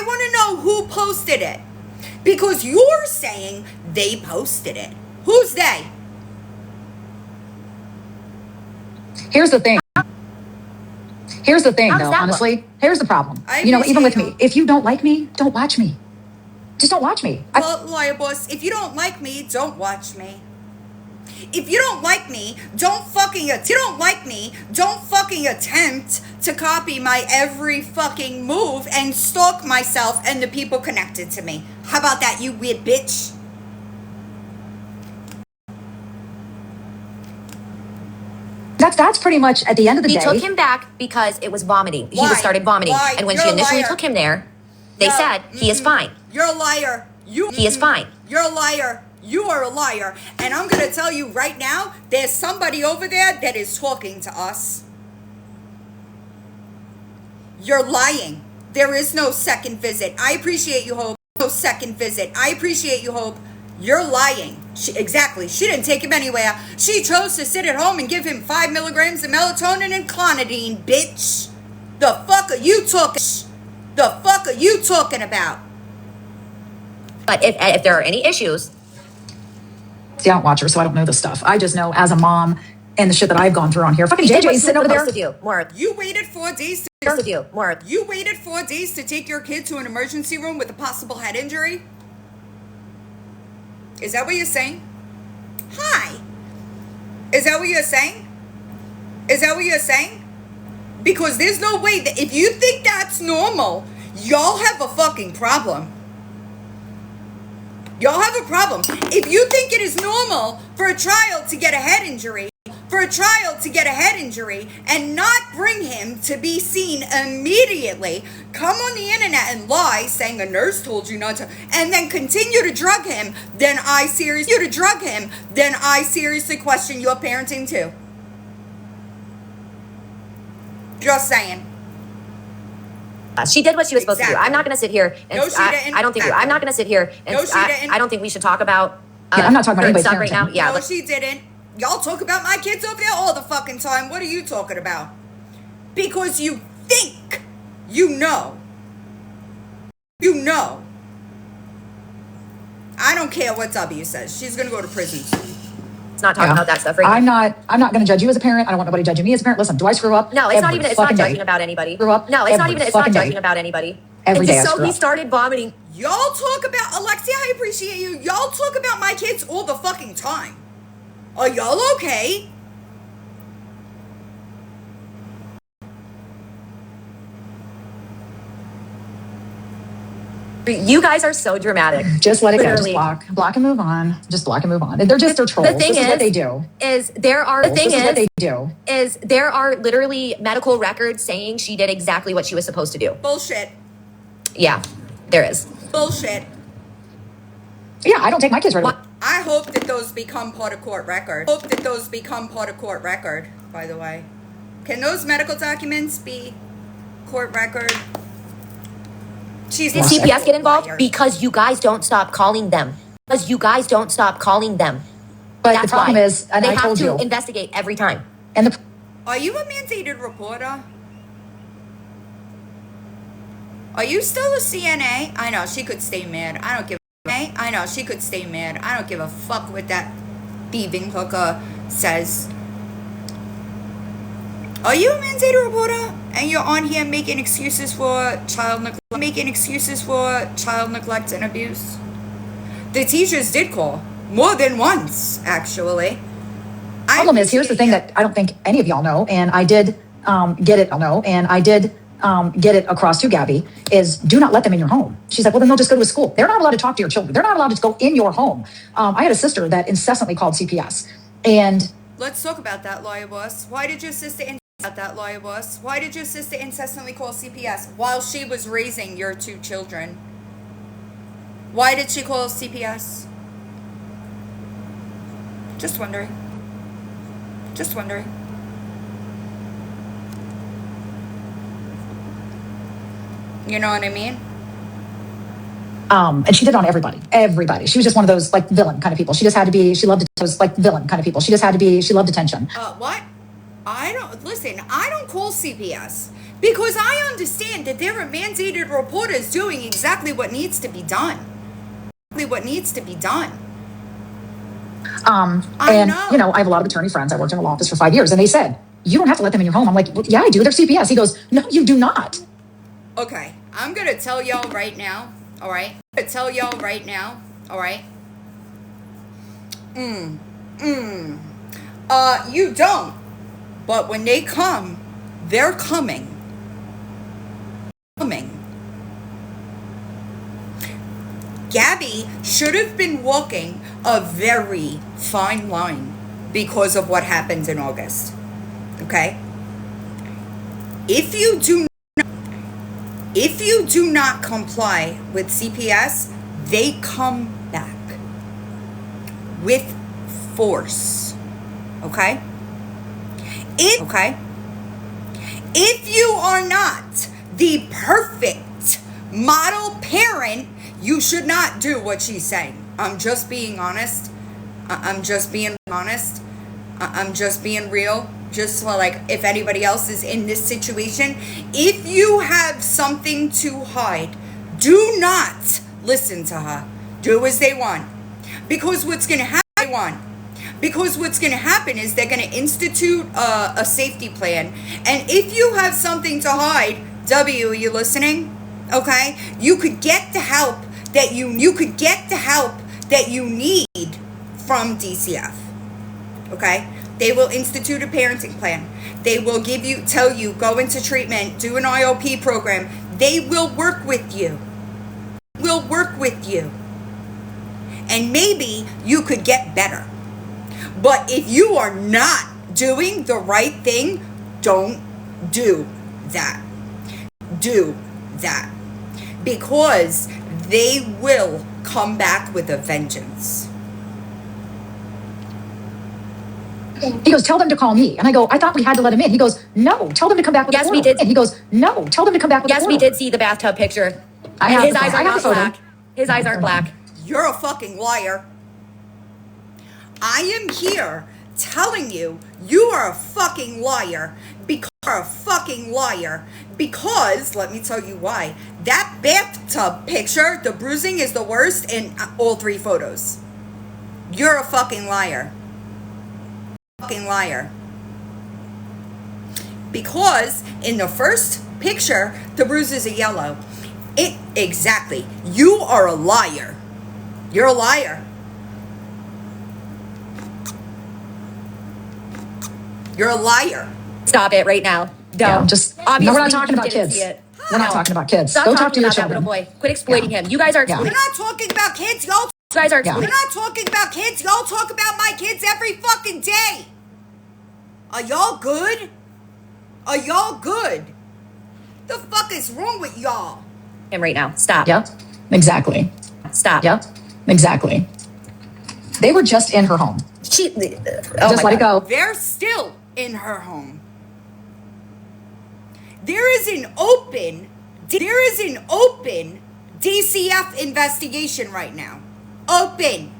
want to know who posted it. Because you're saying they posted it. Who's they? Here's the thing. How does Though, that honestly. Here's the problem. I Even with appreciate me, if you don't like me, don't watch me. Just don't watch me. Well, Lawyer Boss, if you don't like me, don't watch me. If you don't like me, don't fucking attempt to copy my every fucking move and stalk myself and the people connected to me. How about that, you weird bitch? That's pretty much at the end of the He day. took him back because it was vomiting. He Why? just started vomiting. Why? And when You're she a initially liar. took him there, they No. said he is fine. You're a liar. He is fine. You're a liar. You are a liar. And I'm going to tell you right now, there's somebody over there that is talking to us. You're lying. There is no second visit. I appreciate you, Hope. No second visit. I appreciate you, Hope. You're lying. Exactly. She didn't take him anywhere. She chose to sit at home and give him 5 milligrams of melatonin and clonidine, bitch. The fuck are you talking about? But if there are any issues, See, I don't watch her, so I don't know this stuff. I just know as a mom, and the shit that I've gone through on here. Fucking You did what JJ's she sitting was over there. supposed to do, Mark. You waited 4 days Supposed to do, Mark. You waited 4 days to take your kid to an emergency room with a possible head injury? Is that what you're saying? Hi. Is that what you're saying? Is that what you're saying? Because there's no way that if you think that's normal, y'all have a fucking problem. Y'all have a problem. If you think it is normal for a child to get a head injury, and not bring him to be seen immediately, come on the internet and lie saying a nurse told you not to, and then continue to drug him, then I seriously question your parenting too. Just saying. She did what she was supposed to do. Exactly. I'm not going to sit here and No, she didn't. I don't think I'm not going to sit here and No, she didn't. I don't think we should talk about Yeah, I'm not talking about anybody's stuff right now. parenting. Yeah, No, she didn't. Y'all talk about my kids over there all the fucking time. What are you talking about? Because you think you know. You know. I don't care what W says. She's gonna go to prison soon. let's not talk about that stuff right I'm now. not going to judge you as a parent. I don't want nobody judging me as a parent. Listen, do I screw up? No, it's not Every even. It's not fucking day. judging about anybody. Screw up No, it's not every even. It's not fucking day. judging about anybody. Every day I So screw he up. started vomiting. Y'all talk about Alexia, I appreciate you. Y'all talk about my kids all the fucking time. Are y'all okay? You guys are so dramatic. Just let it go. Just Literally. block and move on. Just block and move on. They're trolls. The thing This is what they do. is there are This is what they do. is there are literally medical records saying she did exactly what she was supposed to do. Bullshit. Yeah, there is. Bullshit. Yeah, I don't take my kids right away. I hope that those become part of court record. By the way. Can those medical documents be court record? She's Did a CPS get involved? liar. Because you guys don't stop calling them. But That's the problem why. is, and they I have told to you, investigate every time. and the Are you a mandated reporter? Are you still a CNA? I know, she could stay mad. I don't give a I know, she could stay mad. I don't give a fuck what that thieving hooker says. Are you a mandated reporter? And you're on here making excuses for child neglect and abuse? The teachers did call. More than once, actually. problem is, here's the thing that I don't think any of y'all know, and I did get it. Get it across to Gabby, is do not let them in your home. She's like, well, then they'll just go to a school. They're not allowed to talk to your children. They're not allowed to go in your home. I had a sister that incessantly called CPS, and Let's talk about that, lawyer boss. Why did your sister incessantly call CPS while she was raising your 2 children? Why did she call CPS? Just wondering. You know what I mean? and she did it on everybody. She was just one of those like villain kind of people. She loved attention. What? I don't call CPS because I understand that there are mandated reporters doing exactly what needs to be done. And know. you know, I have a lot of attorney friends. I worked in a law office for 5 years, and they said, you don't have to let them in your home. I'm like, well, yeah, I do. They're CPS. He goes, no, you do not. Okay, I'm gonna tell y'all right now, all right? You don't. But when they come, they're coming. Gabby should have been walking a very fine line because of what happened in August. Okay? If you do not comply with CPS, they come back with force. Okay? If you are not the perfect model parent, you should not do what she's saying. I'm just being honest. I'm just being real. Just so, like, if anybody else is in this situation, if you have something to hide, do not listen to her. Do as they want. Because what's going to happen, Because what's going to happen is they're going to institute a safety plan. And if you have something to hide, W, are you listening? Okay? You could get the help that you could get the help that you need from DCF. Okay? They will institute a parenting plan. They will tell you, go into treatment, do an IOP program. They will work with you. And maybe you could get better. But if you are not doing the right thing, don't do that. Do that. Because they will come back with a vengeance. He goes, tell them to call me. And I go, I thought we had to let him in. He goes, no, tell them to come back with Yes, a we portal. did. And he goes, no, tell them to come back with a Yes, portal. we did see the bathtub picture. I And have his the eyes photo. are I have not the photo. black. His eyes aren't black. You're a fucking liar. I am here telling you, you are a fucking liar. Because you're a fucking liar. Because, let me tell you why. That bathtub picture, the bruising is the worst in all 3 photos. You're a fucking liar. Fucking liar. Because in the first picture, the bruises are yellow. Exactly. You are a liar. You're a liar. You're a liar. Stop it right now. Yeah, Don't. just, no, Obviously, we're not talking you about didn't kids. see it. We're not talking about kids. Stop Go talking talk to your about that little children. boy. Quit exploiting him. You guys are Yeah. We're exploiting. not talking about kids. Y'all You guys are Yeah. We're exploiting. not talking about kids. Y'all talk about my kids every fucking day. Are y'all good? Are y'all good? The fuck is wrong with y'all? Him right now. Stop. Yep, exactly. Stop. Yep, exactly. They were just in her home. She. Just let it go. They're still in her home. There is an open DCF investigation right now. Open.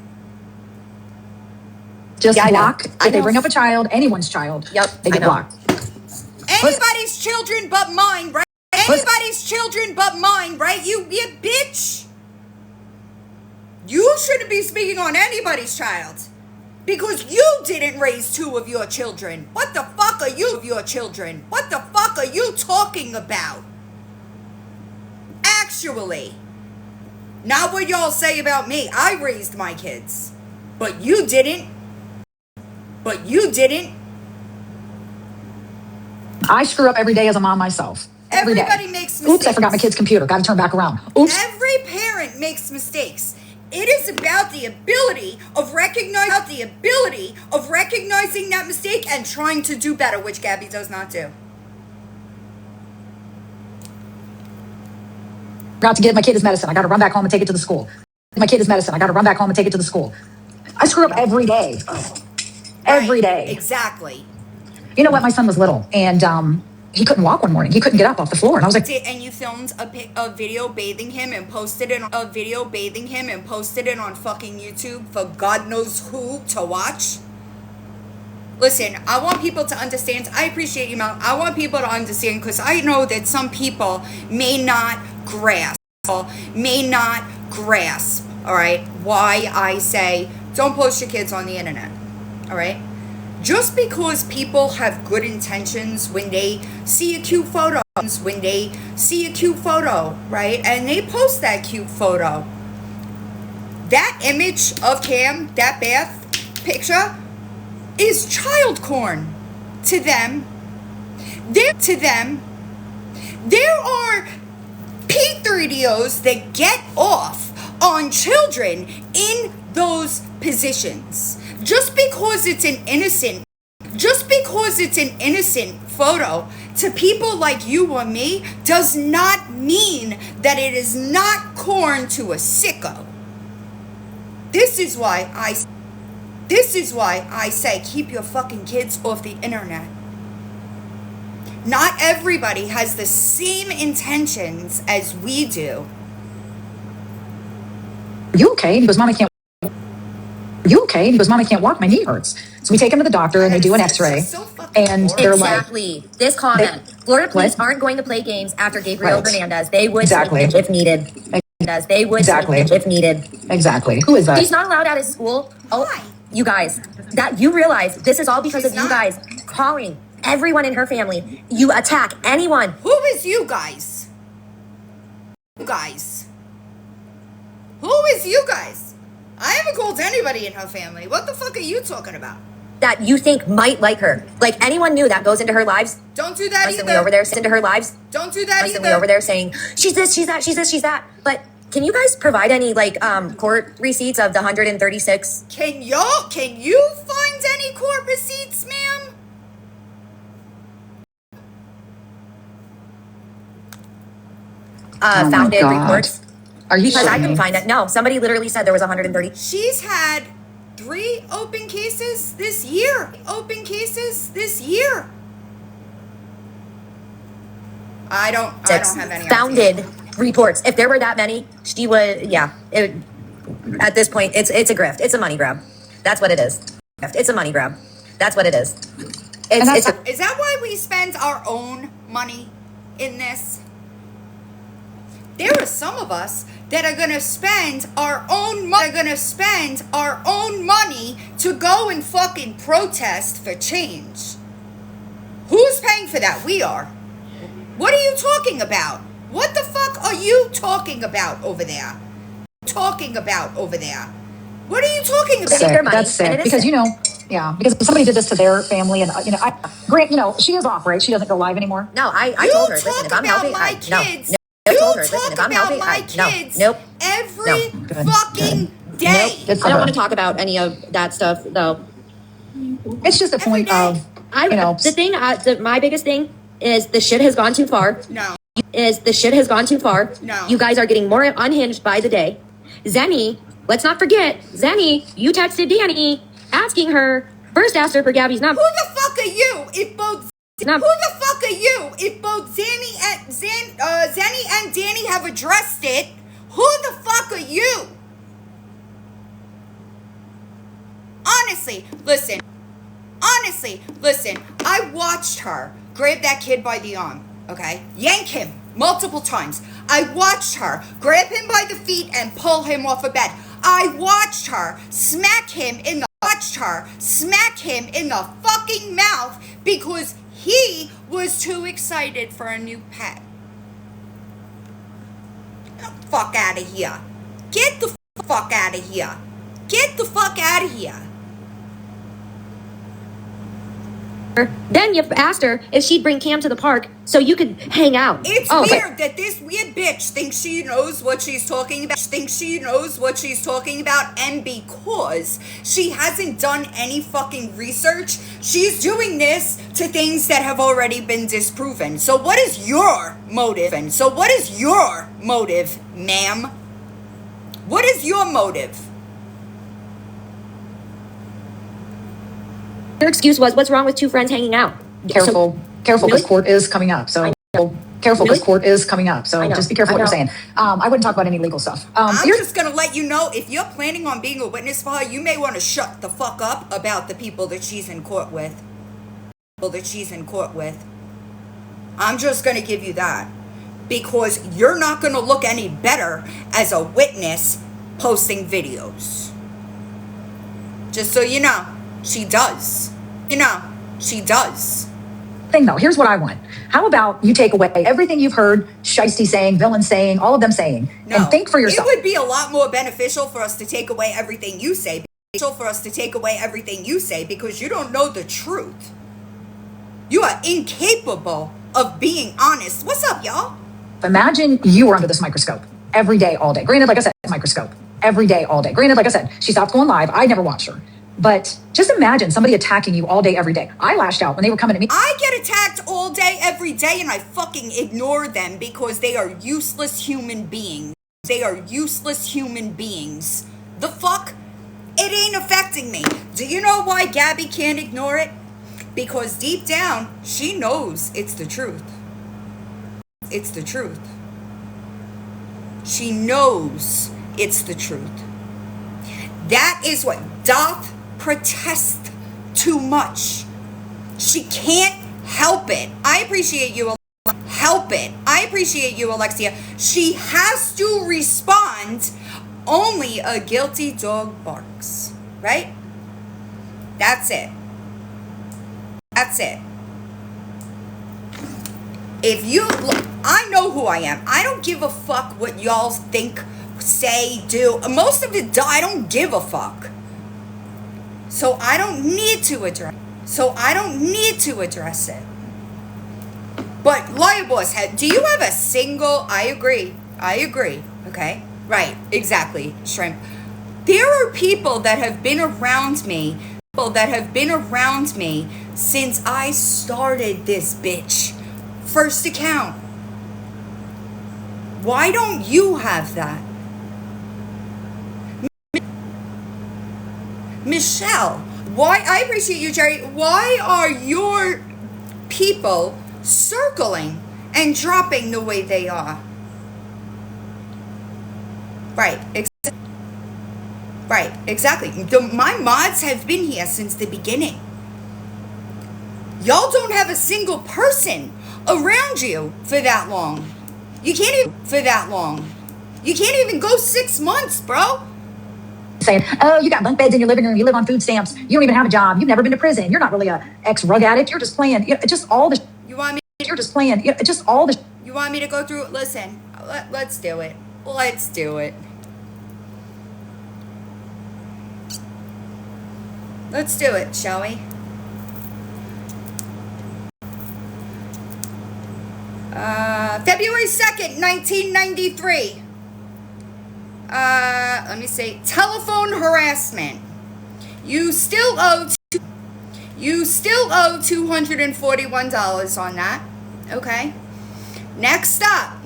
Just Yeah, I know. block. I If they know. bring up a child, anyone's child, Yep, they I get know. blocked. Anybody's children but mine, right? Anybody's children but mine, right? You bitch. You shouldn't be speaking on anybody's child. Because you didn't raise 2 of your children. What the fuck are you of your children? What the fuck are you talking about? Actually, not what y'all say about me. I raised my kids. But you didn't. I screw up every day as a mom myself. Every day. Everybody makes Oops, I mistakes. forgot my kid's computer. Got to turn back around. Oops. Every parent makes mistakes. It is about the ability of recognizing that mistake and trying to do better, which Gabby does not do. Forgot to give my kid his medicine. I got to run back home and take it to the school. My kid his medicine. I got to run back home and take it to the school. I screw up every day. Every Right. day. Exactly. You know what? My son was little and he couldn't walk one morning. He couldn't get up off the floor. And I was like, And you filmed a video bathing him and posted it on fucking YouTube for God knows who to watch. Listen, I want people to understand. I appreciate you, Mel. I want people to understand because I know that some people may not grasp. All right, why I say don't post your kids on the internet. All right, just because people have good intentions when they see a cute photo, right, and they post that cute photo, that image of Cam, that bath picture, is child porn to them. There are P3DOs that get off on children in those positions. Just because it's an innocent photo to people like you or me does not mean that it is not corn to a sicko. This is why I say keep your fucking kids off the internet. Not everybody has the same intentions as we do. are you okay? And he goes, Mom, I can't. Are you okay? And he goes, Mom, I can't walk. My knee hurts. So we take him to the doctor and they do an x-ray. So fucking And boring. they're like, Exactly. This comment. Florida police What? aren't going to play games after Gabriel Right. Hernandez. They would Exactly. if needed. They would Exactly. if needed. exactly. Who is that? He's not allowed at his school. Oh, Why? You guys, that you realize this is all because She's of you not. guys calling everyone in her family. You attack anyone. Who is you guys? You guys. Who is you guys? I haven't called anybody in her family. What the fuck are you talking about? That you think might like her. Like anyone new that goes into her lives, Don't do that constantly either. over there, into her lives, Don't do that constantly either. over there saying, she's this, she's that, she's this, she's that. But can you guys provide any like court receipts of the 136? Can you find any court receipts, ma'am? Oh my Founded God. reports? Are you Because I shitting couldn't me? find it. No, somebody literally said there was 130. She's had 3 open cases this year. Open cases this year. I don't have any Founded idea. reports. If there were that many, she would, yeah. At this point, it's a grift. It's a money grab. That's what it is. It's a money grab. That's what it is. It's a, Is that why we spend our own money in this? There are some of us that are gonna spend our own money to go and fucking protest for change. Who's paying for that? We are. What are you talking about? What the fuck are you talking about over there? What are you talking about? Sick. their money, That's and sick. it is Because, sick. you know, yeah, because if somebody did this to their family and, Grant, you know, she is off, right? She doesn't go live anymore. no, I You told her, listen, talk if I'm about helping, my kids. no. You I told her, talk listen, if I'm about helping, my kids nope. every No. Good. fucking day. Good for I don't her. want to talk about any of that stuff, though. It's just a point day. of, you know, My biggest thing is the shit has gone too far. No. No. You guys are getting more unhinged by the day. Zenny, let's not forget, Zenny, you texted Danny asking her, first asked her for Gabby's number. Who the fuck are you? If both Zenny and Danny have addressed it, who the fuck are you? Honestly, listen. I watched her grab that kid by the arm, okay? Yank him multiple times. I watched her grab him by the feet and pull him off a bed. I watched her smack him in the fucking mouth because he was too excited for a new pet. Get the fuck out of here. Get the fuck out of here. Get the fuck out of here. Then you asked her if she'd bring Cam to the park so you could hang out. It's Oh, okay. weird that this weird bitch thinks she knows what she's talking about. And because she hasn't done any fucking research, she's doing this to things that have already been disproven. So what is your motive? Ma'am? What is your motive? Her excuse was, what's wrong with two friends hanging out? careful, because Really? court is coming up. So careful, because Really? court is coming up. So I know. just be careful I what you're know. saying. I wouldn't talk about any legal stuff. I'm You're- just gonna let you know, if you're planning on being a witness for her, you may want to shut the fuck up about the people that she's in court with. I'm just gonna give you that. Because you're not gonna look any better as a witness posting videos. Just so you know, she does. thing though, here's what I want. How about you take away everything you've heard Shiesty saying, Villain saying, all of them saying, and think for yourself. It would be a lot more beneficial for us to take away everything you say. Because you don't know the truth. You are incapable of being honest. What's up, y'all? Imagine you were under this microscope every day, all day. Granted, like I said, microscope every day, all day. Granted, like I said, she stopped going live. I never watched her. But just imagine somebody attacking you all day, every day. I lashed out when they were coming at me. I get attacked all day, every day, and I fucking ignore them because they are useless human beings. The fuck? It ain't affecting me. Do you know why Gabby can't ignore it? Because deep down, she knows it's the truth. She knows it's the truth. That is what doth protest too much. She can't help it. I appreciate you, Alexia. She has to respond. Only a guilty dog barks, right? That's it. That's it. If you look, I know who I am. I don't give a fuck what y'all think, say, do. Most of it, I don't give a fuck. So I don't need to address. It. But Lawyer Boss, do you have a single? I agree. Okay, right, exactly. Shrimp. There are people that have been around me. Since I started this bitch. First account. Why don't you have that? Michelle, why? I appreciate you, Jerry. Why are your people circling and dropping the way they are? Right, exactly. My mods have been here since the beginning. Y'all don't have a single person around you for that long. You can't even go 6 months, bro. Saying, oh, you got bunk beds in your living room, you live on food stamps, you don't even have a job, you've never been to prison, you're not really a ex-drug addict, you're just playing, just all the. You want me? You're just playing, just all the. You want me to go through? Listen, let's do it. Let's do it. Let's do it, shall we? February 2nd, 1993. Let me see. Telephone harassment. You still owe $241 on that. Okay. Next up.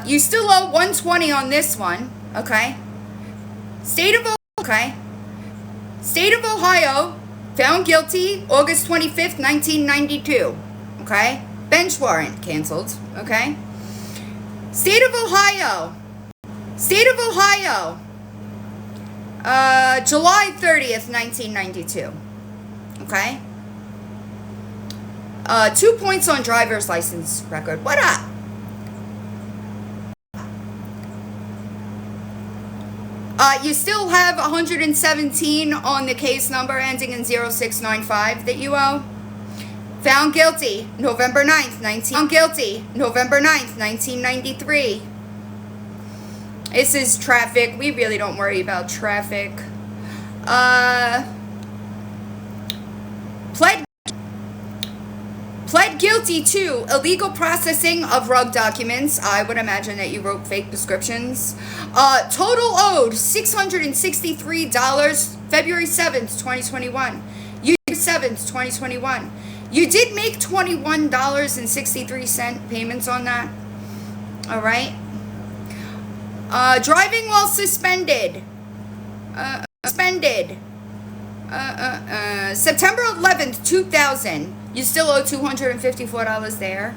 You still owe $120 on this one. Okay. State of Ohio, found guilty August 25th, 1992. Okay? Bench warrant canceled. Okay? State of Ohio, July 30th, 1992. Okay? 2 points on driver's license record. What up? You still have 117 on the case number ending in 0695 that you owe. Found guilty November 9th, 1993. This is traffic. We really don't worry about traffic. Pled guilty to illegal processing of rug documents. I would imagine that you wrote fake prescriptions. Total owed $663. February 7th, 2021. You did make $21.63 payments on that. All right. Driving while suspended. September 11th, 2000. You still owe $254 there.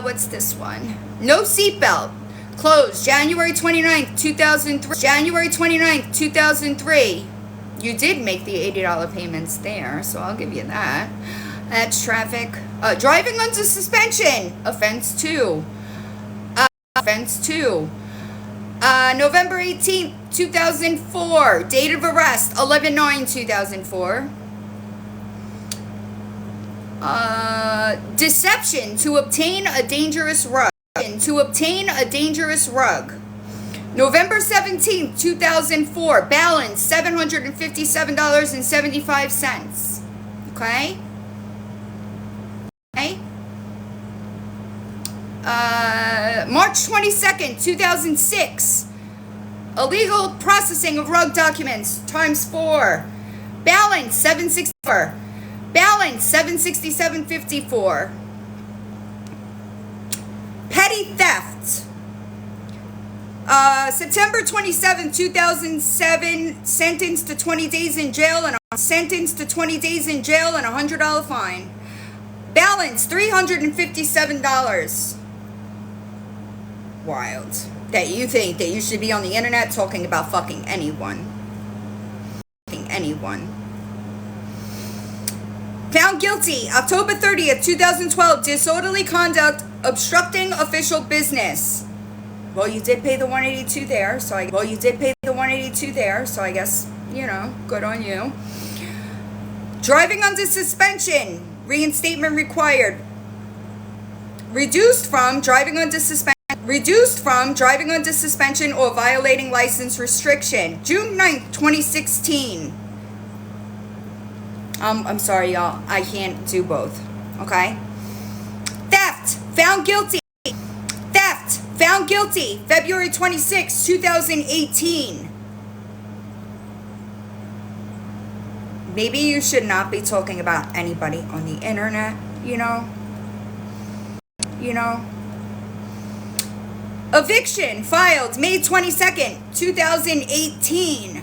What's this one? No seatbelt. Closed January 29th, 2003. You did make the $80 payments there, so I'll give you that. That's traffic. Driving under suspension. Offense 2. November 18th, 2004. Date of arrest, 11/9/2004. Deception to obtain a dangerous rug. November 17th, 2004. Balance, $757.75. Okay? March 22nd, 2006. Illegal processing of rug documents, times 4. Balance, $764. Balance, $767.54. Petty theft. September 27, 2007. Sentenced to 20 days in jail and a $100 fine. Balance, $357. Wild. That you think that you should be on the internet talking about fucking anyone. Found guilty October 30th, 2012. Disorderly conduct, obstructing official business. Well, you did pay the 182 there, so I guess, you know, good on you. Driving under suspension, reinstatement required. Reduced from driving under suspension or violating license restriction. June 9th, 2016. I'm sorry, y'all. I can't do both. Okay? Theft. Found guilty. February 26, 2018. Maybe you should not be talking about anybody on the internet, you know? Eviction filed May 22nd, 2018.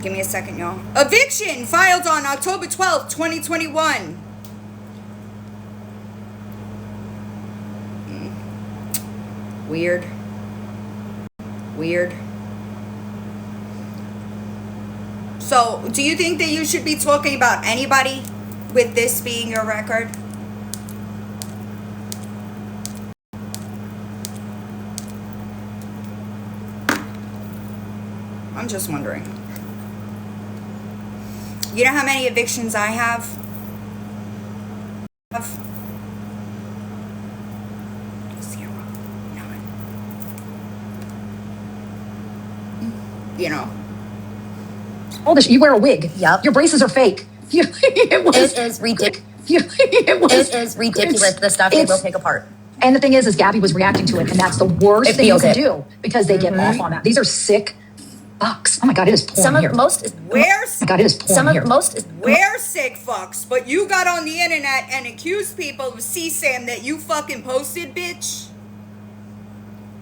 Give me a second, y'all. Eviction filed on October 12th, 2021. Weird. So, do you think that you should be talking about anybody with this being your record? I'm just wondering. You know how many evictions I have? 0, 9. You know. All this, you wear a wig. Yep. Your braces are fake. It is ridiculous. It is ridiculous, the stuff they will pick apart. And the thing is Gabby was reacting to it, and that's the worst thing you feels can it. do, because they get off on that. These are sick fucks. Oh my God, it is porn Some of here. most. Where's Oh my God, it is porn Some here. of most. We're sick fucks, but you got on the internet and accused people of CSAM that you fucking posted, bitch.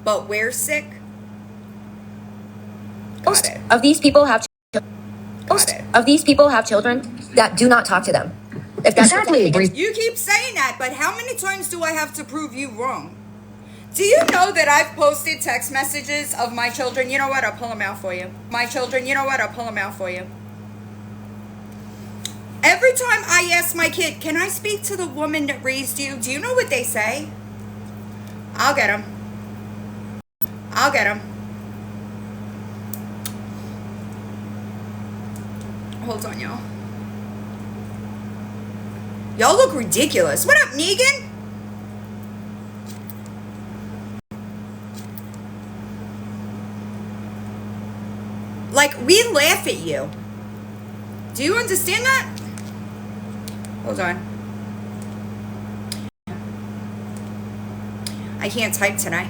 But we're sick. Most Got it. of these people have. Most it. of these people have children that do not talk to them. If that's what Exactly. that thing is. You keep saying that, but how many times do I have to prove you wrong? Do you know that I've posted text messages of my children? You know what? I'll pull them out for you. My children, you know what? I'll pull them out for you. Every time I ask my kid, can I speak to the woman that raised you? Do you know what they say? I'll get them. Hold on, y'all. Y'all look ridiculous. What up, Negan? Like, we laugh at you. Do you understand that? Hold on. I can't type tonight.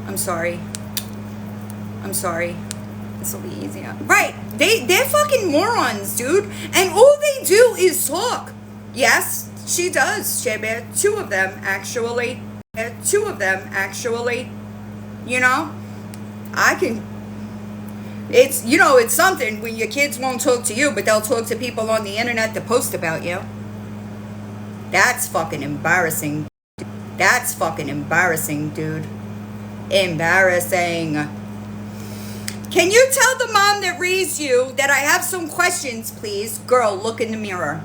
I'm sorry. This will be easier. Right. They're fucking morons, dude. And all they do is talk. Yes, she does, Shebe. 2 of them, actually. You know? It's something when your kids won't talk to you, but they'll talk to people on the internet that post about you. That's fucking embarrassing. Dude. Embarrassing. Can you tell the mom that raised you that I have some questions, please? Girl, look in the mirror.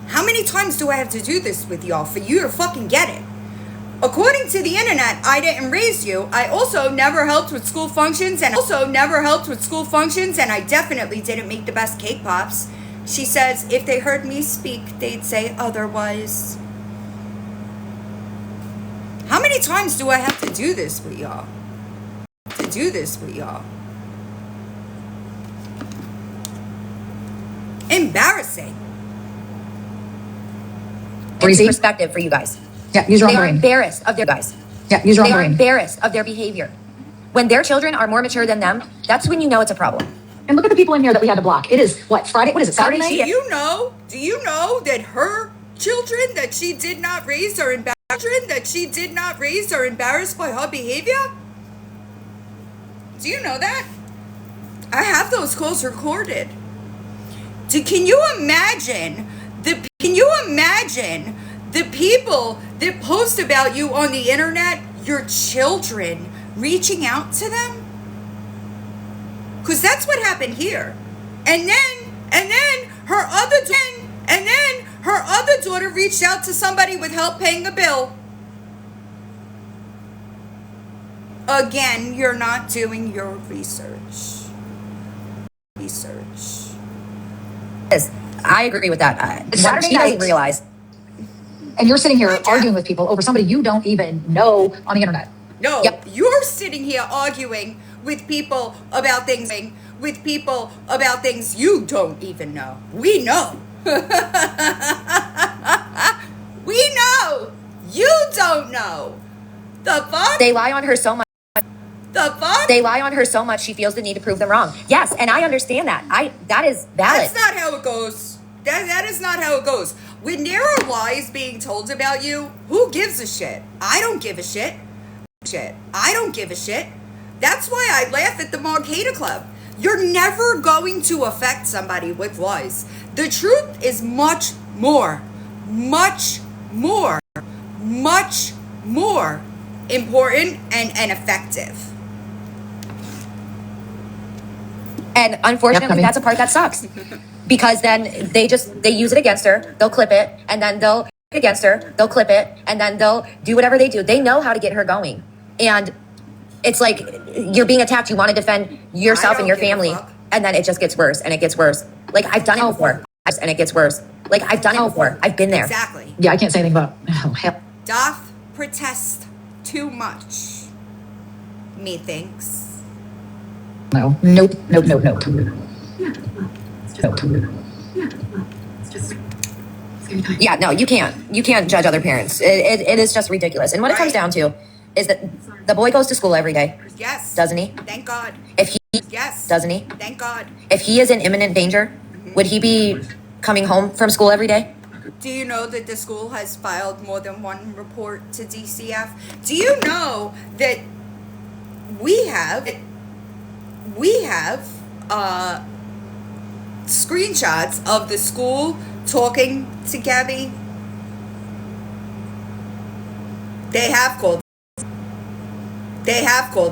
How many times do I have to do this with y'all for you to fucking get it? According to the internet, I didn't raise you. I also never helped with school functions, and I definitely didn't make the best cake pops. She says if they heard me speak, they'd say otherwise. How many times do I have to do this with y'all? Embarrassing. Breezy? Perspective for you guys. Yeah, use your They own are brain. embarrassed of their guys. Yeah, use your They own are brain. embarrassed of their behavior. When their children are more mature than them, that's when you know it's a problem. And look at the people in here that we had to block. It is, what, Friday? What is it, Saturday Saturday night? Do you know that her children that she did not raise are embarrassed by her behavior? Do you know that? I have those calls recorded. Can you imagine The people that post about you on the internet, your children, reaching out to them? Because that's what happened here. And then her other daughter reached out to somebody with help paying a bill. Again, you're not doing your research. I agree with that. It's What Saturday she doesn't night. realize. And you're sitting here arguing with people over somebody you don't even know on the internet. No, Yep. you're sitting here arguing with people about things you don't even know. We know. We know. You don't know. The fuck? They lie on her so much. The fuck? They lie on her so much she feels the need to prove them wrong. Yes, and I understand that. That is valid. That's not how it goes. That is not how it goes. When there are lies being told about you, who gives a shit? I don't give a shit. I don't give a shit. That's why I laugh at the Marqueta Club. You're never going to affect somebody with lies. The truth is much more important and effective. And unfortunately, Yep, that's a part that sucks. Because then they use it against her. They'll clip it, and then they'll against her. They'll clip it, and then they'll do whatever they do. They know how to get her going. And it's like you're being attacked. You want to defend yourself and your family, and then it just gets worse, and it gets worse. Like, I've done it before, and it gets worse. Like, I've done it before. I've been there. Exactly. Yeah, I can't say anything about. Oh, hell. Doth protest too much, methinks. No. Nope. Yeah, no, you can't. You can't judge other parents. It is just ridiculous. And what it comes Right. down to is that the boy goes to school every day, Yes. doesn't he? Thank God. If he Yes. doesn't he? Thank God. If he is in imminent danger, would he be coming home from school every day? Do you know that the school has filed more than one report to DCF? Do you know that we have screenshots of the school talking to Gabby? They have called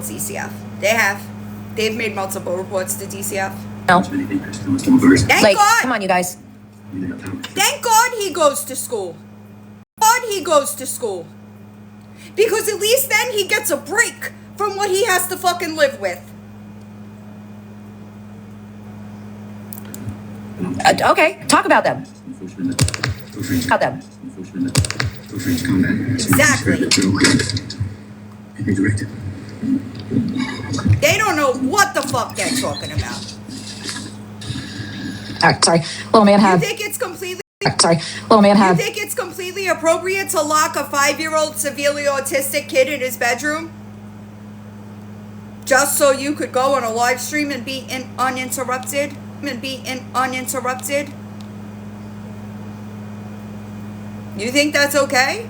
DCF. They've made multiple reports to DCF. No. Thank Like, God. come on, you guys. Thank God he goes to school. Because at least then he gets a break from what he has to fucking live with. Okay, talk about them. Exactly. They don't know what the fuck they're talking about. All right, sorry. Little man You had. think it's completely You think it's completely appropriate to lock a 5-year-old severely autistic kid in his bedroom? Just so you could go on a live stream and be uninterrupted? You think that's okay?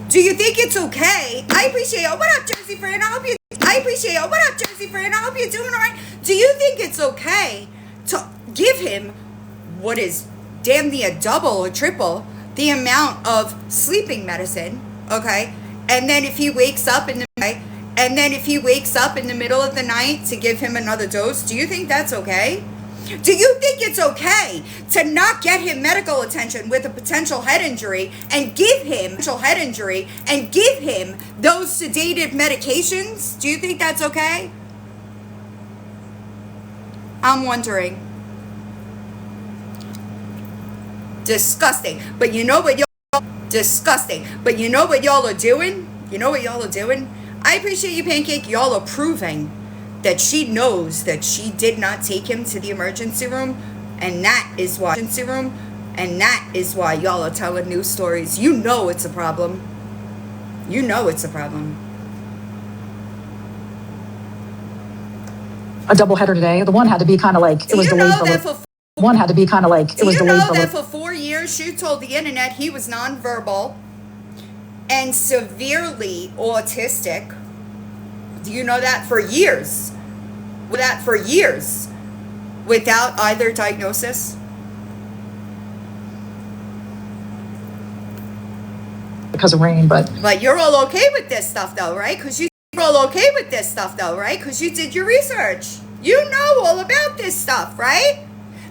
Do you think it's okay? I appreciate it. What up, Jersey friend? I hope you're doing all right. Do you think it's okay to give him what is damn near double or triple the amount of sleeping medicine, okay? And then if he wakes up in the middle of the night to give him another dose, do you think that's okay? Do you think it's okay to not get him medical attention with a potential head injury and give him those sedative medications? Do you think that's okay? I'm wondering. Disgusting. But you know what y'all are doing? I appreciate you, Pancake. Y'all are proving that she knows that she did not take him to the emergency room, and that is why y'all are telling news stories. You know it's a problem. A double header today. The one had to be kind of like it was delayed for. One had to be kind of like it was delayed for. Do you know that for 4 years she told the internet he was nonverbal and severely autistic? Do you know that for years? Without either diagnosis? because of rain, but But you're all okay with this stuff though, right? Because you're all okay with this stuff though, right? Because you did your research. You know all about this stuff, right?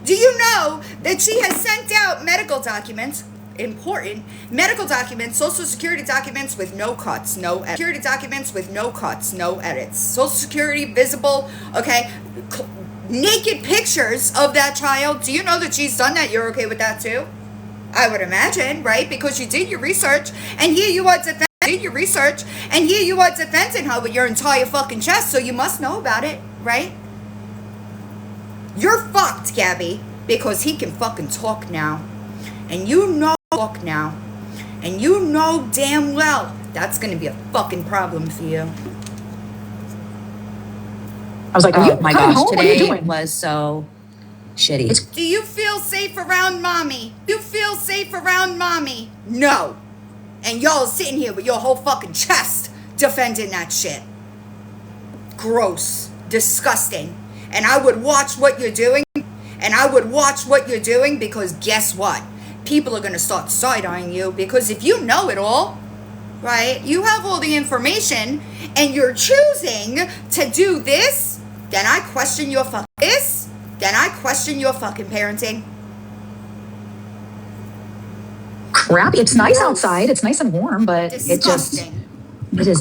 Do you know that she has sent out medical documents, important medical documents, social security documents with no cuts, no edits. Security documents with no cuts, no edits. Social security visible, okay? Naked pictures of that child. Do you know that she's done that? You're okay with that too? I would imagine, right? Because you did your research, and here you are defending your research, and here you are defending her with your entire fucking chest, so you must know about it, right? You're fucked, Gabby, because he can fucking talk now. And you know talk now. And you know damn well that's gonna be a fucking problem for you. I was like, are you my coming gosh, home? What are you today doing? was so shitty. Do you feel safe around mommy? You feel safe around mommy? No. And y'all sitting here with your whole fucking chest defending that shit. Gross. Disgusting. And I would watch what you're doing. And I would watch what you're doing, because guess what? People are going to start side-eyeing you, because if you know it all, right? You have all the information and you're choosing to do this, then I question your fucking parenting. Crap. It's nice outside. It's nice and warm, but it is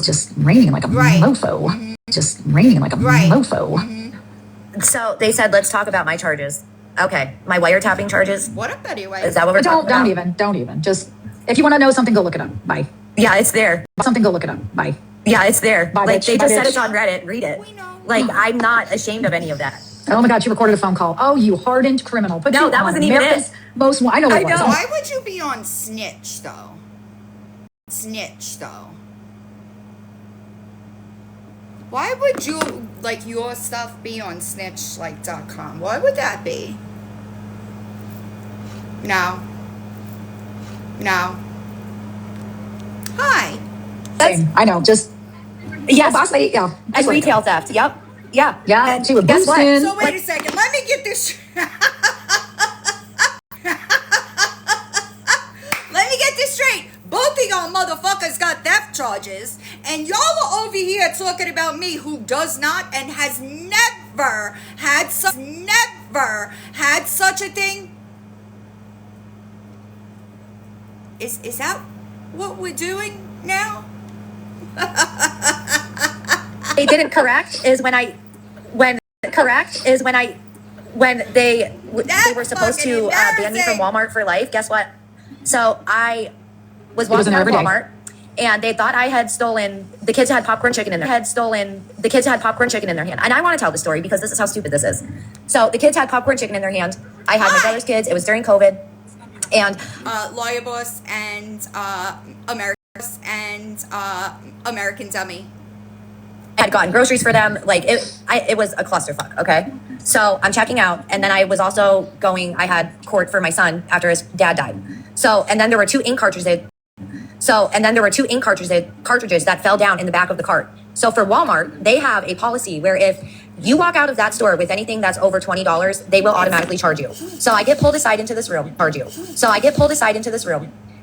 just raining like a mofo. Just raining like a mofo. So they said, let's talk about my charges. Okay, my wiretapping charges. What up, Betty White? Is that what we're talking about? Don't even. Just, if you want to know something, go look it up. Bye. Yeah, it's there. Something, go look it up. Bye. Yeah, it's there. Bye, Like, bitch. they Bye, just said bitch. it's on Reddit. Read it. We know. Like, I'm not ashamed of any of that. Oh my God, you recorded a phone call. Oh, you hardened criminal. Put No, you that on wasn't even America's it. Most, I know what it was. Why would you be on Snitch, though? Why would you, like, your stuff be on snitch, like, .com? Why would that be? No. Hi. Same. I know. Just, Yes. boss lady, yeah. And retail theft. Yep. Yeah. Yeah, And she was guess what? boosting. So wait a second. Let me get this. Let me get this straight. Both of y'all motherfuckers got theft charges, and y'all are over here talking about me, who does not and has never had such a thing. Is that what we're doing now? They didn't correct is when they were supposed to ban me from Walmart for life. Guess what? So I was walking out of Walmart, and they thought I had stolen. The kids had popcorn chicken in their hand. And I want to tell the story because this is how stupid this is. So the kids had popcorn chicken in their hand. I had my brother's kids. It was during COVID, and Lawyer Boss and American Dummy. I had gotten groceries for them. Like it was a clusterfuck. Okay, so I'm checking out, and then I was also going. I had court for my son after his dad died. So, and then there were two ink cartridges. Cartridges that fell down in the back of the cart. So for Walmart, they have a policy where if you walk out of that store with anything that's over $20, they will automatically charge you. So I get pulled aside into this room.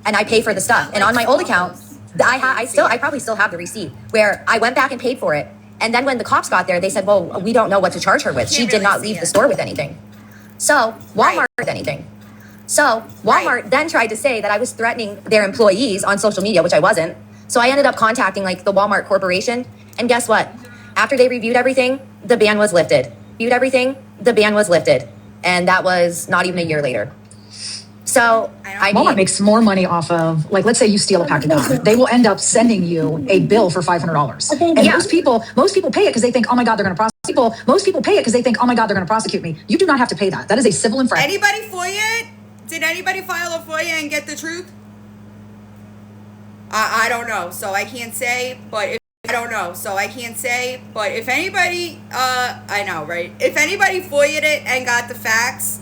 And I pay for the stuff. And on my old account, I probably still have the receipt where I went back and paid for it. And then when the cops got there, they said, well, we don't know what to charge her with. She did not leave the store with anything. So Walmart then tried to say that I was threatening their employees on social media, which I wasn't. So I ended up contacting like the Walmart Corporation. And guess what? After they reviewed everything, the ban was lifted. And that was not even a year later. So Walmart makes more money off of, like, let's say you steal a pack of gum. They will end up sending you a bill for $500. And most people pay it because they think, oh my God, they're going to prosecute me. You do not have to pay that. That is a civil infraction. Anybody FOIA it? Did anybody file a FOIA and get the truth? I don't know, so I can't say, but if anybody, I know, right? If anybody FOIA'd it and got the facts,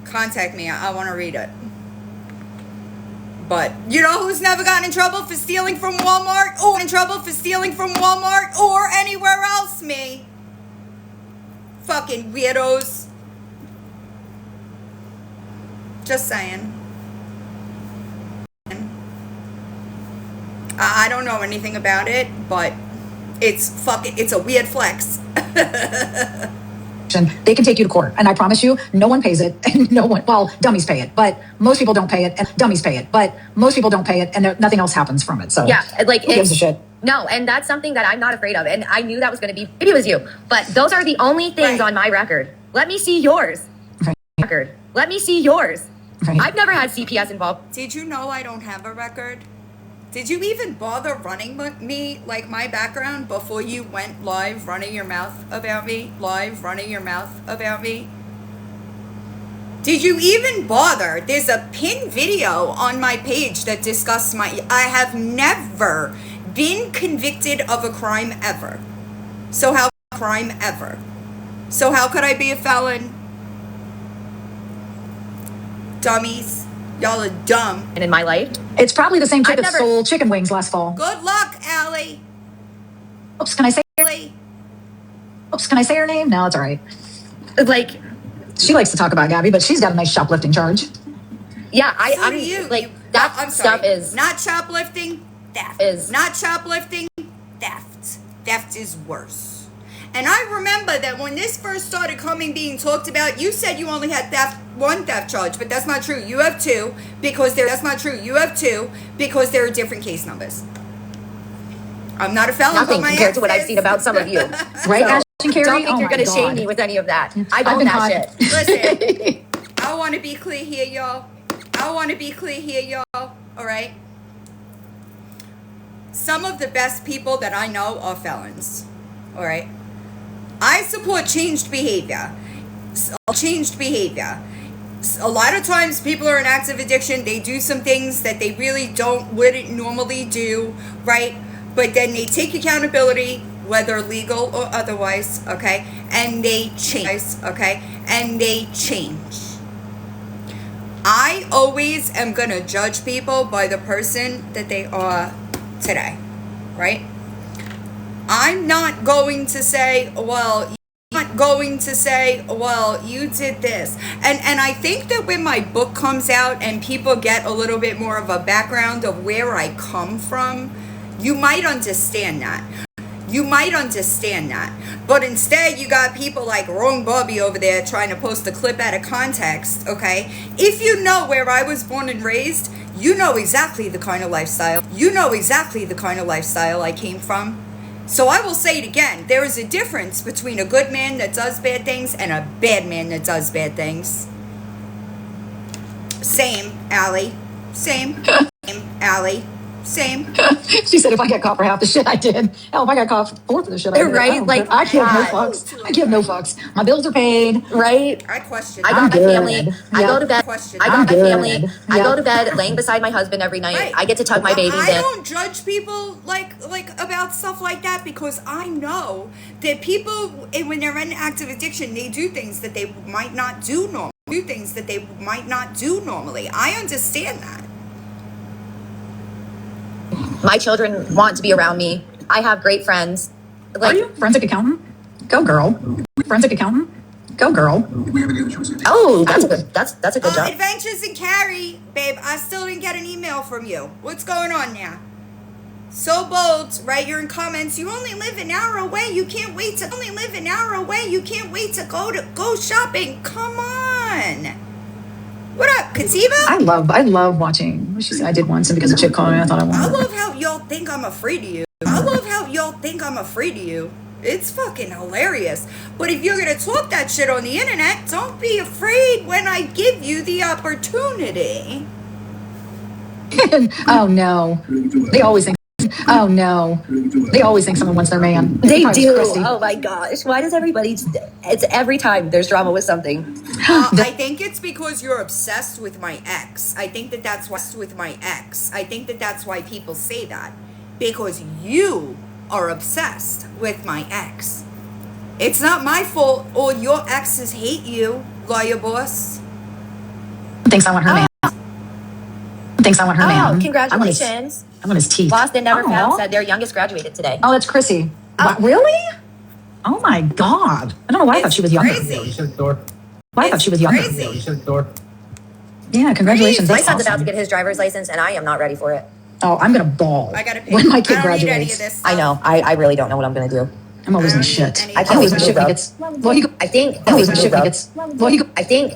contact me. I want to read it. But you know who's never gotten in trouble for stealing from Walmart or anywhere else? Me. Fucking weirdos. Just saying. I don't know anything about it, but it's a weird flex. They can take you to court, and I promise you, no one pays it, and well, dummies pay it, but most people don't pay it, and dummies pay it, but most people don't pay it, and nothing else happens from it. So Yeah, like who gives a shit? No, and that's something that I'm not afraid of, and I knew that was going to be. Maybe it was you, but those are the only things Right. on my record. Let me see yours. Right. Record. Let me see yours. Right. I've never had CPS involved. Did you know I don't have a record? Did you even bother running me, like my background, before you went live running your mouth about me? Live running your mouth about me? Did you even bother? There's a pinned video on my page that discusses I have never been convicted of a crime ever. So how could I be a felon? Dummies. Y'all are dumb. And in my life, It's probably the same chick I've that never- stole chicken wings last fall. Good luck, Allie. Oops, can I say? Allie. Oops, can I say her name? No, it's all right. like, She likes to talk about Gabby, but she's got a nice shoplifting charge. yeah, So do I'm you. like You- that I'm stuff sorry. is not shoplifting. Theft Is- not shoplifting. Theft. Theft is worse. And I remember that when this first started being talked about, you said you only had one theft charge, but that's not true. You have two that's not true. You have two because there are different case numbers. I'm not a felon. nothing but my compared to what ex I've is. seen about some of you. Right, So, Ashton Carey? don't think Oh you're my gonna shame God. me with any of that. I I've own been that caught. shit. Listen, I want to be clear here, y'all. All right? Some of the best people that I know are felons. All right? I support changed behavior. A lot of times people are in active addiction. They do some things that they really wouldn't normally do, right? But then they take accountability, whether legal or otherwise, okay? And they change, okay? And they change. I always am going to judge people by the person that they are today, right? I'm not going to say, well, you did this. And I think that when my book comes out and people get a little bit more of a background of where I come from, you might understand that. But instead, you got people like Wrong Bobby over there trying to post a clip out of context, okay? If you know where I was born and raised, you know exactly the kind of lifestyle I came from. So I will say it again. There is a difference between a good man that does bad things and a bad man that does bad things. Same, Allie. Same, Allie. Same. She said if I got caught for half the shit I did, hell, if I got caught for the shit I did, Right? I don't Like, give- I give no God. fucks. I give no fucks. My bills are paid. Right? I question I that. got I'm my good. family. I Yeah. go to bed. Question. I I'm got my good. family. I Yeah. go to bed laying beside my husband every night. Right. I get to tuck my babies I in. don't judge people like about stuff like that because I know that people when they're in active addiction they do things that they might not do normally. I understand that. My children want to be around me. I have great friends. Are Like, you forensic accountant? Go girl. Forensic accountant? Go girl. oh, that's a good job. Adventures in Carrie, babe. I still didn't get an email from you. What's going on now? So bold, right? You're in comments. You only live an hour away. You can't wait to go shopping. Come on. What up, Kativa? I love watching. What she said I did once, and because a chick called me, I thought I I wanted. love how y'all think I'm afraid of you. It's fucking hilarious. But if you're gonna talk that shit on the internet, don't be afraid when I give you the opportunity. Oh no, they always think. Oh no, they always think someone wants their man. They Probably do. Christy. Oh my gosh. Why does everybody? It's every time there's drama with something. I think it's because you're obsessed with my ex. I think that's why people say that. Because you are obsessed with my ex. It's not my fault all your exes hate you, lawyer boss. Thinks I want her man. Thinks I want her man. Oh, congratulations. I want his teeth. Lost and Never Oh. Found said their youngest graduated today. Oh, that's Chrissy. What, really? Oh my God. I don't know why I thought she was younger. Crazy. Why I thought she was younger. Crazy. Yeah, congratulations. My That's son's about to awesome. get his driver's license, and I am not ready for it. Oh, I'm gonna bawl I gotta pee. when my kid I don't need any of graduates. this. I know. I really don't know what I'm gonna do. I'm always in I don't shit. need any I of can't I'm wait always to in move, shit bro. when he gets. Well, you. I think I'm always in move, shit when bro. he gets. Well, you. I think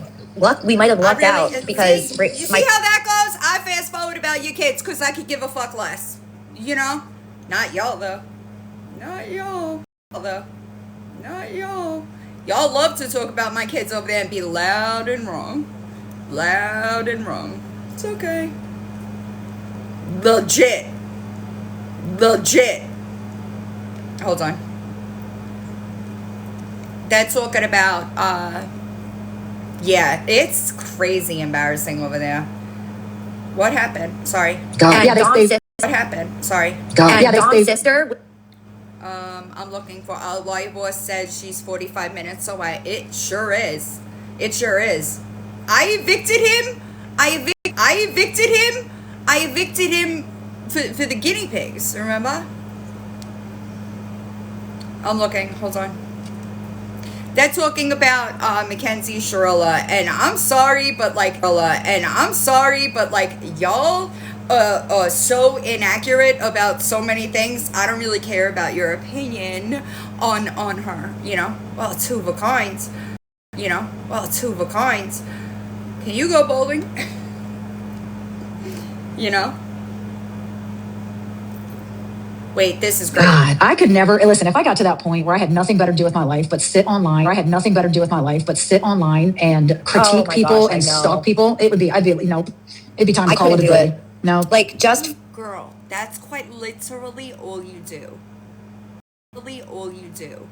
we might have lucked out because you see how that goes? I fast forward about your kids because I could give a fuck less. You know? Not y'all though. Not y'all though. Not y'all. Y'all love to talk about my kids over there and be loud and wrong. Loud and wrong. It's okay. Legit. Legit. Hold on. They're talking about, yeah, it's crazy embarrassing over there. What happened? Sorry. God. And Yeah, Dom's they. sister, What happened? Sorry. God. and Yeah, Dom's they. sister. I'm looking for, White Boss says she's 45 minutes away. It sure is. It sure is. I evicted him. I evicted him for the guinea pigs, remember? I'm looking. Hold on. They're talking about Mackenzie Shirilla, and I'm sorry, but like, y'all are so inaccurate about so many things. I don't really care about your opinion on her. You know, well, two of a kind. You know, well, two of a kind. Can you go bowling? You know. Wait, this is great. God, I could never listen. If I got to that point where I had nothing better to do with my life but sit online, and critique my people gosh, I and know. stalk people, it'd be time to I call it a couldn't do day. it. No, Like just Girl, that's quite literally all you do. Literally all you do.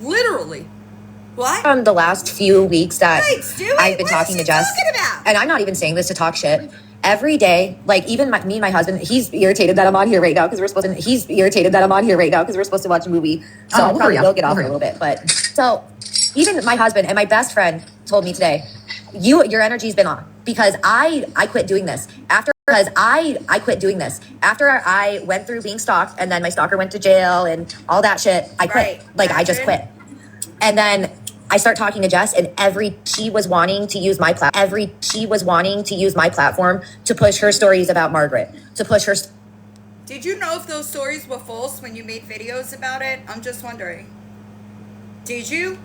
Literally. What? from the last few weeks that Yikes, dude, I've been what talking is to she Jess, talking about? and I'm not even saying this to talk shit. Every day, like even me and my husband, he's irritated that I'm on here right now because we're supposed to watch a movie. So I probably will get off in a little bit. But so even my husband and my best friend told me today, your energy's been off because I quit doing this after I went through being stalked and then my stalker went to jail and all that shit. I quit. Right. I just quit. And then I start talking to Jess, and she was wanting to use my platform to push her stories about Margaret, to push her. Did you know if those stories were false when you made videos about it? I'm just wondering. Did you?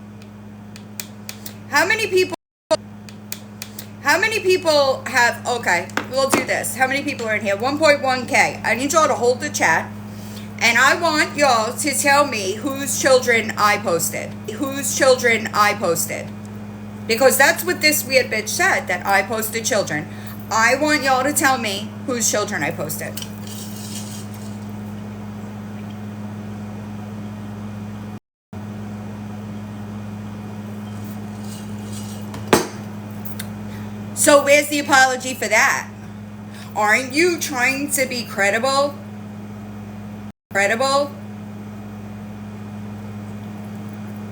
How many people have, okay, we'll do this. How many people are in here? 1.1K. I need y'all to hold the chat. And I want y'all to tell me whose children I posted. Because that's what this weird bitch said, that I posted children. I want y'all to tell me whose children I posted. So where's the apology for that? Aren't you trying to be credible?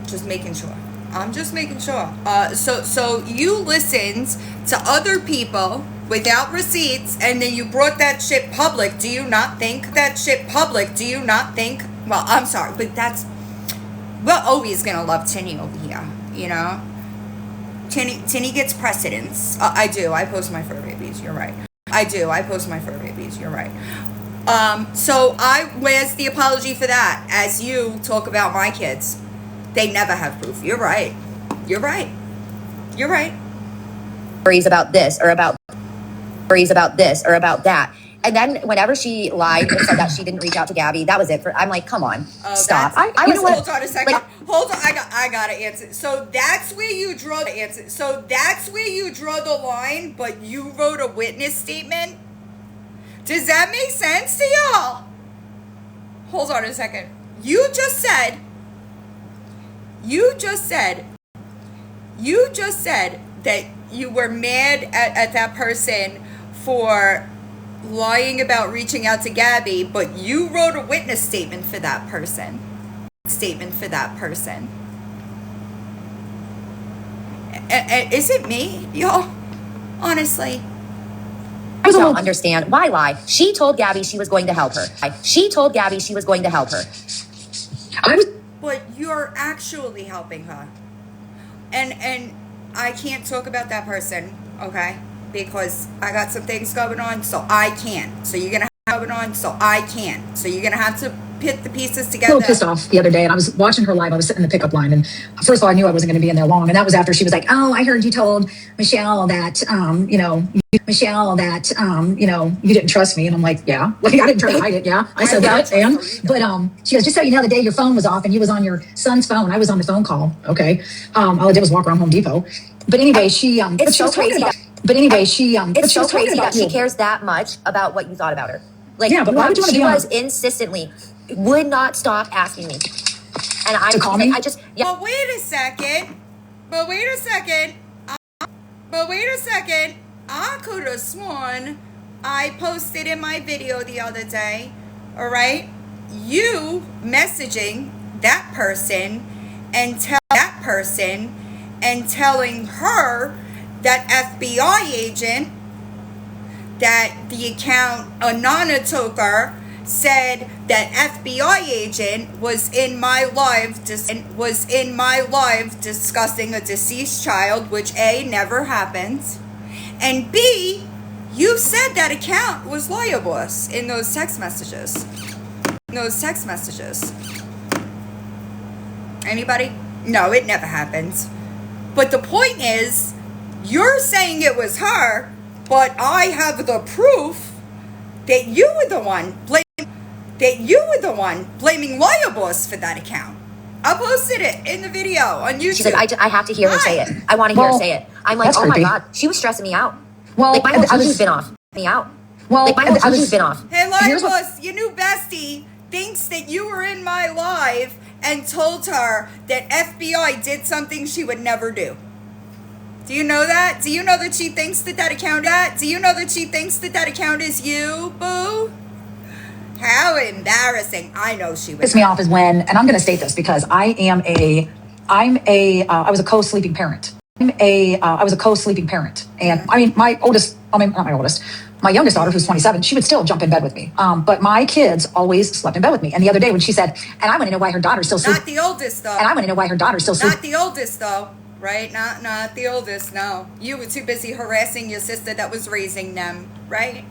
Just making sure. I'm just making sure. So you listened to other people without receipts, and then you brought that shit public. Do you not think? Well, I'm sorry, but we're always gonna love Tinny over here, you know? Tinny gets precedence. I do. I post my fur babies. You're right. You're right. So where's the apology for that? As you talk about my kids, they never have proof. You're right. Stories about this or about that. And then whenever she lied and said that she didn't reach out to Gabby, that was it. I'm like, come on, stop. I was Hold on a second. like- Hold on. I gotta answer. So that's where you draw the line. But you wrote a witness statement. Does that make sense to y'all? Hold on a second. You just said that you were mad at that person for lying about reaching out to Gabby, but you wrote a witness statement for that person. Is it me, y'all? Honestly. I don't understand why lie. She told Gabby she was going to help her. But you're actually helping her. And I can't talk about that person, okay? because I got some things going on, so I can't. So you're gonna have going on, so I can't. So you're gonna have to put the pieces A together. little pissed off the other day, and I was watching her live. I was sitting in the pickup line, and first of all, I knew I wasn't going to be in there long. And that was after she was like, "Oh, I heard you told Michelle that, you didn't trust me." And I'm like, "Yeah, like I didn't try to hide it. Yeah, I said that." And but she goes, "Just so you know, the day your phone was off and you was on your son's phone, I was on the phone call." Okay, all I did was walk around Home Depot. But anyway, she It's so crazy. It's so crazy that she you. cares that much about what you thought about her. Like, Yeah, but why would you want to she be on- was insistently would not stop asking me, and I To call me? I just yeah. But wait a second. I could have sworn I posted in my video the other day, all right, you messaging that person and telling her that FBI agent that the account Anana Toker said that FBI agent was in my live discussing a deceased child, which A, never happened, and B, you said that account was libelous in those text messages. Anybody? No, it never happened. But the point is, you're saying it was her, but I have the proof that you were the one blaming libelous for that account. I posted it in the video on YouTube. She's like, I have to hear her say it. I want to hear her say it. I'm like, that's oh creepy. my god, she was stressing me out. Well, Like my whole I was- juju's been off. Me out. Well, Like my whole I was- juju's been off. Hey, Here's what- libelous, your new bestie thinks that you were in my live and told her that FBI did something she would never do. Do you know that? Do you know that she thinks that account is you, boo? How embarrassing. I know she would. pissed me off is when, and I'm going to state this because I was a co-sleeping parent. I was a co-sleeping parent. And I mean, my youngest daughter, who's 27, she would still jump in bed with me. But my kids always slept in bed with me. And the other day when she said, and I want to know why her daughter's still sleeping. Not the oldest, though. And I want to know why her daughter's still sleeping. Not the oldest, though. Right? Not the oldest, no. You were too busy harassing your sister that was raising them, right?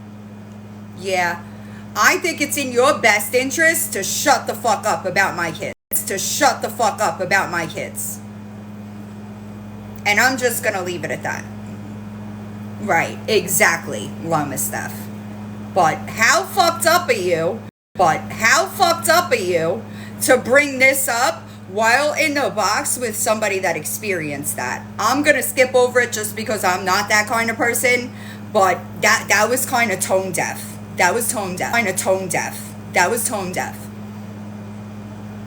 Yeah. I think it's in your best interest to shut the fuck up about my kids. And I'm just gonna leave it at that. Right, exactly, Loma Steph. But how fucked up are you to bring this up while in the box with somebody that experienced that? I'm gonna skip over it just because I'm not that kind of person, but that was kind of tone deaf.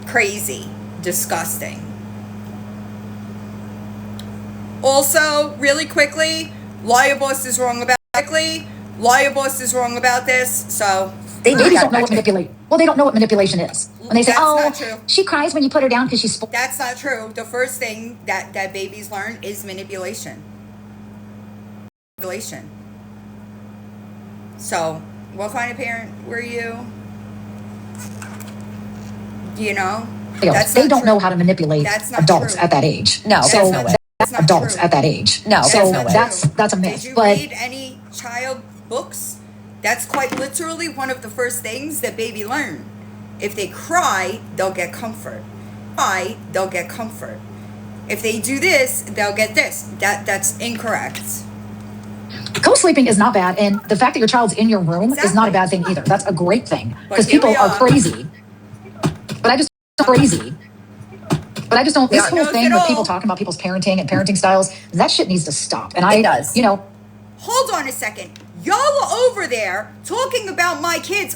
Crazy. Disgusting. Also, really quickly, Liabos is wrong about this, so They Babies don't know that. what manipulate. Well, they don't know what manipulation is. When they say, That's "Oh, not true. she cries when you put her down because she's." that's not true. The first thing that babies learn is manipulation. So, what kind of parent were you? You know? That's They not don't true. know how to manipulate That's not adults true. at that age. No, so there's no way. That's not adults true. at that age. No, so there's no way. that's a myth. Did you But read any child books? That's quite literally one of the first things that baby learn. If they cry, they'll get comfort. If they do this, they'll get this. That's incorrect. co-sleeping is not bad, and the fact that your child's in your room is not a bad thing either. That's a great thing because here people we are are. crazy. But I just don't. This whole knows thing it with all. people talking about people's parenting and parenting styles, that shit needs to stop. And It does. Hold on a second. Y'all are over there talking about my kids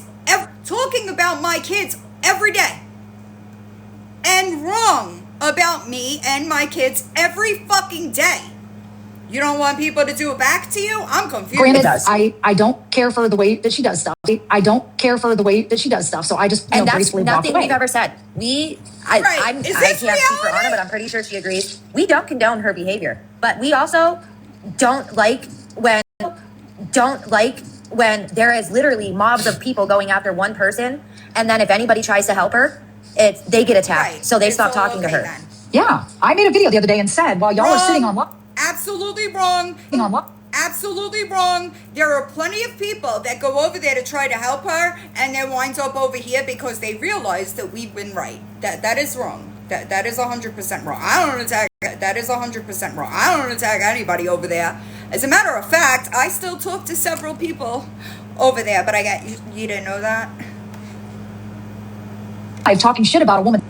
every day. And wrong about me and my kids every fucking day. You don't want people to do it back to you? I'm confused. Granted, does. I don't care for the way that she does stuff. So I just And that's gracefully walk nothing away. we've ever said. Right. I Is can't this speak for reality? Anna, but I'm pretty sure she agrees. We don't condone her behavior, but we also don't like when there is literally mobs of people going after one person, and then if anybody tries to help her, they get attacked. Right. So they It's stop all talking to okay her. Yeah, I made a video the other day and said while y'all are sitting on Absolutely wrong. absolutely wrong. There are plenty of people that go over there to try to help her and then winds up over here because they realize that we've been right. That is wrong. That is 100% wrong. I don't attack. That is 100% wrong. I don't attack anybody over there. As a matter of fact, I still talk to several people over there, but you didn't know that? I'm talking shit about a woman.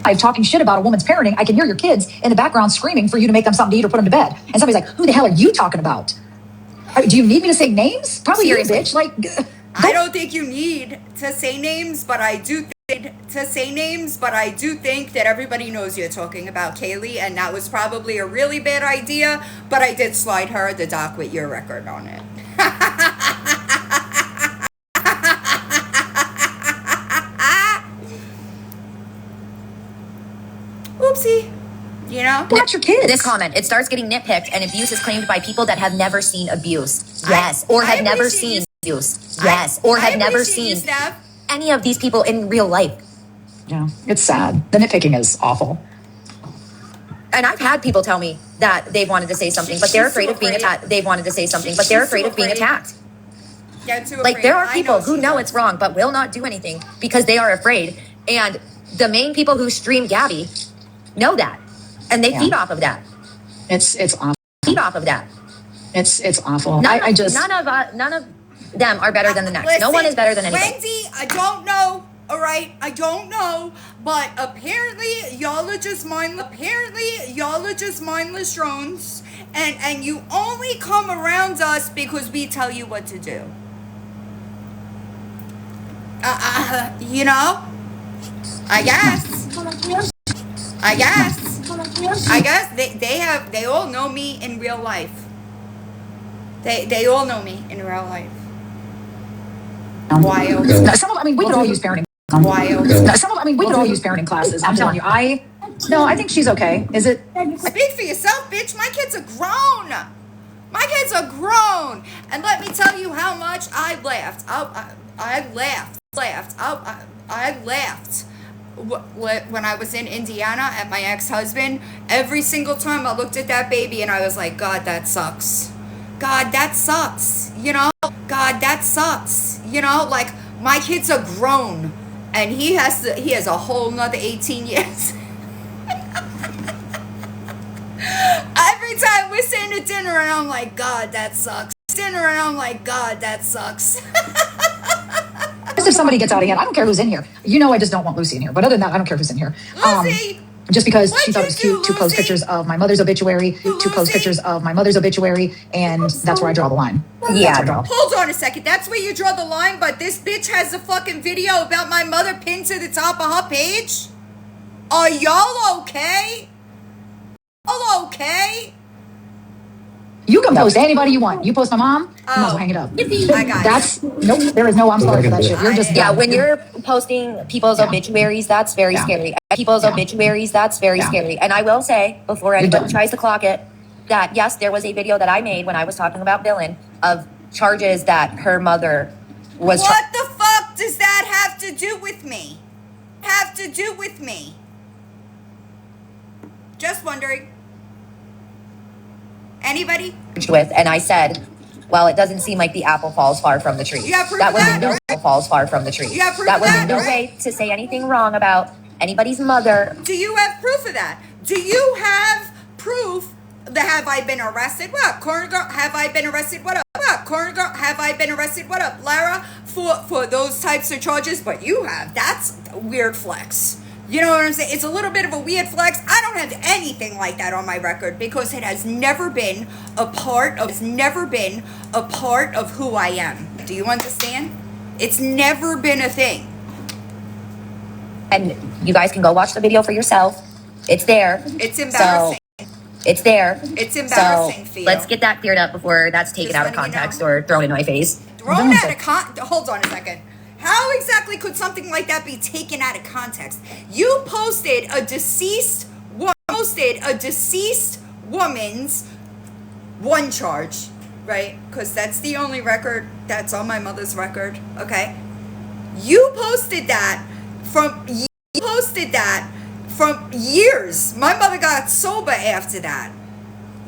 I'm talking shit about a woman's parenting. I can hear your kids in the background screaming for you to make them something to eat or put them to bed. And somebody's like, who the hell are you talking about? Do you need me to say names? Probably Seriously. you, bitch. Like, I don't think you need to say names, but I do think that everybody knows you're talking about Kaylee, and that was probably a really bad idea, but I did slide her the doc with your record on it. Oopsie. You know? watch your kids. This comment, it starts getting nitpicked and abuse is claimed by people that have never seen abuse. Yes. Or have never seen abuse. Yes. Or have never seen any of these people in real life. Yeah, it's sad. The nitpicking is awful. And I've had people tell me that they've wanted to say something, but they're afraid of being attacked. They've wanted to say something, but they're afraid of being attacked. Like, there are people who know it's wrong, but will not do anything because they are afraid. And the main people who stream Gabby know that. And they feed off of that. It's awful. Feed off of that. It's awful. None of them are better than the next. Listen, no one is better than anybody. Wendy, I don't know. All right, I don't know, but apparently y'all are just mindless drones, and you only come around us because we tell you what to do. You know? I guess they all know me in real life. They all know me in real life. Wild. Some of, we could all use parenting. Wild. Some of, we could all use parenting classes. I'm telling you, I think she's okay. Is it? Speak for yourself, bitch. My kids are grown. My kids are grown. And let me tell you how much I laughed. I laughed when I was in Indiana at my ex-husband. Every single time I looked at that baby and I was like, God, that sucks. God, that sucks. You know? God, that sucks. You know? Like, my kids are grown. And he has a whole nother 18 years. Every time we're sitting at dinner and I'm like, God, that sucks. Dinner and I'm like, God, that sucks. If somebody gets out of hand, I don't care who's in here. You know, I just don't want Lucy in here. But other than that, I don't care who's in here. Lucy! Just because she What'd thought it you was cute do, to post Lucy? pictures of my mother's obituary, and that's where I draw the line. Yeah. Hold on a second. That's where you draw the line, but this bitch has a fucking video about my mother pinned to the top of her page? Are y'all okay? Y'all okay? You can post anybody you want. You post my mom, you might as well hang it up. I got Nope, there is no I'm sorry for that shit. You're just Yeah, done. when you're posting people's obituaries, that's very scary. People's obituaries, that's very scary. And I will say, before anybody tries to clock it, that yes, there was a video that I made when I was talking about Dylan of charges that her mother was. What the fuck does that have to do with me? Just wondering. Anybody? With, and I said, well, it doesn't seem like the apple falls far from the tree. You have proof That of was that, in no right? apple falls far from the tree. You have proof That of was that, in no right? way to say anything wrong about anybody's mother. Do you have proof of that? Do you have proof that have I been arrested? What? Corner girl, have I been arrested? What up? What? Corner girl, have I been arrested? What up? Lara, for those types of charges, but you have. That's a weird flex. You know what I'm saying? It's a little bit of a weird flex. I don't have anything like that on my record because it has never been a part of who I am. Do you understand? It's never been a thing. And you guys can go watch the video for yourself. It's there. It's embarrassing. It's there. It's embarrassing for you. Let's get that cleared up before that's taken Just out of letting you context know. or thrown in my face. Thrown out of hold on a second. How exactly could something like that be taken out of context? You posted a deceased woman's one charge, right? Because that's the only record that's on my mother's record, okay? You posted that from years. My mother got sober after that.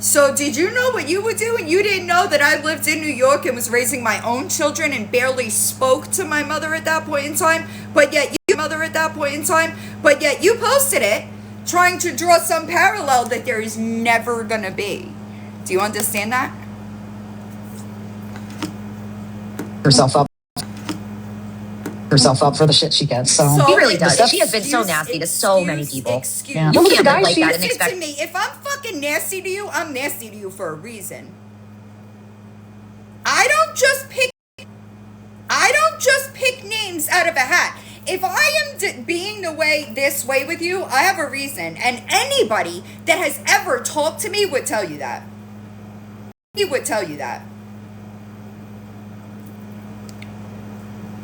So did you know what you were doing? You didn't know that I lived in New York and was raising my own children and barely spoke to my mother at that point in time, but yet you posted it trying to draw some parallel that there is never gonna be. Do you understand that? Herself up for the shit she gets. So He really does. Stuff- She has been so nasty to so many people. Yeah. You Look at the can't live guy like she- that and Listen expect. to me. If I'm fucking nasty to you, I'm nasty to you for a reason. I don't just pick names out of a hat. If I am being this way with you, I have a reason. And anybody that has ever talked to me would tell you that. He would tell you that.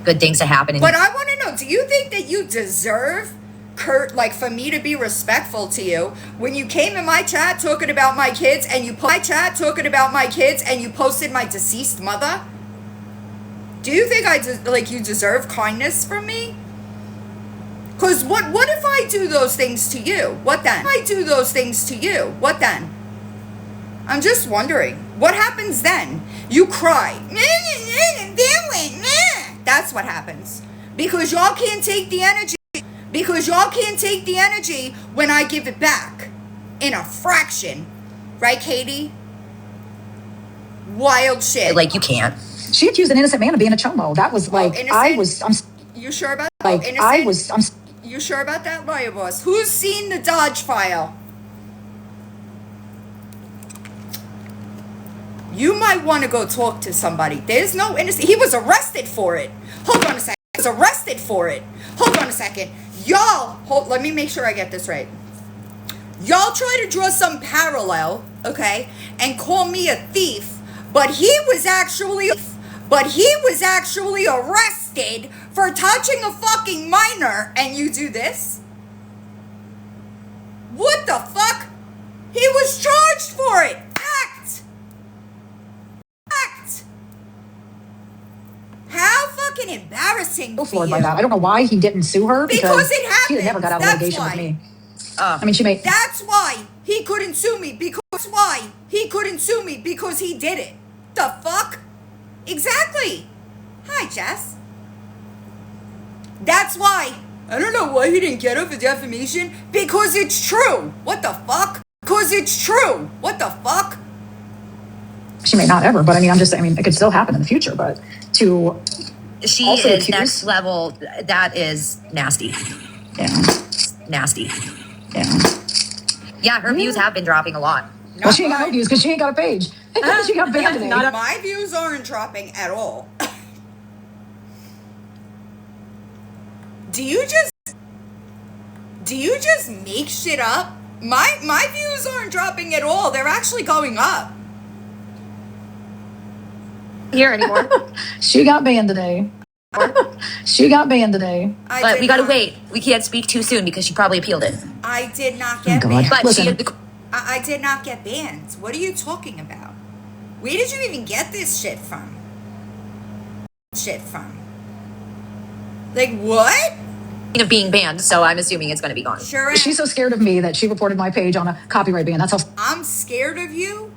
Good things to happen. But I want to know, do you think that you deserve, Kurt, like for me to be respectful to you when you came in my chat talking about my kids and you posted my deceased mother? Do you think you deserve kindness from me? Cause what if I do those things to you? What then? What then? I'm just wondering. What happens then? You cry. That's what happens. Because y'all can't take the energy when I give it back. In a fraction. Right, Katie? Wild shit. Like you can't. She accused an innocent man of being a chomo. That was like innocent? You sure about that? innocent? You sure about that, lawyer boss? Who's seen the Dodge file? You might want to go talk to somebody. There's no innocent. He was arrested for it. Hold on a second. Y'all, let me make sure I get this right. Y'all try to draw some parallel, okay, and call me a thief, but he was actually arrested for touching a fucking minor, and you do this? What the fuck? He was charged for it. Act. How fucking embarrassing So for floored you. by that. I don't know why he didn't sue her Because it she had never got out of happens. litigation That's with me. Uh, I mean, she made. That's why he couldn't sue me because he did it. The fuck? Exactly. Hi, Jess. That's why. I don't know why he didn't get her for defamation. Because it's true. What the fuck? She may not ever, but I mean, it could still happen in the future. But to she also is accuse- next level. That is nasty. yeah, Nasty. yeah. Yeah, her views have been dropping a lot. Well, she ain't got no views because she ain't got a page. She got banned today. My views aren't dropping at all. Do you just make shit up? My views aren't dropping at all. They're actually going up. Here anymore. She got banned today. But we gotta wait. We can't speak too soon because she probably appealed it. I did not get God. banned. But Listen. I did not get banned. What are you talking about? Where did you even get this shit from? Like what? Of being banned, so I'm assuming it's gonna be gone. Sure. She's so scared of me that she reported my page on a copyright ban. That's how. I'm scared of you.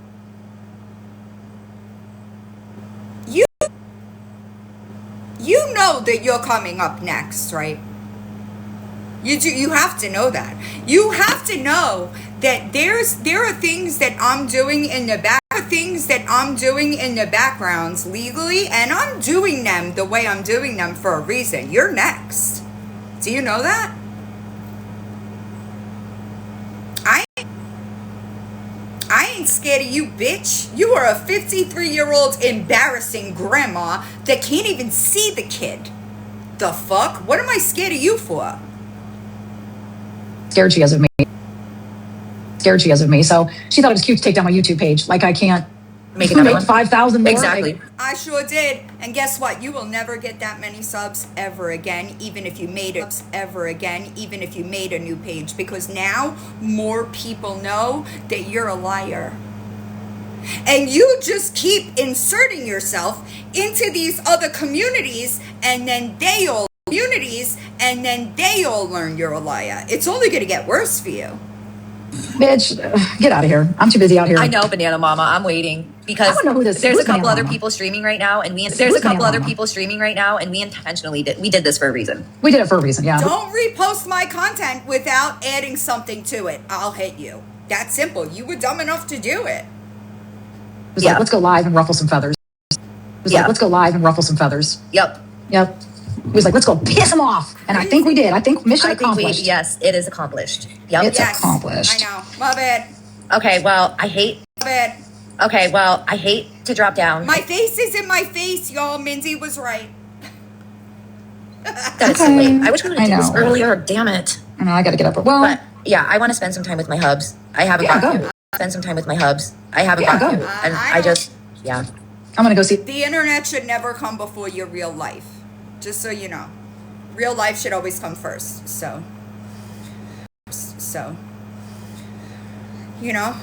You know that you're coming up next, right? You do. You have to know that. You have to know that there are things that I'm doing in the backgrounds legally, and I'm doing them the way I'm doing them for a reason. You're next. Do you know that? I ain't scared of you, bitch. You are a 53-year-old embarrassing grandma that can't even see the kid. The fuck? What am I scared of you for? Scared she is of me. So she thought it was cute to take down my YouTube page. Like I can't Make another one. 5,000 more. Exactly. Like, I sure did. And guess what? You will never get that many subs ever again, even if you made a new page, because now more people know that you're a liar. And you just keep inserting yourself into these other communities, and then they all learn you're a liar. It's only going to get worse for you. Bitch, get out of here. I'm too busy out here. I know, Banana Mama. I'm waiting because I don't know who this- there's who's a couple Banana other Mama? people streaming right now, and we intentionally did this for a reason. We did it for a reason, yeah. Don't repost my content without adding something to it. I'll hit you. That simple. You were dumb enough to do it. It was Yeah. like, let's go live and ruffle some feathers. It was Yeah. like, let's go live and ruffle some feathers. Yep. Yep. He was like, let's go piss him off. And I think we did. I think mission accomplished. Yes, it is accomplished. Yep. It's accomplished. I know. My bad. Okay, well, I hate to drop down. My face is in my face, y'all. Mindy was right. That is so late. I wish we would have I done this know. earlier. Damn it. I know, I got to get up. Well, But yeah, I want to spend some time with my hubs. I haven't Yeah, gotten go. to. Spend some time with my hubs. I haven't Yeah, gotten go. to. And I I just, yeah. I'm going to go see. The internet should never come before your real life. Just so you know. Real life should always come first. So, you know,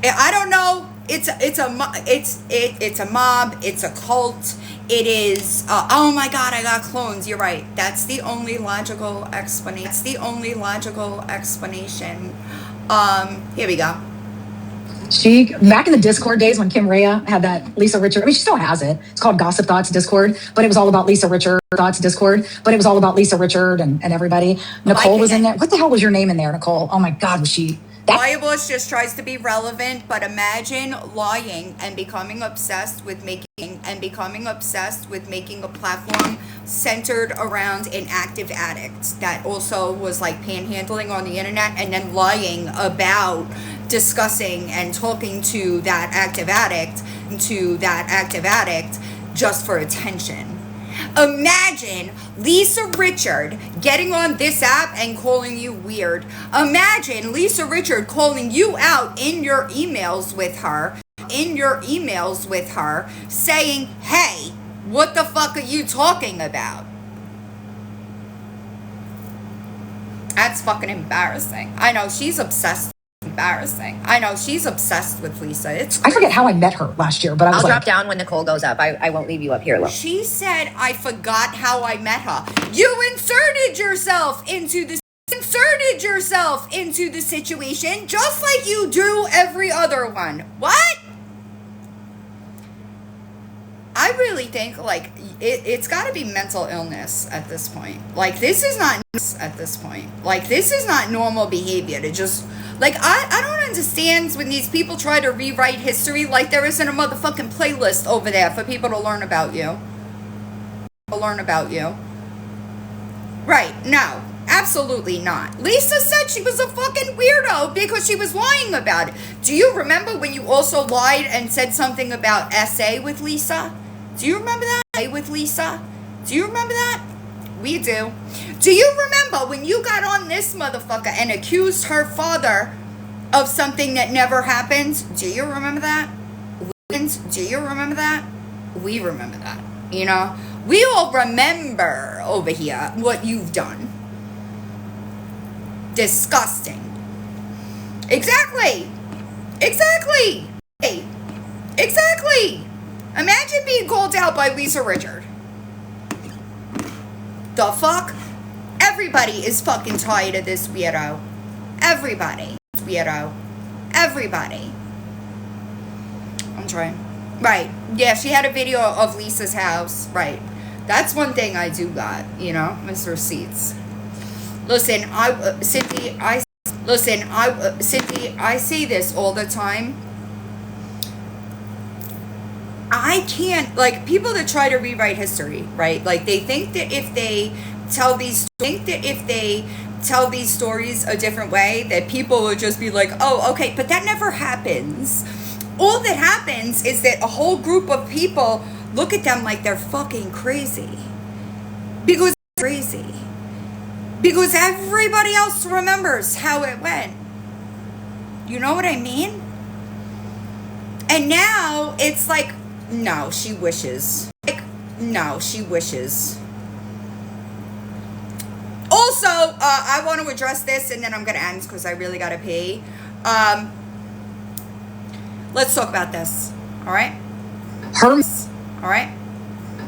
I don't know. It's a mob. It's a cult. It is. Oh my God! I got clones. You're right. That's the only logical explanation. Here we go. She, back in the Discord days when Kim Rhea had that Lisa Richard, I mean, she still has it. It's called Gossip Thoughts Discord, but it was all about Lisa Richard and everybody. Nicole was in there. What the hell was your name in there, Nicole? Oh my God, was she? Maya Bush just tries to be relevant, but imagine lying and becoming obsessed with making a platform centered around an active addict that also was like panhandling on the internet, and then lying about discussing and talking to that active addict just for attention. Imagine Lisa Richard getting on this app and calling you weird. Imagine Lisa Richard calling you out in your emails with her, saying, hey, what the fuck are you talking about? That's fucking embarrassing. I know, she's obsessed. She's obsessed with Lisa. I forget how I met her last year, but I'll drop down when Nicole goes up. I won't leave you up here alone. She said, I forgot how I met her. You inserted yourself into the situation just like you do every other one. What? I really think, like, it's got to be mental illness at this point. Like, this is not normal behavior to just... Like, I don't understand when these people try to rewrite history like there isn't a motherfucking playlist over there for people to learn about you. Right, no, absolutely not. Lisa said she was a fucking weirdo because she was lying about it. Do you remember when you also lied and said something about SA with Lisa? Do you remember that? We do. Do you remember when you got on this motherfucker and accused her father of something that never happened? Do you remember that? We remember that. You know? We all remember over here what you've done. Disgusting. Exactly. Imagine being called out by Lisa Richard. The fuck? Everybody is fucking tired of this weirdo. Everybody. I'm trying. Right. Yeah, she had a video of Lisa's house. Right. That's one thing I do got, you know, Mr. Receipts. Listen, Cindy, I say this all the time. I can't, like, people that try to rewrite history, right? Like, they think that if they tell these stories a different way, that people will just be like, oh, okay, but that never happens. All that happens is that a whole group of people look at them like they're fucking crazy. Because everybody else remembers how it went. You know what I mean? And now it's like, no, she wishes. Also, I want to address this, and then I'm going to end because I really got to pee. Let's talk about this, all right?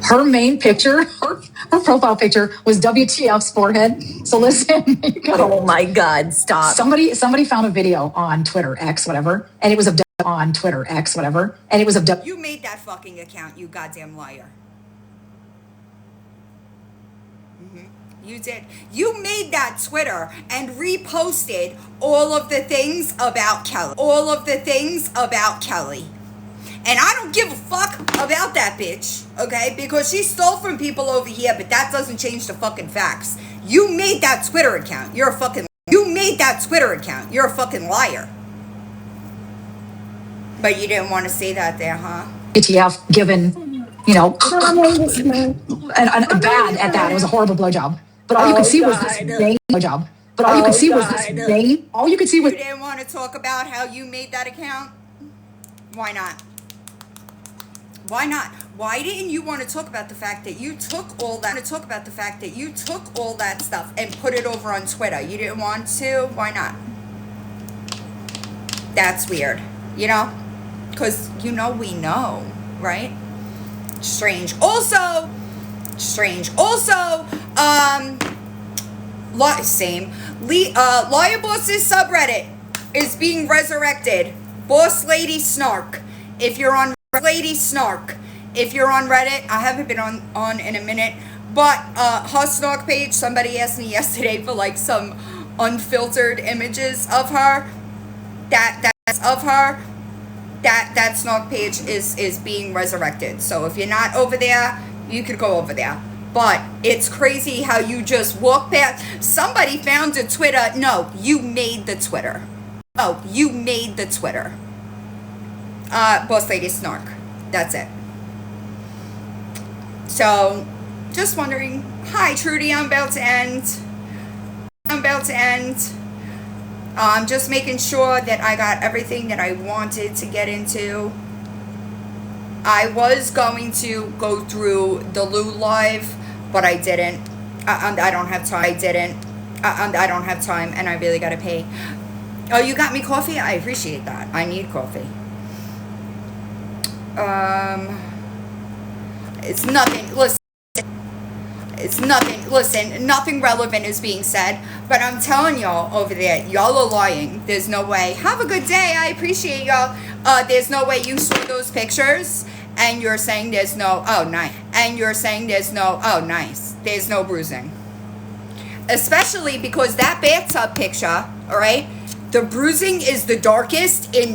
her main picture, her profile picture was WTF's forehead. So listen, Oh my God, stop. somebody found a video on Twitter X whatever, and it was of on Twitter X whatever, and it was of You made that fucking account, you goddamn liar. You did. You made that Twitter and reposted all of the things about Kelly. All of the things about Kelly. And I don't give a fuck about that bitch, okay? Because she stole from people over here, but that doesn't change the fucking facts. You made that Twitter account. You're a fucking... You made that Twitter account. You're a fucking liar. But you didn't want to say that there, huh? WTF given, you know, and bad at that. It was a horrible blowjob. But all you could see was this vein blowjob. But all you could see was this vein. All you could see was... You didn't want to talk about how you made that account? Why not? Why not? Why didn't you want to talk about the fact that you took all that? Talk about the fact that you took all that stuff and put it over on Twitter. You didn't want to? Why not? That's weird. You know? Because, you know, we know, right? Strange. Also, Lawyer Boss's subreddit is being resurrected. Boss Lady Snark. If you're on Lady Snark, if you're on Reddit, I haven't been on in a minute, but her Snark page, somebody asked me yesterday for like some unfiltered images of her. That's of her. That Snark page is being resurrected. So if you're not over there, you could go over there. But it's crazy how you just walk past. Somebody found a Twitter. No, you made the Twitter. Oh, you made the Twitter. Boss Lady Snark. That's it. So, just wondering. Hi, Trudy. I'm about to end. I'm just making sure that I got everything that I wanted to get into. I was going to go through the Lou Live, but I didn't. I don't have time. I don't have time, and I really gotta pay. Oh, you got me coffee? I appreciate that. I need coffee. It's nothing. Listen. It's nothing. Listen, nothing relevant is being said, but I'm telling y'all over there, y'all are lying. There's no way. Have a good day. I appreciate y'all. There's no way you saw those pictures and you're saying there's no, oh, nice. And you're saying there's no, oh, nice. There's no bruising. Especially because that bathtub picture, all right, the bruising is the darkest in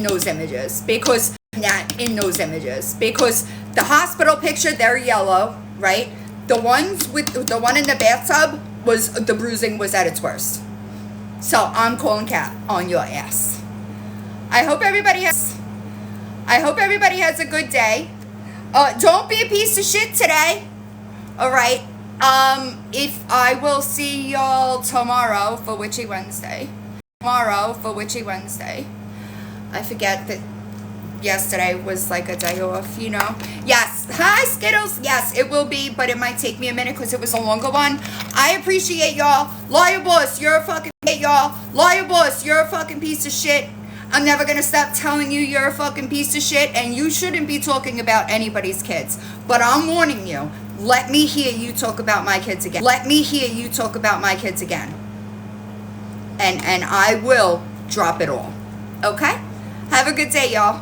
those images. Because because the hospital picture, they're yellow, right? The one in the bathtub the bruising was at its worst. So I'm calling cap on your ass. I hope everybody has a good day. Don't be a piece of shit today. All right. If I will see y'all tomorrow for Witchy Wednesday. I forget that yesterday was like a day off, you know. Yes. Hi, Skittles. Yes, it will be, but it might take me a minute because it was a longer one. I appreciate y'all. Lawyer Boss, you're a fucking Lawyer Boss, you're a fucking piece of shit. I'm never gonna stop telling you you're a fucking piece of shit, and you shouldn't be talking about anybody's kids. But I'm warning you. Let me hear you talk about my kids again. And I will drop it all. Okay? Have a good day, y'all.